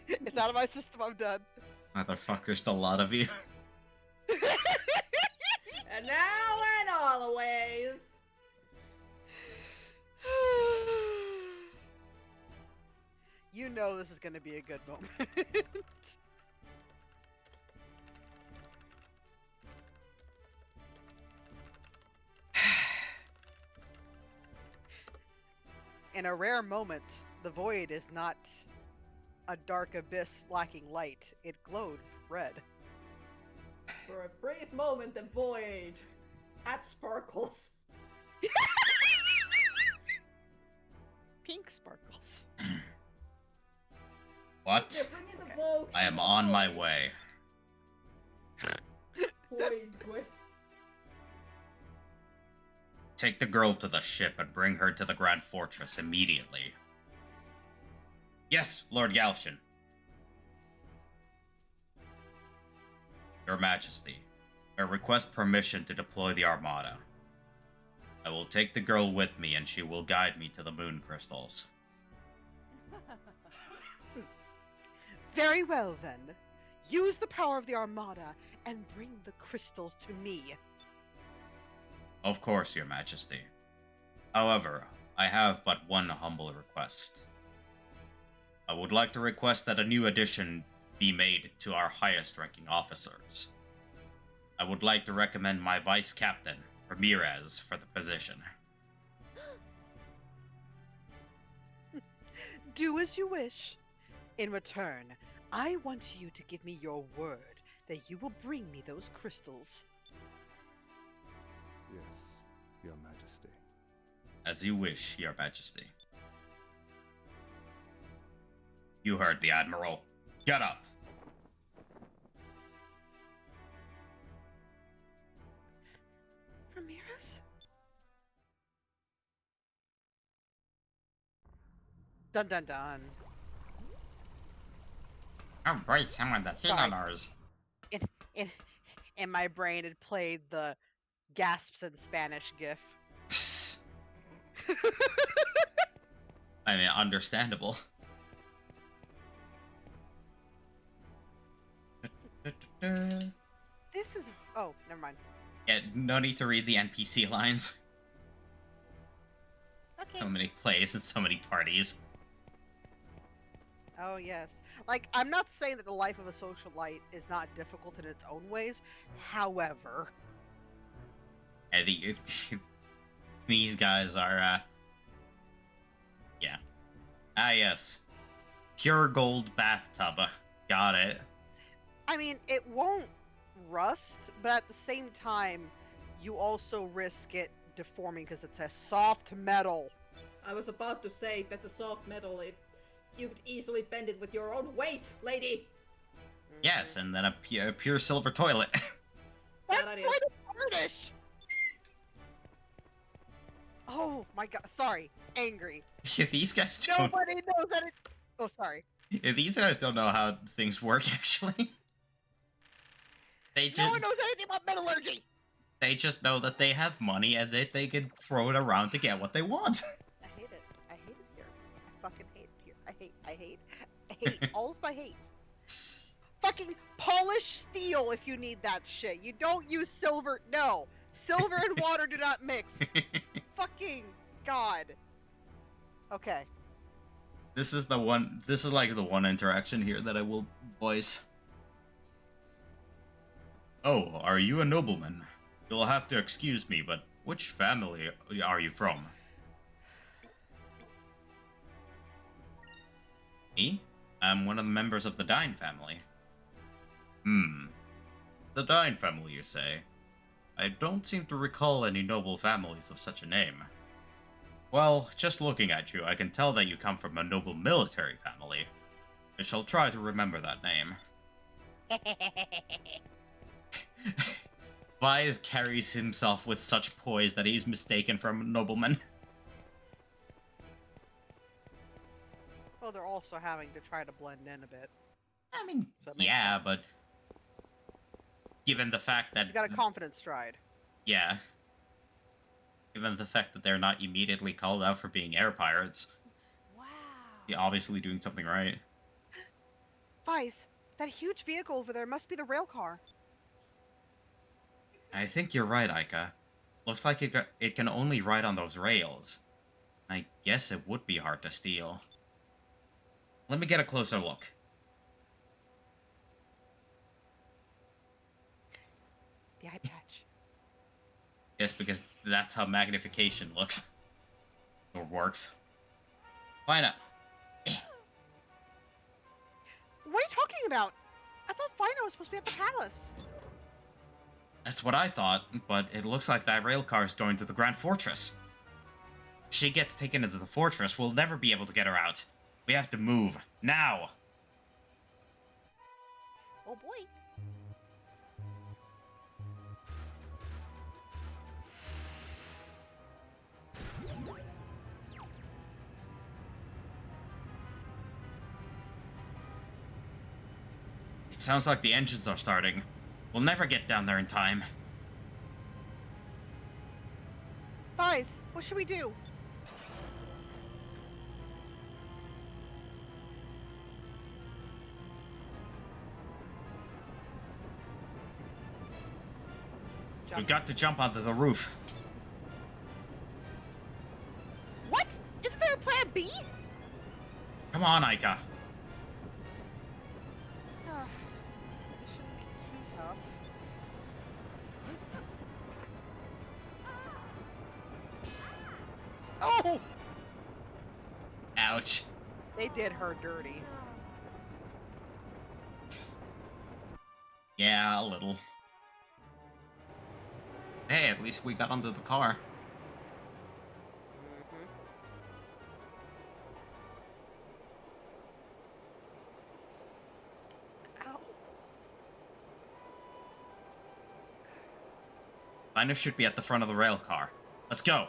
It's out of my system. I'm done. Motherfuckers, the lot of you. And now and always. You know this is going to be a good moment. In a rare moment, the void is not a dark abyss lacking light. It glowed red. For a brief moment, the void had sparkles. Pink sparkles. What? They're bringing the vogue. I am on my way. Void, void. Take the girl to the ship and bring her to the Grand Fortress immediately. Yes, Lord Galtian. Your Majesty, I request permission to deploy the Armada. I will take the girl with me and she will guide me to the moon crystals. Very well then. Use the power of the Armada and bring the crystals to me. Of course, Your Majesty. However, I have but one humble request. I would like to request that a new addition be made to our highest-ranking officers. I would like to recommend my Vice Captain, Ramirez, for the position. Do as you wish. In return, I want you to give me your word that you will bring me those crystals. Yes, Your Majesty. As you wish, Your Majesty. You heard the Admiral. Get up! Ramirez? Dun dun dun. Oh boy, some of the Sorry. Thinonors. In my brain, it played the gasps in Spanish gif. I mean, understandable. This is. Oh, never mind. Yeah, no need to read the NPC lines. Okay. So many plays and so many parties. Oh, yes. Like, I'm not saying that the life of a socialite is not difficult in its own ways. However. And these guys are, yeah. Ah, yes. Pure gold bathtub. Got it. I mean, it won't rust, but at the same time, you also risk it deforming because it's a soft metal. I was about to say that's a soft metal. You could easily bend it with your own weight, lady. Yes, and then a pure silver toilet. That's Bad idea. quite a tarnish! Oh my god, sorry. Angry. These guys don't. Nobody knows that it. Oh, sorry. These guys don't know how things work. Actually, they No just one knows anything about metallurgy! they just know that they have money and that they can throw it around to get what they want. I hate it. I hate it here. I fucking hate it here. I hate all of my hate. Fucking polish steel if you need that shit. You don't use silver. No. Silver and water do not mix. Fucking god. Okay. This is like the one interaction here that I will voice. Oh, are you a nobleman? You'll have to excuse me, but which family are you from? Me? I'm one of the members of the Dine family. The Dine family, you say? I don't seem to recall any noble families of such a name. Well, just looking at you, I can tell that you come from a noble military family. I shall try to remember that name. Vise carries himself with such poise that he's mistaken for a nobleman. Well, they're also having to try to blend in a bit. I mean, So it makes yeah, sense. but given the fact that He's got a confidence stride. yeah, given the fact that they're not immediately called out for being air pirates, Wow. you're obviously doing something right. Vice, that huge vehicle over there must be the rail car. I think you're right, Aika. Looks like it can only ride on those rails. I guess it would be hard to steal. Let me get a closer look. The eye patch. Yes, because that's how magnification looks. Or works. Why not? What are you talking about? I thought Fino was supposed to be at the palace. That's what I thought, but it looks like that rail car is going to the Grand Fortress. If she gets taken into the fortress, we'll never be able to get her out. We have to move. Now! Oh boy. It sounds like the engines are starting. We'll never get down there in time. Vice, what should we do? We've got to jump onto the roof. What? Isn't there a plan B? Come on, Aika. This shouldn't be too tough. Oh! Ouch. They did her dirty. Yeah, a little. Hey, at least we got onto the car. Ow. Linus should be at the front of the rail car. Let's go.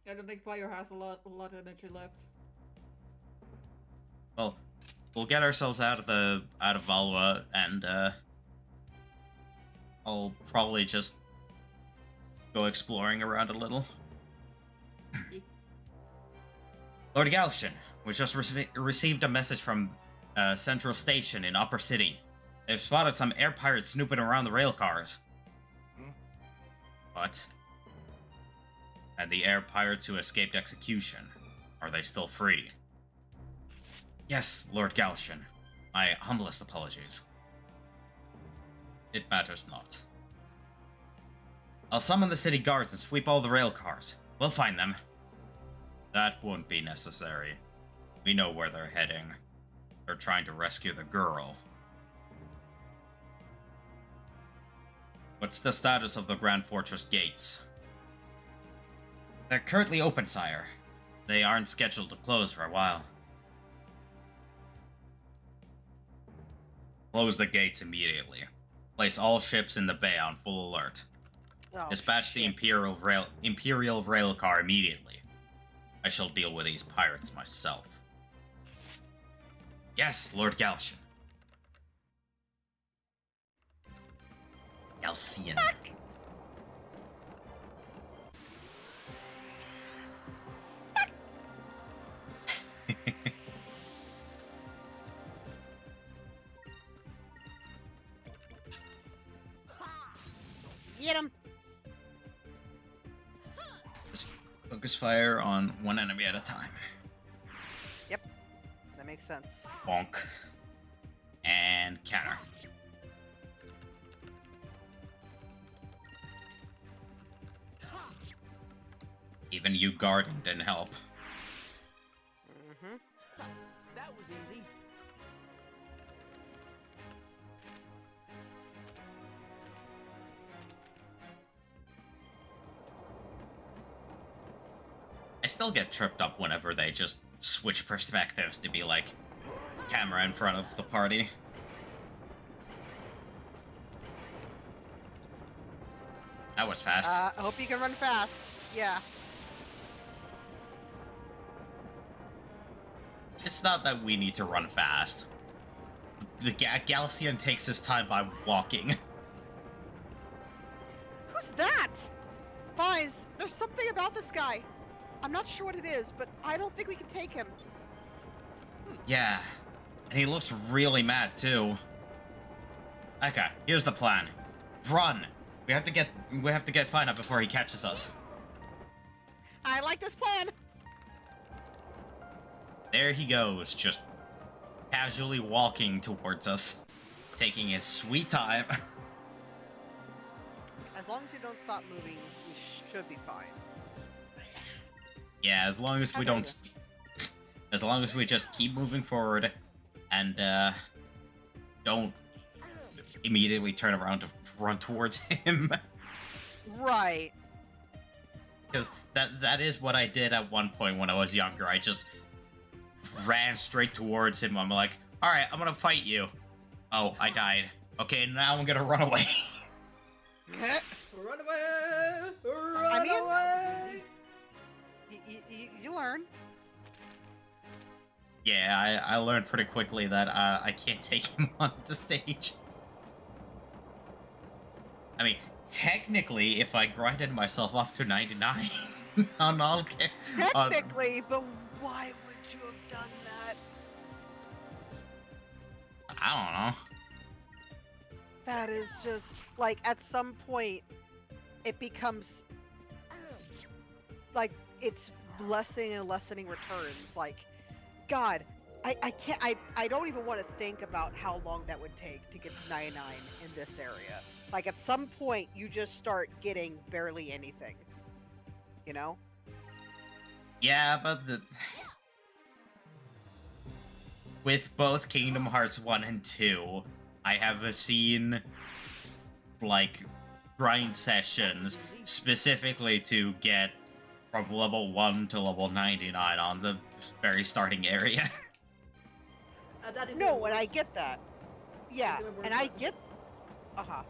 I don't think Fire has a lot of energy left. Well, we'll get ourselves out of Valua, and I'll probably just go exploring around a little. Lord Galshin, we just received a message from Central Station in Upper City. They've spotted some air pirates snooping around the rail cars. What? And the air pirates who escaped execution, are they still free? Yes, Lord Galshin. My humblest apologies. It matters not. I'll summon the city guards and sweep all the rail cars. We'll find them. That won't be necessary. We know where they're heading. They're trying to rescue the girl. What's the status of the Grand Fortress gates? They're currently open, sire. They aren't scheduled to close for a while. Close the gates immediately. Place all ships in the bay on full alert. Oh, Dispatch the shit. Imperial rail car immediately. I shall deal with these pirates myself. Yes, Lord Galshin. Galcian. Get him! Just focus fire on one enemy at a time. Yep, that makes sense. Bonk. And counter. Even you guarding didn't help. Mm-hmm. That was easy. I still get tripped up whenever they just switch perspectives to be like camera in front of the party. That was fast. I hope you can run fast. Yeah. It's not that we need to run fast. the Galcian takes his time by walking. Who's that? Vise, there's something about this guy. I'm not sure what it is, but I don't think we can take him. Yeah, and he looks really mad too. Okay, here's the plan. Run. We have to get Fina before he catches us. I like this plan. There he goes, just casually walking towards us, taking his sweet time. As long as you don't stop moving, we should be fine. Yeah, as long as we don't, as long as we just keep moving forward, and don't immediately turn around to run towards him. Right. Because that is what I did at one point when I was younger. I just ran straight towards him. I'm like, all right, I'm gonna fight you. Oh, I died. Okay, now I'm gonna run away. Run away! Run I mean- away! You learn. Yeah, I learned pretty quickly that I can't take him onto the stage. I mean, technically, if I grinded myself up to 99 on all... Technically, but why would you have done that? I don't know. That is just, like, at some point, it becomes, like, it's lessening and lessening returns. Like, God, I can't, I don't even want to think about how long that would take to get to 99 in this area. Like, at some point, you just start getting barely anything. You know? Yeah, but with both Kingdom Hearts 1 and 2, I have seen, like, grind sessions specifically to get from level 1 to level 99 on the very starting area. That is No, even and I worse. get that. Yeah, even worse and I than- get... Uh-huh.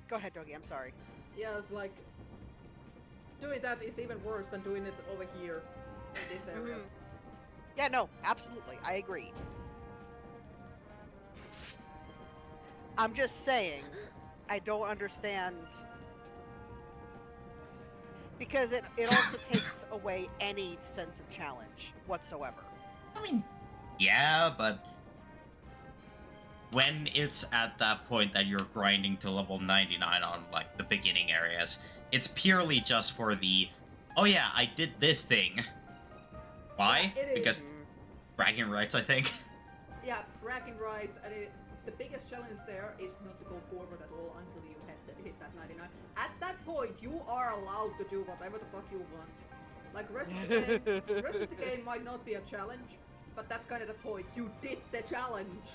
Go ahead, Doggy, I'm sorry. Yeah, it's like doing that is even worse than doing it over here in this area. Mhm. Yeah, no, absolutely, I agree. I'm just saying, I don't understand, because it also takes away any sense of challenge whatsoever. I mean, yeah, but when it's at that point that you're grinding to level 99 on, like, the beginning areas, it's purely just for the, oh yeah, I did this thing. Why? Yeah, it is. Because Mhm. bragging rights, I think. Yeah, bragging rights, and the biggest challenge there is not to go forward at all until you hit that 99. At that point, you are allowed to do whatever the fuck you want. Like, rest of the game might not be a challenge, but that's kind of the point. You did the challenge.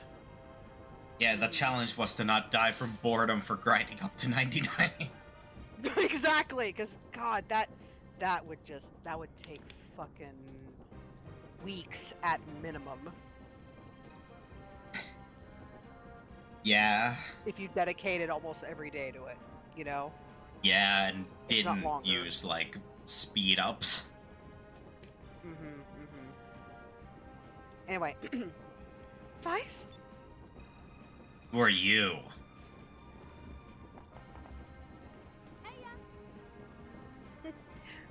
Yeah, the challenge was to not die from boredom for grinding up to 99. Exactly, because God, that would take fucking weeks at minimum Yeah, if you dedicated almost every day to it. You know? yeah, and If not didn't longer. use, like, speed ups. Mm-hmm. Anyway, Vice. Who are you?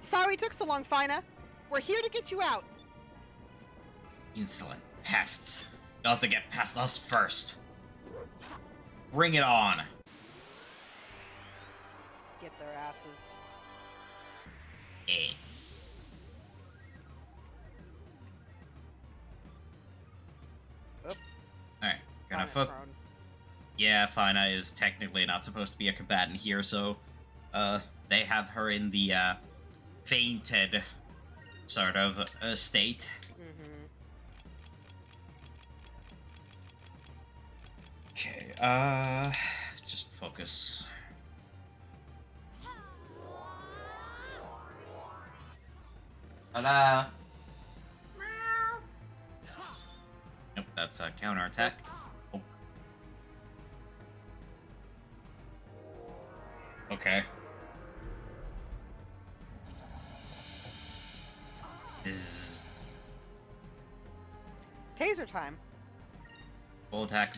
Sorry it took so long, Fina. We're here to get you out. Insolent pests. You'll have to get past us first. Bring it on. Get their asses. Eh. Oop. Alright, gonna Fina's fuck. prone. Yeah, Fina is technically not supposed to be a combatant here, so they have her in the fainted sort of state. Mm-hmm. Okay, just focus. Hello. Nope, that's a counterattack. Oh. Okay. laser time. Full attack.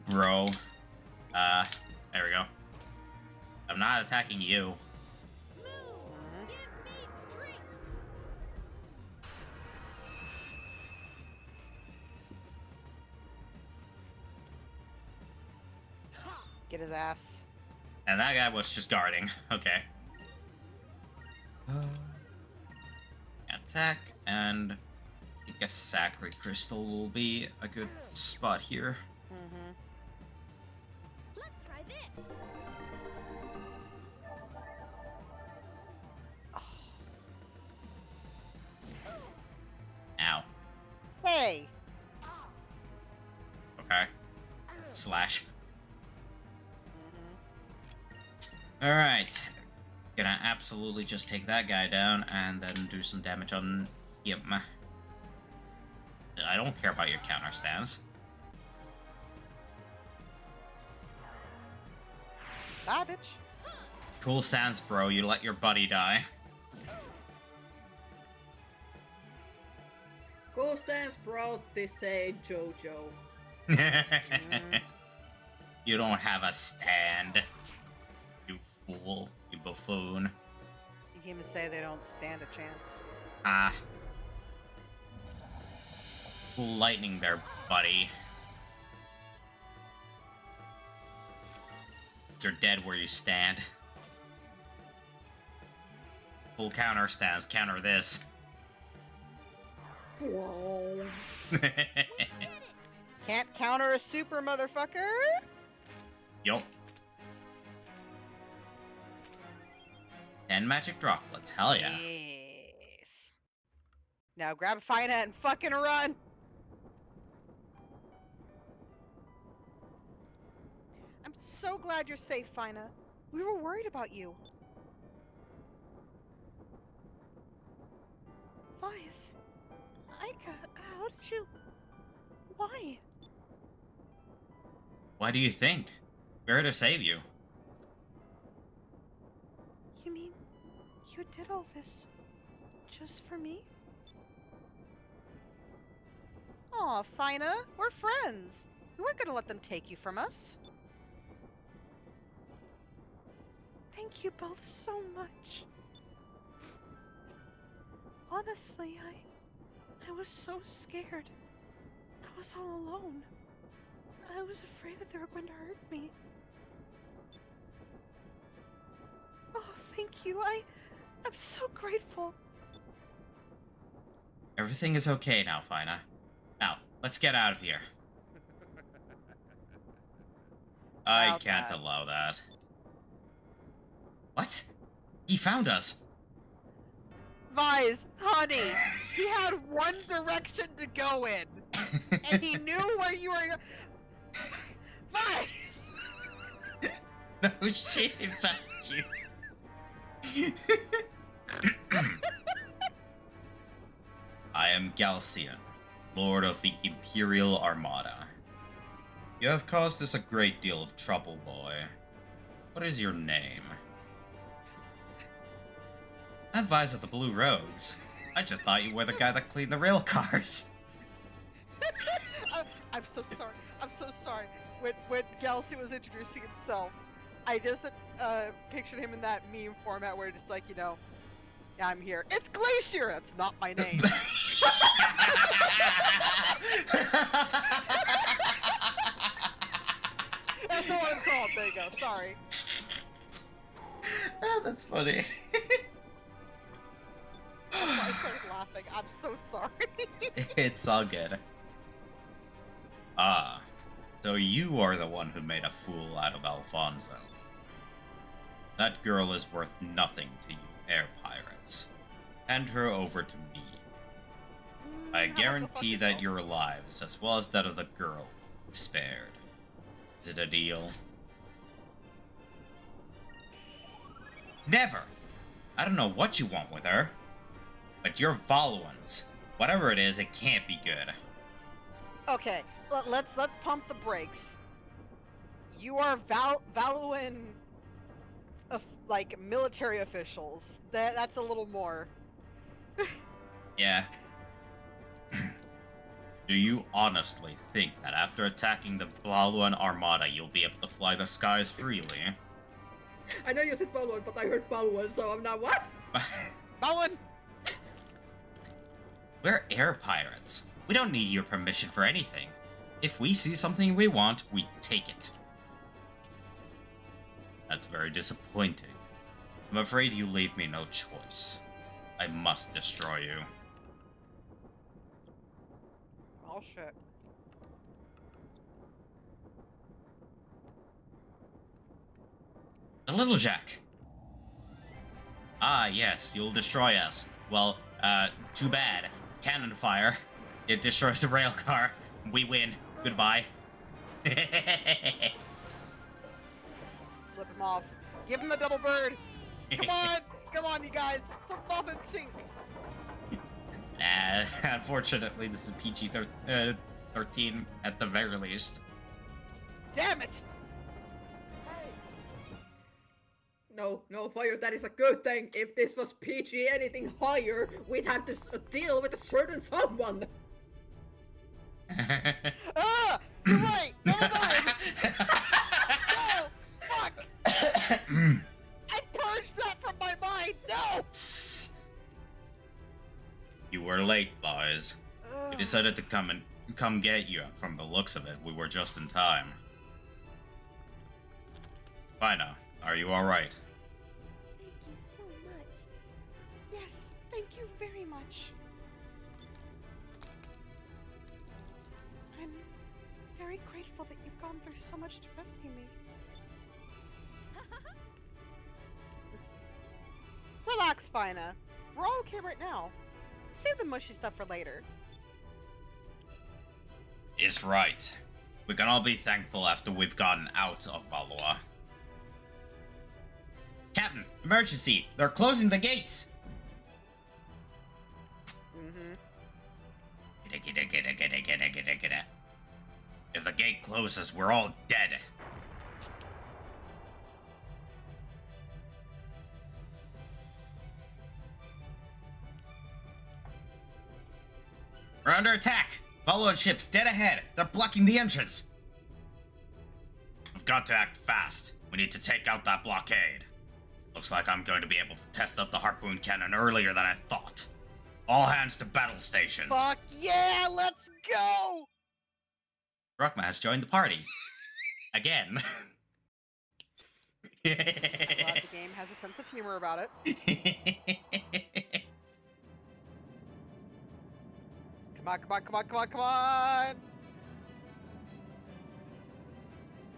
Bro. There we go. I'm not attacking you. Moves, Mhm. give me strength. Get his ass. And that guy was just guarding. Okay. Attack, and I think a Sacred Crystal will be a good spot here. Mm-hmm. Let's try this. Ow. Hey! Okay. Slash. Mm-hmm. Alright. Gonna absolutely just take that guy down and then do some damage on him. I don't care about your counter stance. Bye, bitch. Cool stance, bro. You let your buddy die. Cool stance, bro. They say JoJo. You don't have a stand. You fool. You buffoon. You can even say they don't stand a chance. Ah. Cool lightning there, buddy. You're dead where you stand. Full counter stance. Counter this. Whoa. Did it. Can't counter a super motherfucker? Yup. 10 magic droplets. Hell yeah. Yes. Now grab a fine hat and fucking run! I'm so glad you're safe, Fina. We were worried about you. Vice. Aika, how did you... Why? Why do you think? We're here to save you. You mean you did all this just for me? Aw, Fina, we're friends. We weren't gonna let them take you from us. Thank you both so much. Honestly, I was so scared. I was all alone. I was afraid that they were going to hurt me. Oh, thank you. I'm so grateful. Everything is okay now, Fina. Now, let's get out of here. I About can't that. allow that. What? He found us. Vise, honey, he had one direction to go in, and he knew where you were. Vise! No shit, he found you. I am Galcian, Lord of the Imperial Armada. You have caused us a great deal of trouble, boy. What is your name? I'm Vise of the Blue Rose. I just thought you were the guy that cleaned the rail cars. I'm so sorry. I'm so sorry. When Galsy was introducing himself, I just pictured him in that meme format where it's just like, you know, I'm here. It's Glacier! That's not my name. That's not what I'm called. There you go. Sorry. Ah, that's funny. I started laughing. I'm so sorry. It's all good. Ah, so you are the one who made a fool out of Alfonso. That girl is worth nothing to you air pirates. Hand her over to me. I guarantee that your lives, as well as that of the girl, will be spared. Is it a deal? Never! I don't know what you want with her, but you're Valuans. Whatever it is, it can't be good. Okay, let's pump the brakes. You are Valuan, like military officials. That's a little more. Yeah. Do you honestly think that after attacking the Blaluan Armada, you'll be able to fly the skies freely? I know you said Balwan, but I heard Balwan, so I'm not what? Bowen! We're air pirates. We don't need your permission for anything. If we see something we want, we take it. That's very disappointing. I'm afraid you leave me no choice. I must destroy you. Oh shit. The Little Jack. Ah, yes, you'll destroy us. Well, too bad. Cannon fire. It destroys the rail car. We win. Goodbye. Flip him off. Give him the double bird. Come on! Come on, you guys! Flip him off and sink! Nah, unfortunately, this is PG-13 at the very least. Damn it! No, Fire, that is a good thing. If this was PG anything higher, we'd have to deal with a certain someone. Ah! You're right! Never mind! No! Fuck! I purged that from my mind! No! You were late, boys. We Ugh. decided to come get you. From the looks of it, we were just in time. Fina, are you alright? Thank you so much. Yes, thank you very much. I'm very grateful that you've gone through so much to rescue me. Relax, Fina. We're all okay right now. Save the mushy stuff for later. Is right. We can all be thankful after we've gotten out of Valua. Captain, emergency! They're closing the gates! Mm-hmm. Get. If the gate closes, we're all dead. We're under attack! Following ships dead ahead. They're blocking the entrance. We've got to act fast. We need to take out that blockade. Looks like I'm going to be able to test out the harpoon cannon earlier than I thought. All hands to battle stations. Fuck yeah, let's go! Rockma has joined the party. Again. I'm glad the game has a sense of humor about it. Come on!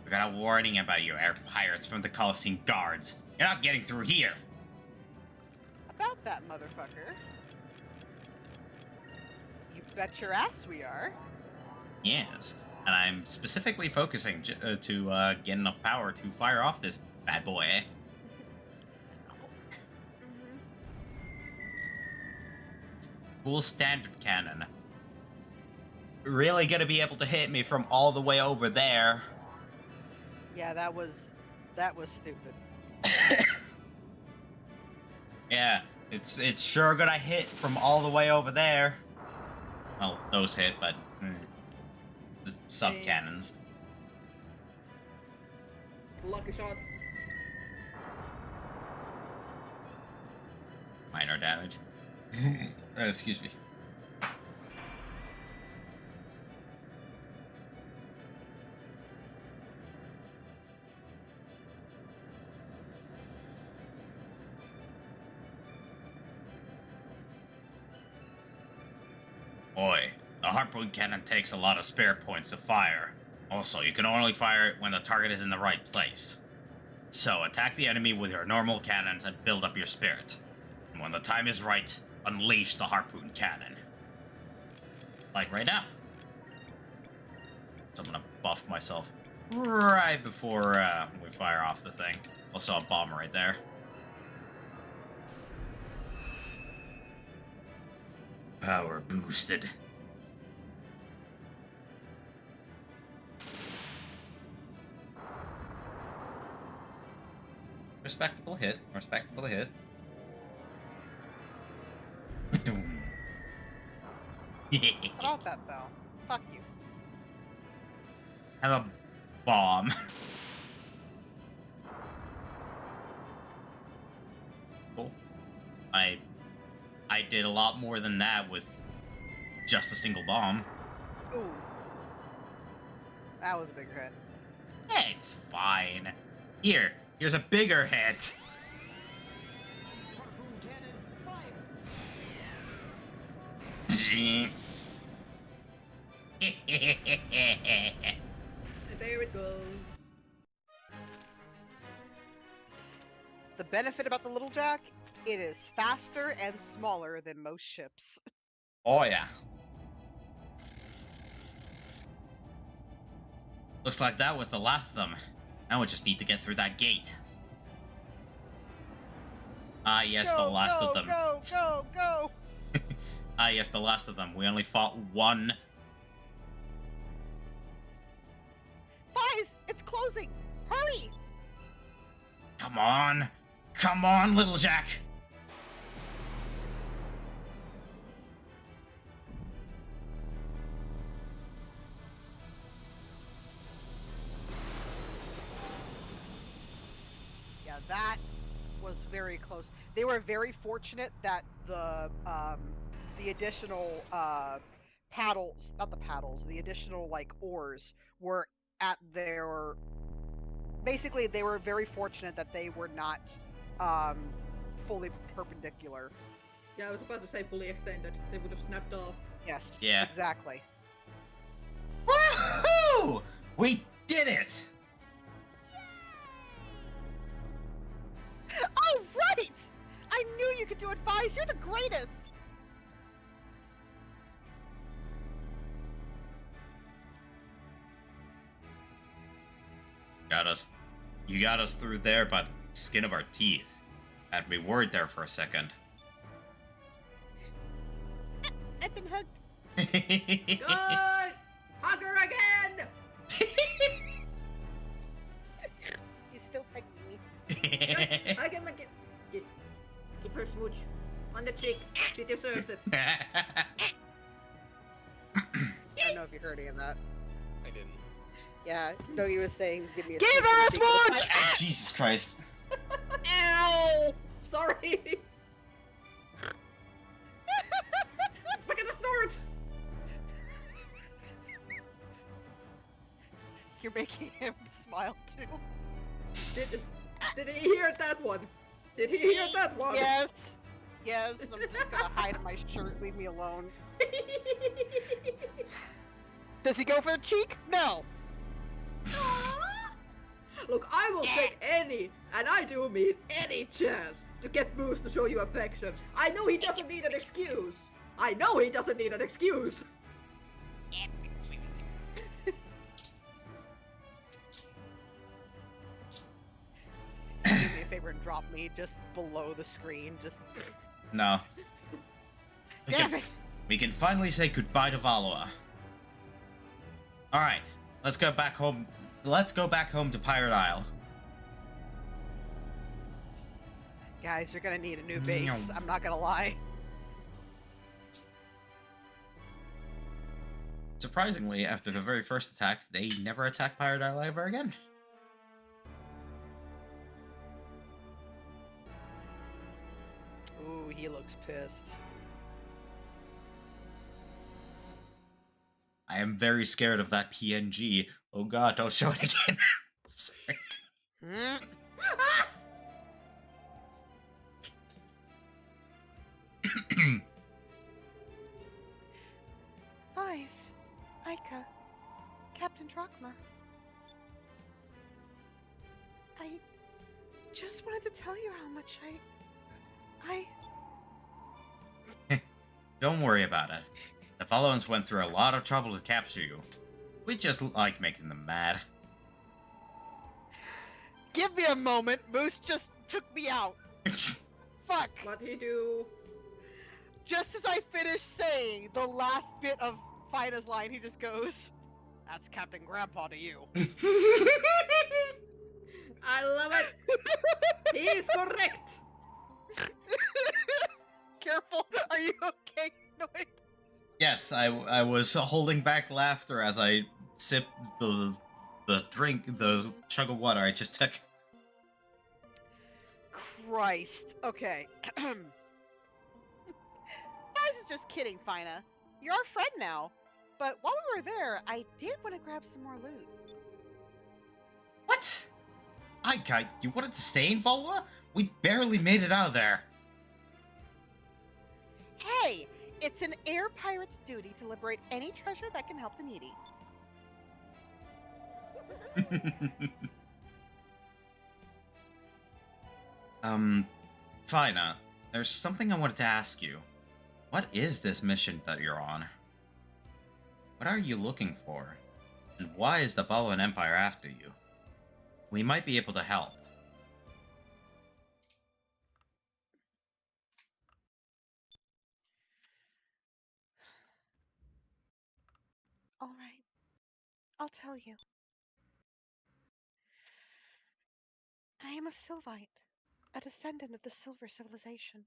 We got a warning about you, air pirates from the Coliseum guards. You're not getting through here. About that, motherfucker. You bet your ass we are. Yes, and I'm specifically focusing to get enough power to fire off this bad boy. Mm-hmm. Full standard cannon. Really gonna be able to hit me from all the way over there. Yeah, that was stupid. Yeah, it's sure gonna hit from all the way over there. Well, those hit, but sub cannons. Lucky shot. Minor damage. Excuse me. Boy, the harpoon cannon takes a lot of spare points to fire. Also, you can only fire it when the target is in the right place. So, attack the enemy with your normal cannons and build up your spirit. And when the time is right, unleash the harpoon cannon. Like right now. So I'm gonna buff myself right before we fire off the thing. Also a bomb right there. Power boosted. Respectable hit. Respectable hit. About that though. Fuck you. Have a bomb. Cool. I did a lot more than that with just a single bomb. Ooh. That was a bigger hit. It's fine. Here's a bigger hit. Harpoon cannon, fire! And there it goes. The benefit about the Little Jack, it is faster and smaller than most ships. Oh yeah. Looks like that was the last of them. Now we just need to get through that gate. Ah yes, the last of them. Go! Ah yes, the last of them. We only fought one. Guys, it's closing! Hurry! Come on! Come on, little Jack! Yeah, that was very close. They were very fortunate that the additional paddles, not the paddles, the additional like oars were at their. Basically, they were very fortunate that they were not fully perpendicular. Yeah, I was about to say fully extended. They would have snapped off. Yes. Yeah. Exactly. Woohoo! We did it! Oh right! I knew you could do advice. You're the greatest. You got us through there by the skin of our teeth. Had me worried there for a second. I've been hugged. Good! Hug her again! He's still hugging me. Good. Hug him again. Give her a smooch. On the cheek. She deserves it. I don't know if you heard any of that. I didn't. Yeah, no, you were saying, give me a Give smooch her a and take it smooch! aside. Jesus Christ. Ow! Sorry! Look at the snort! You're making him smile too. Did he hear that one? Did he hear that one? Yes. Yes, I'm just gonna hide in my shirt. Leave me alone. Does he go for the cheek? No. Look, I will take any, and I do mean any chance to get Moose to show you affection. I know he doesn't need an excuse. I know he doesn't need an excuse. Do me a favor and drop me just below the screen. Just. No. Damn it. We can finally say goodbye to Valua. Alright, let's go back home. Let's go back home to Pirate Isle. Guys, you're gonna need a new base. I'm not gonna lie. Surprisingly, after the very first attack, they never attacked Pirate Isle ever again. Ooh, he looks pissed. I am very scared of that PNG. Oh god, don't show it again. I'm sorry. Hmm? Vice, Aika, Captain Drachma. I just wanted to tell you how much Don't worry about it. The Followers went through a lot of trouble to capture you. We just like making them mad. Give me a moment. Moose just took me out. Fuck. What'd he do? Just as I finished saying the last bit of Fina's line, he just goes, "That's Captain Grandpa to you." I love it. He is correct. Careful. Are you okay, Noid? Yes, I was holding back laughter as I sipped the drink, the chug of water I just took. Christ. Okay. Guys is just kidding, Fina. You're our friend now. But while we were there, I did want to grab some more loot. What? You wanted to stay in Volwa? We barely made it out of there. Hey, it's an air pirate's duty to liberate any treasure that can help the needy. Fina, there's something I wanted to ask you. What is this mission that you're on? What are you looking for? And why is the Valoran Empire after you? We might be able to help. All right, I'll tell you. I am a Sylvite, a descendant of the Silver Civilization.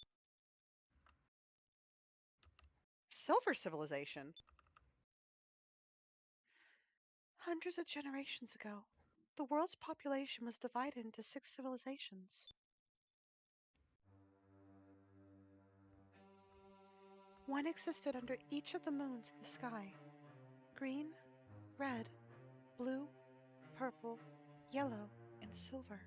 Silver civilization. Hundreds of generations ago, the world's population was divided into 6 civilizations. One existed under each of the moons in the sky: green, red, blue, purple, yellow, and silver.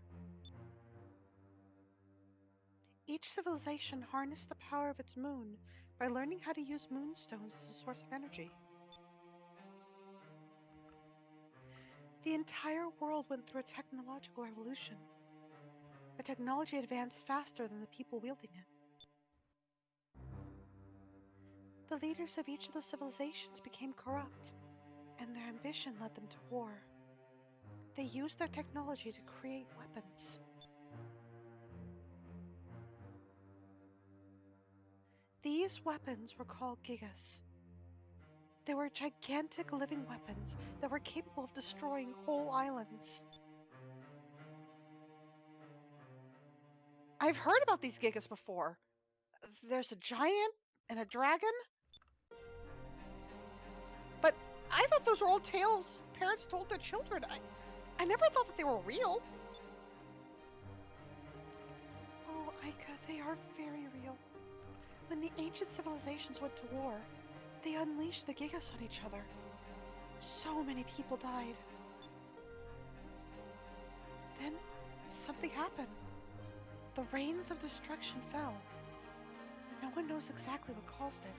Each civilization harnessed the power of its moon by learning how to use moonstones as a source of energy. The entire world went through a technological revolution. The technology advanced faster than the people wielding it. The leaders of each of the civilizations became corrupt, and their ambition led them to war. They used their technology to create weapons. These weapons were called gigas. They were gigantic living weapons that were capable of destroying whole islands. I've heard about these gigas before. There's a giant and a dragon. But I thought those were all tales parents told their children. I never thought that they were real. Oh, Aika, they are very real. When the ancient civilizations went to war, they unleashed the gigas on each other. So many people died. Then, something happened. The rains of destruction fell. No one knows exactly what caused it.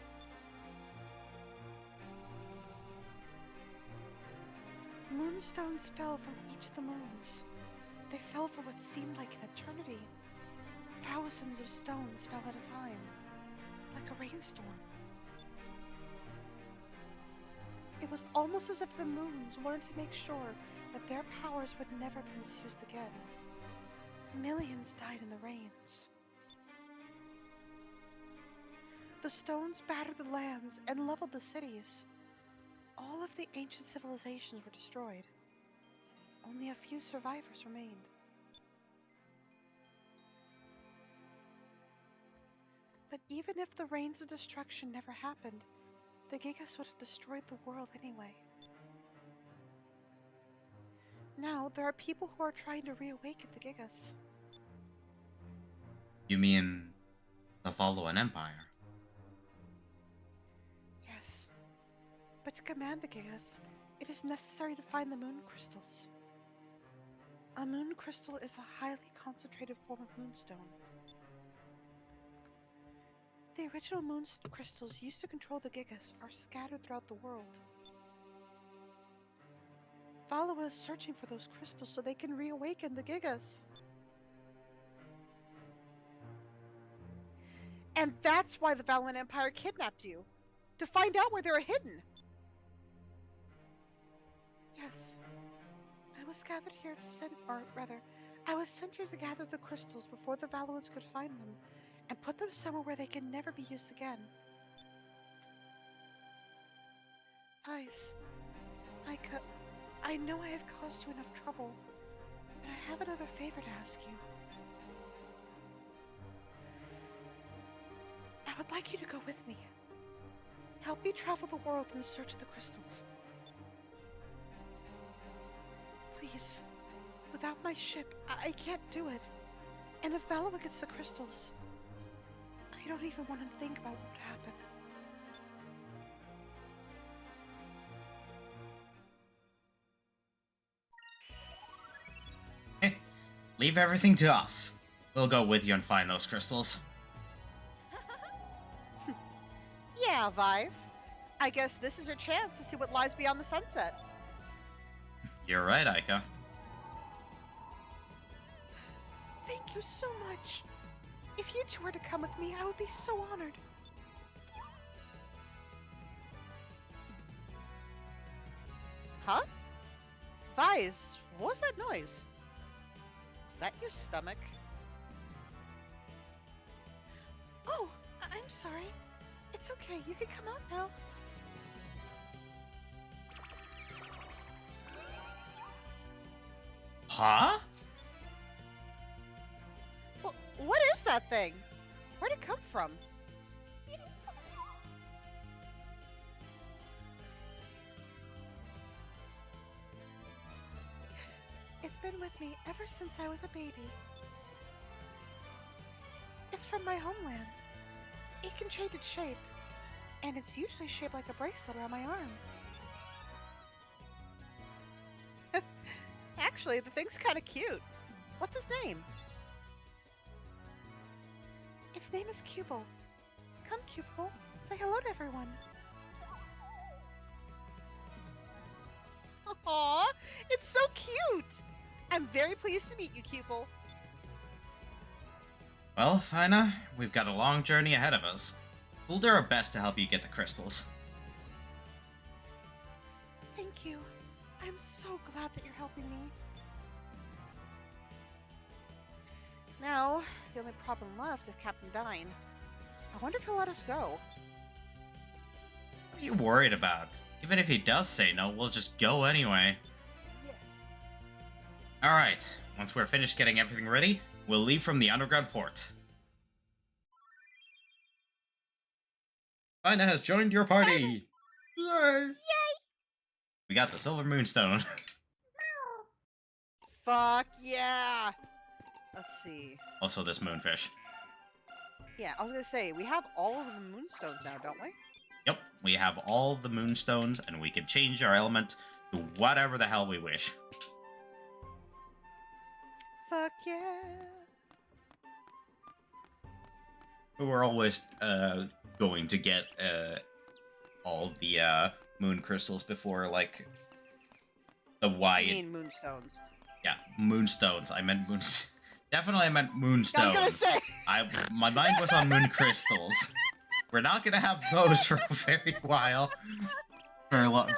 Moonstones fell from each of the moons. They fell for what seemed like an eternity. Thousands of stones fell at a time, like a rainstorm. It was almost as if the moons wanted to make sure that their powers would never be misused again. Millions died in the rains. The stones battered the lands and leveled the cities. All of the ancient civilizations were destroyed. Only a few survivors remained. But even if the rains of destruction never happened, the gigas would have destroyed the world anyway. Now, there are people who are trying to reawaken the gigas. You mean the Valoran Empire? Yes. But to command the gigas, it is necessary to find the moon crystals. A moon crystal is a highly concentrated form of moonstone. The original moon crystals used to control the gigas are scattered throughout the world. Valawa is searching for those crystals so they can reawaken the gigas. And that's why the Valoran Empire kidnapped you. To find out where they're hidden. Yes. I was gathered here to send, or rather, I was sent here to gather the crystals before the Valorans could find them, and put them somewhere where they can never be used again. Ice, I know I have caused you enough trouble, but I have another favor to ask you. I would like you to go with me. Help me travel the world in search of the crystals. Please. Without my ship, I can't do it. And if Valor gets the crystals, I don't even want to think about what would happen. Leave everything to us. We'll go with you and find those crystals. Yeah, Vice. I guess this is your chance to see what lies beyond the sunset. You're right, Aika. Thank you so much. If you two were to come with me, I would be so honored. Huh? Vice, what was that noise? Is that your stomach? Oh, I'm sorry. It's okay. You can come out now. Huh? Well, what is that thing? Where'd it come from? It's been with me ever since I was a baby. It's from my homeland. It can change its shape, and it's usually shaped like a bracelet around my arm. Actually, the thing's kind of cute. What's his name? Its name is Cubel. Come, Cubel, say hello to everyone. Aw, it's so cute! I'm very pleased to meet you, Cupel. Well, Fina, we've got a long journey ahead of us. We'll do our best to help you get the crystals. Thank you. I'm so glad that you're helping me. Now, the only problem left is Captain Dine. I wonder if he'll let us go. What are you worried about? Even if he does say no, we'll just go anyway. Alright, once we're finished getting everything ready, we'll leave from the underground port. Fina has joined your party! Yay! We got the Silver Moonstone. Fuck yeah! Let's see. Also this moonfish. Yeah, I was gonna say, we have all of the moonstones now, don't we? Yep, we have all the moonstones, and we can change our element to whatever the hell we wish. Fuck yeah! We're always going to get all the moon crystals before, like, the I wide... mean moonstones. Yeah, moonstones. I meant moons. Definitely I meant moonstones. I was gonna say! My mind was on moon crystals. We're not gonna have those for a very while. Very long.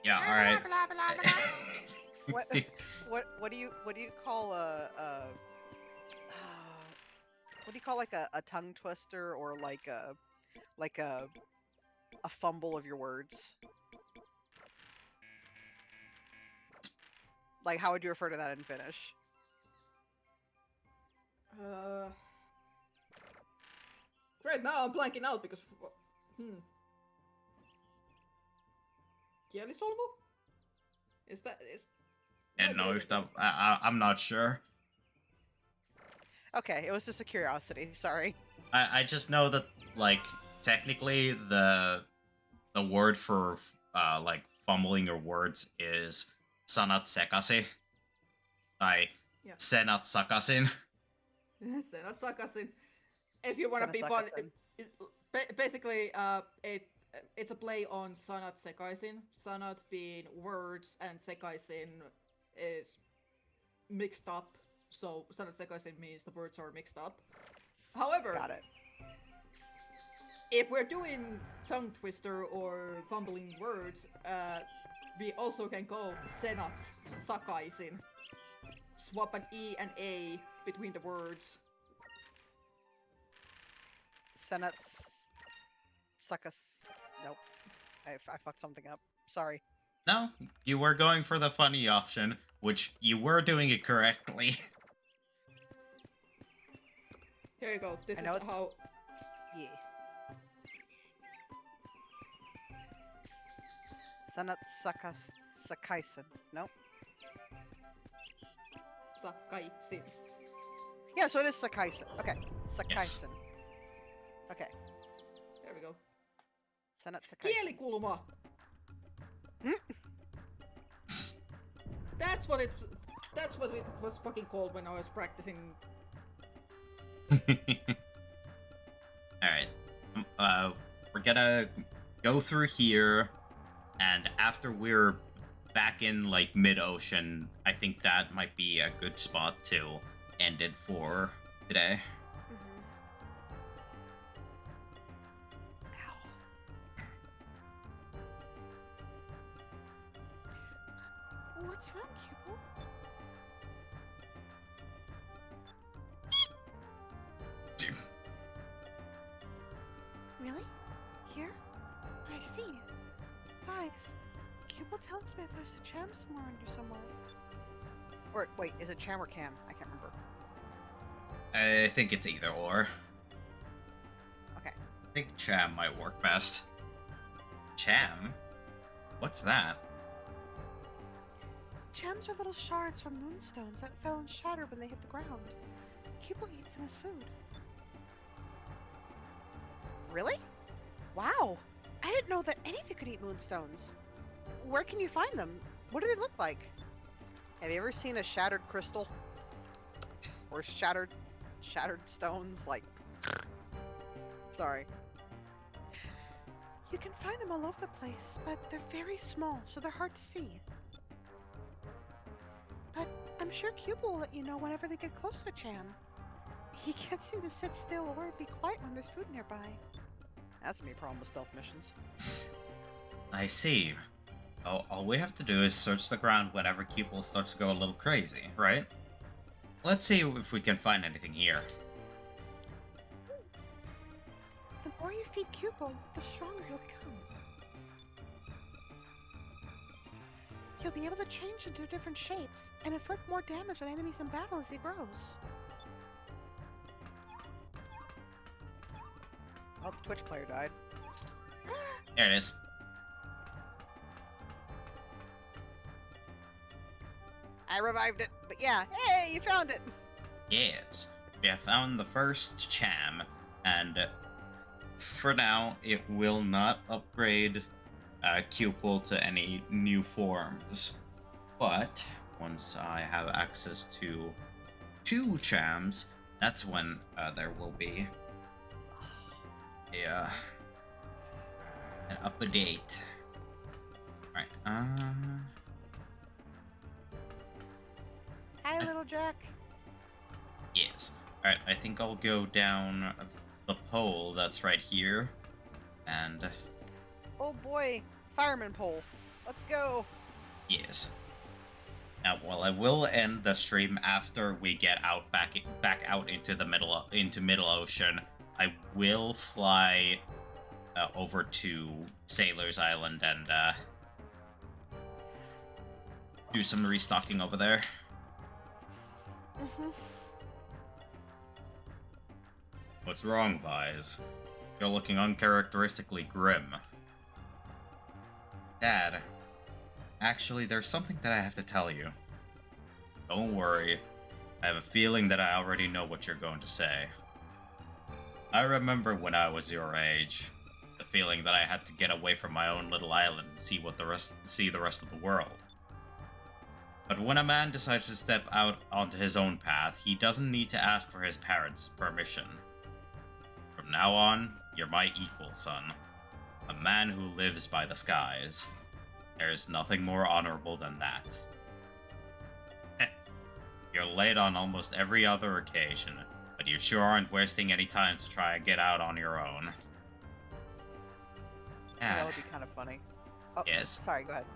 Yeah. All right. What do you call what do you call like a tongue twister or like a fumble of your words? Like, how would you refer to that in Finnish? Great, now I'm blanking out because... Kielisolmu? Is that... And no, I'm not sure. Okay, it was just a curiosity. Sorry. I just know that, like, technically the word for like fumbling your words is sanat sekasi. Yeah. Senat sakasin. Senat sakasin. If you want to be fun, basically, it's a play on sanat sekaisin. Sanat being words, and sekaisin is mixed up. So sanat sekaisin means the words are mixed up. However, Got it. if we're doing tongue twister or fumbling words, we also can go senat sakaisin. Swap an E and A between the words. Senat suckus. Nope. I fucked something up. Sorry. No, you were going for the funny option, which you were doing it correctly. Here you go. This I is know it's- how. Yeah. Sanat Sakaisen. No? Sakaisin. Yeah, so it is Sakaisen. Okay. Yes. Sakaisen. Okay. There we go. Sanat Sakaisen. Kielikulma! Hmm? That's what it was fucking called when I was practicing. Alright. We're gonna go through here, and after we're back in, like, mid-ocean, I think that might be a good spot to end it for today. Mhm. Ow. What's wrong, Cupel? Really? Here? I see. Guys, Cupel tells me if there's a cham somewhere under somewhere. Or, wait, is it cham or cam? I can't remember. I think it's either or. Okay. I think Cham might work best. Cham? What's that? Chams are little shards from moonstones that fell and shattered when they hit the ground. Cupel eats them as food. Really? Wow! I didn't know that anything could eat moonstones. Where can you find them? What do they look like? Have you ever seen a shattered crystal? Or shattered stones? Like, sorry. You can find them all over the place, but they're very small, so they're hard to see. But I'm sure Cupel will let you know whenever they get close to a cham. He can't seem to sit still or be quiet when there's food nearby. That's gonna be a problem with stealth missions. I see. Oh, all we have to do is search the ground whenever Cupel starts to go a little crazy, right? Let's see if we can find anything here. The more you feed Cupel, the stronger he'll become. He'll be able to change into different shapes and inflict more damage on enemies in battle as he grows. Oh, the Twitch player died. There it is. I revived it, but yeah, hey, you found it! Yes. We have found the first Cham, and for now, it will not upgrade Cupel to any new forms. But once I have access to 2 Chams, that's when there will be an update. Alright, Hi, little Jack. yes. Alright, I think I'll go down the pole that's right here, and Oh boy, fireman pole. Let's go. yes. Now, while I will end the stream after we get out back out into the middle ocean, I will fly over to Sailor's Island and do some restocking over there. Mm-hmm. What's wrong, Vise? You're looking uncharacteristically grim. Dad, actually, there's something that I have to tell you. Don't worry. I have a feeling that I already know what you're going to say. I remember when I was your age, the feeling that I had to get away from my own little island and see the rest of the world. But when a man decides to step out onto his own path, he doesn't need to ask for his parents' permission. From now on, you're my equal, son. A man who lives by the skies. There's nothing more honorable than that. You're late on almost every other occasion, but you sure aren't wasting any time to try and get out on your own. That would be kind of funny. Oh, Yes. Sorry, go ahead.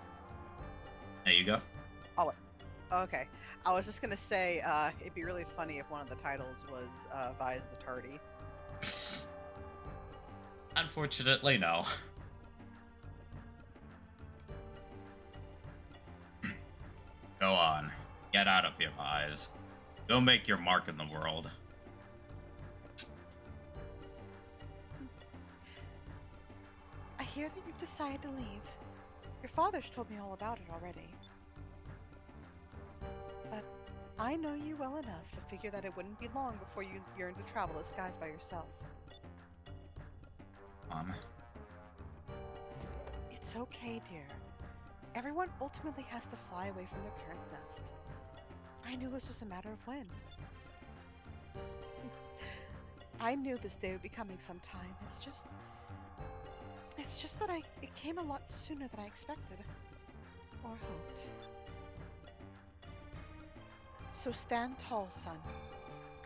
There you go. Okay. I was just gonna say, it'd be really funny if one of the titles was Vise the Tardy. Unfortunately, no. Go on. Get out of here, Vise. Go make your mark in the world. hear that you've decided to leave. Your father's told me all about it already. But I know you well enough to figure that it wouldn't be long before you yearn to travel the skies by yourself. Mom. It's okay, dear. Everyone ultimately has to fly away from their parents' nest. I knew it was just a matter of when. I knew this day would be coming sometime. It's just that it came a lot sooner than I expected. Or hoped. So stand tall, son.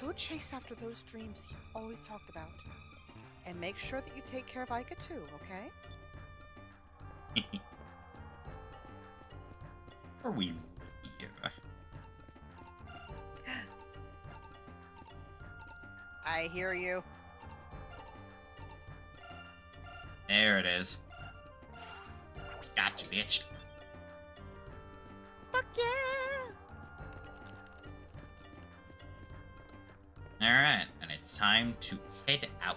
Go chase after those dreams that you've always talked about. And make sure that you take care of Aika too, okay? Are we here? I hear you. There it is. Gotcha, bitch. Fuck yeah! Alright, and it's time to head out.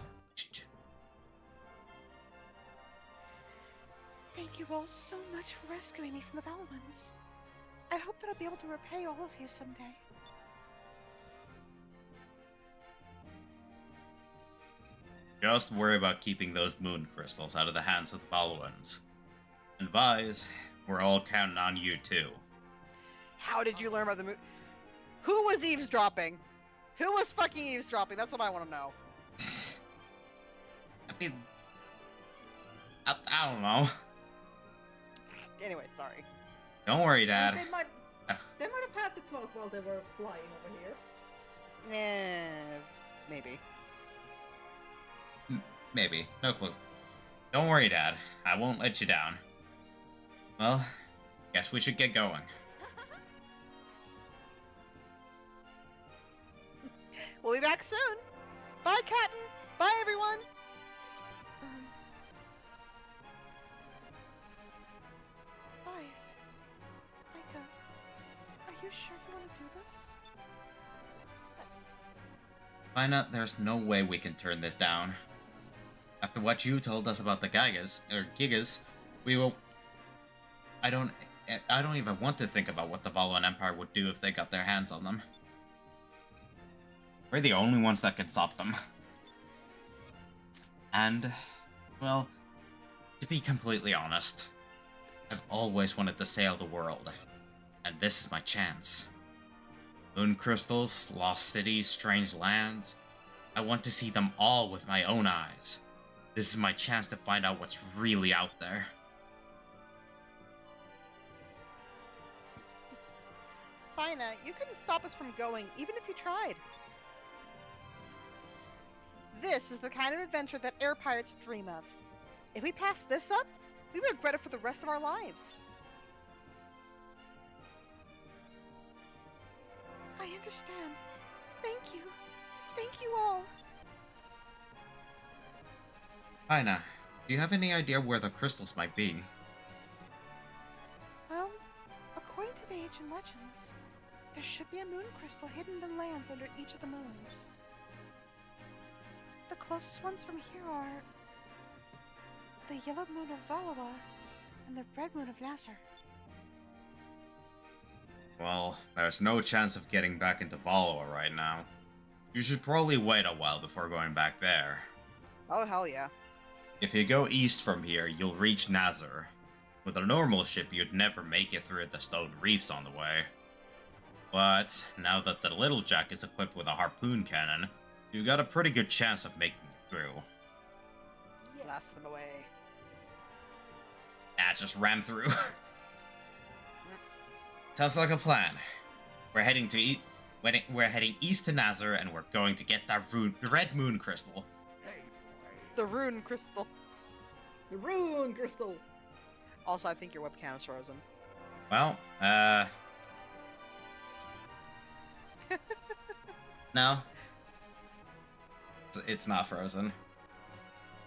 Thank you all so much for rescuing me from the Valorans. I hope that I'll be able to repay all of you someday. Just worry about keeping those moon crystals out of the hands of the Valuans. And Vise, we're all counting on you too. How did you learn about the moon? Who was eavesdropping? Who was fucking eavesdropping? That's what I want to know. I mean, I don't know. Anyway, sorry. Don't worry, Dad. They might have had to talk while they were flying over here. Maybe. Maybe. No clue. Don't worry, Dad. I won't let you down. Well, guess we should get going. We'll be back soon. Bye, Captain. Bye, everyone. Vice. Aika. Are you sure you want to do this? Find out there's no way we can turn this down. After what you told us about the Gigas, we will... I don't even want to think about what the Valuan Empire would do if they got their hands on them. We're the only ones that can stop them. And, well, to be completely honest, I've always wanted to sail the world, and this is my chance. Moon crystals, lost cities, strange lands. I want to see them all with my own eyes. This is my chance to find out what's really out there. Fina, you couldn't stop us from going, even if you tried. This is the kind of adventure that air pirates dream of. If we pass this up, we would regret it for the rest of our lives. I understand. Thank you. Thank you all. Aina, do you have any idea where the crystals might be? Well, according to the ancient legends, there should be a moon crystal hidden in the lands under each of the moons. The closest ones from here are the yellow moon of Valawa and the red moon of Nasser. Well, there's no chance of getting back into Valoa right now. You should probably wait a while before going back there. Oh, hell yeah. If you go east from here, you'll reach Nazar. With a normal ship, you'd never make it through the stone reefs on the way. But now that the Little Jack is equipped with a harpoon cannon, you got a pretty good chance of making it through. Blast them away. Just ram through. Sounds like a plan. We're heading east to Nazar, and we're going to get that red moon crystal. The rune crystal. The rune crystal. Also, I think your webcam is frozen. Well, no. It's not frozen.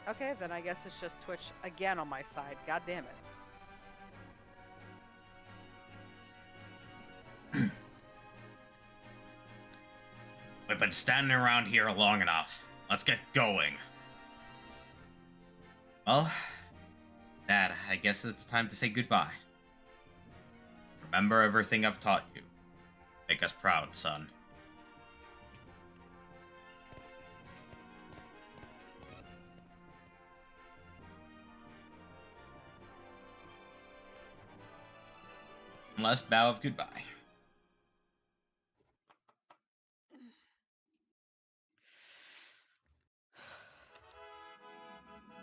Okay, then I guess it's just Twitch again on my side. God damn it. We've been standing around here long enough. Let's get going. Well, I guess it's time to say goodbye. Remember everything I've taught you. Make us proud, son. One last bow of goodbye.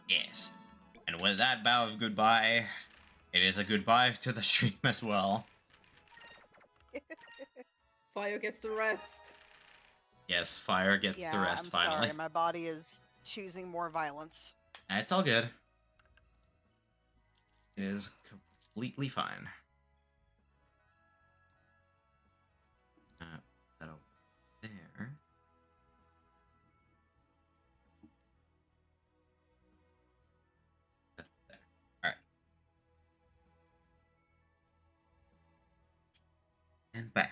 Yes. And with that bow of goodbye, it is a goodbye to the stream as well. Fire gets the rest. Yes, Fire gets Yeah, the rest I'm finally. sorry, my body is choosing more violence. It's all good. It is completely fine. That over there. That's there. Alright. And bam.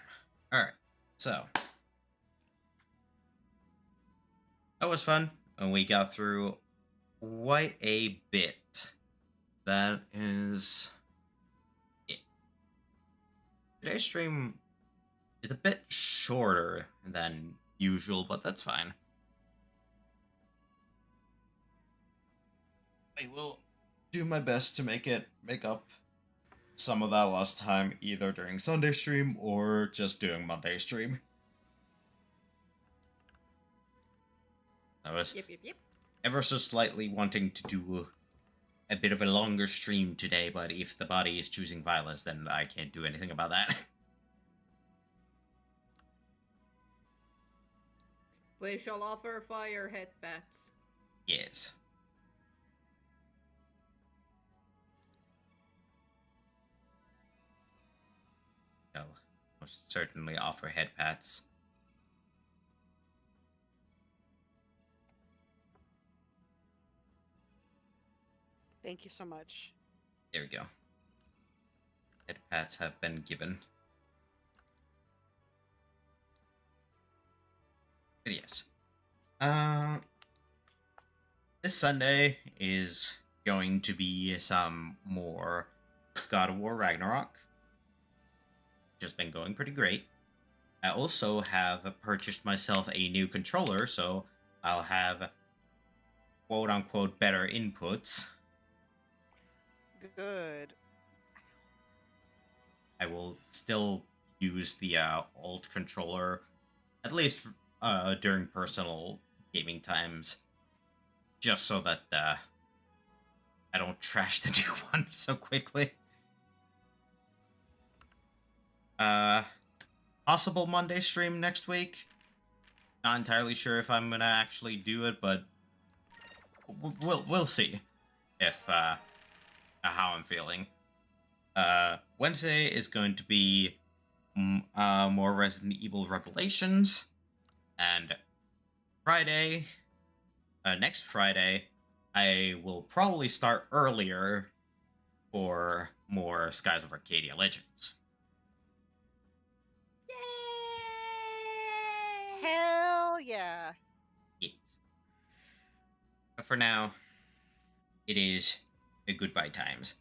Alright. So. That was fun. And we got through quite a bit. That is it. Today's stream is a bit shorter than usual, but that's fine. I will do my best to make up some of that lost time either during Sunday stream or just doing Monday stream. I was Yep. ever so slightly wanting to do a bit of a longer stream today, but if the body is choosing violence, then I can't do anything about that. We shall offer Fire headbats. Yes. I'll most certainly offer head pats. Thank you so much. There we go. Head pats have been given. But yes. This Sunday is going to be some more God of War Ragnarok. Just been going pretty great. I also have purchased myself a new controller, so I'll have quote-unquote better inputs. Good. I will still use the alt controller, at least during personal gaming times, just so that I don't trash the new one so quickly. Possible Monday stream next week. Not entirely sure if I'm gonna actually do it, but we'll see if how I'm feeling. Wednesday is going to be more Resident Evil Revelations, and Friday, next Friday, I will probably start earlier for more Skies of Arcadia Legends. Hell yeah. Yes. But for now, it is a goodbye times.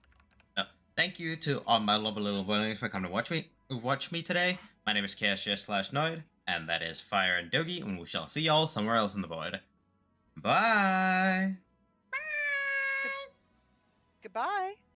Thank you to all my lovely little boys for coming to watch me today. My name is KSJ/Noid, and that is Fire and Dogi, and we shall see y'all somewhere else in the void. Bye! Goodbye.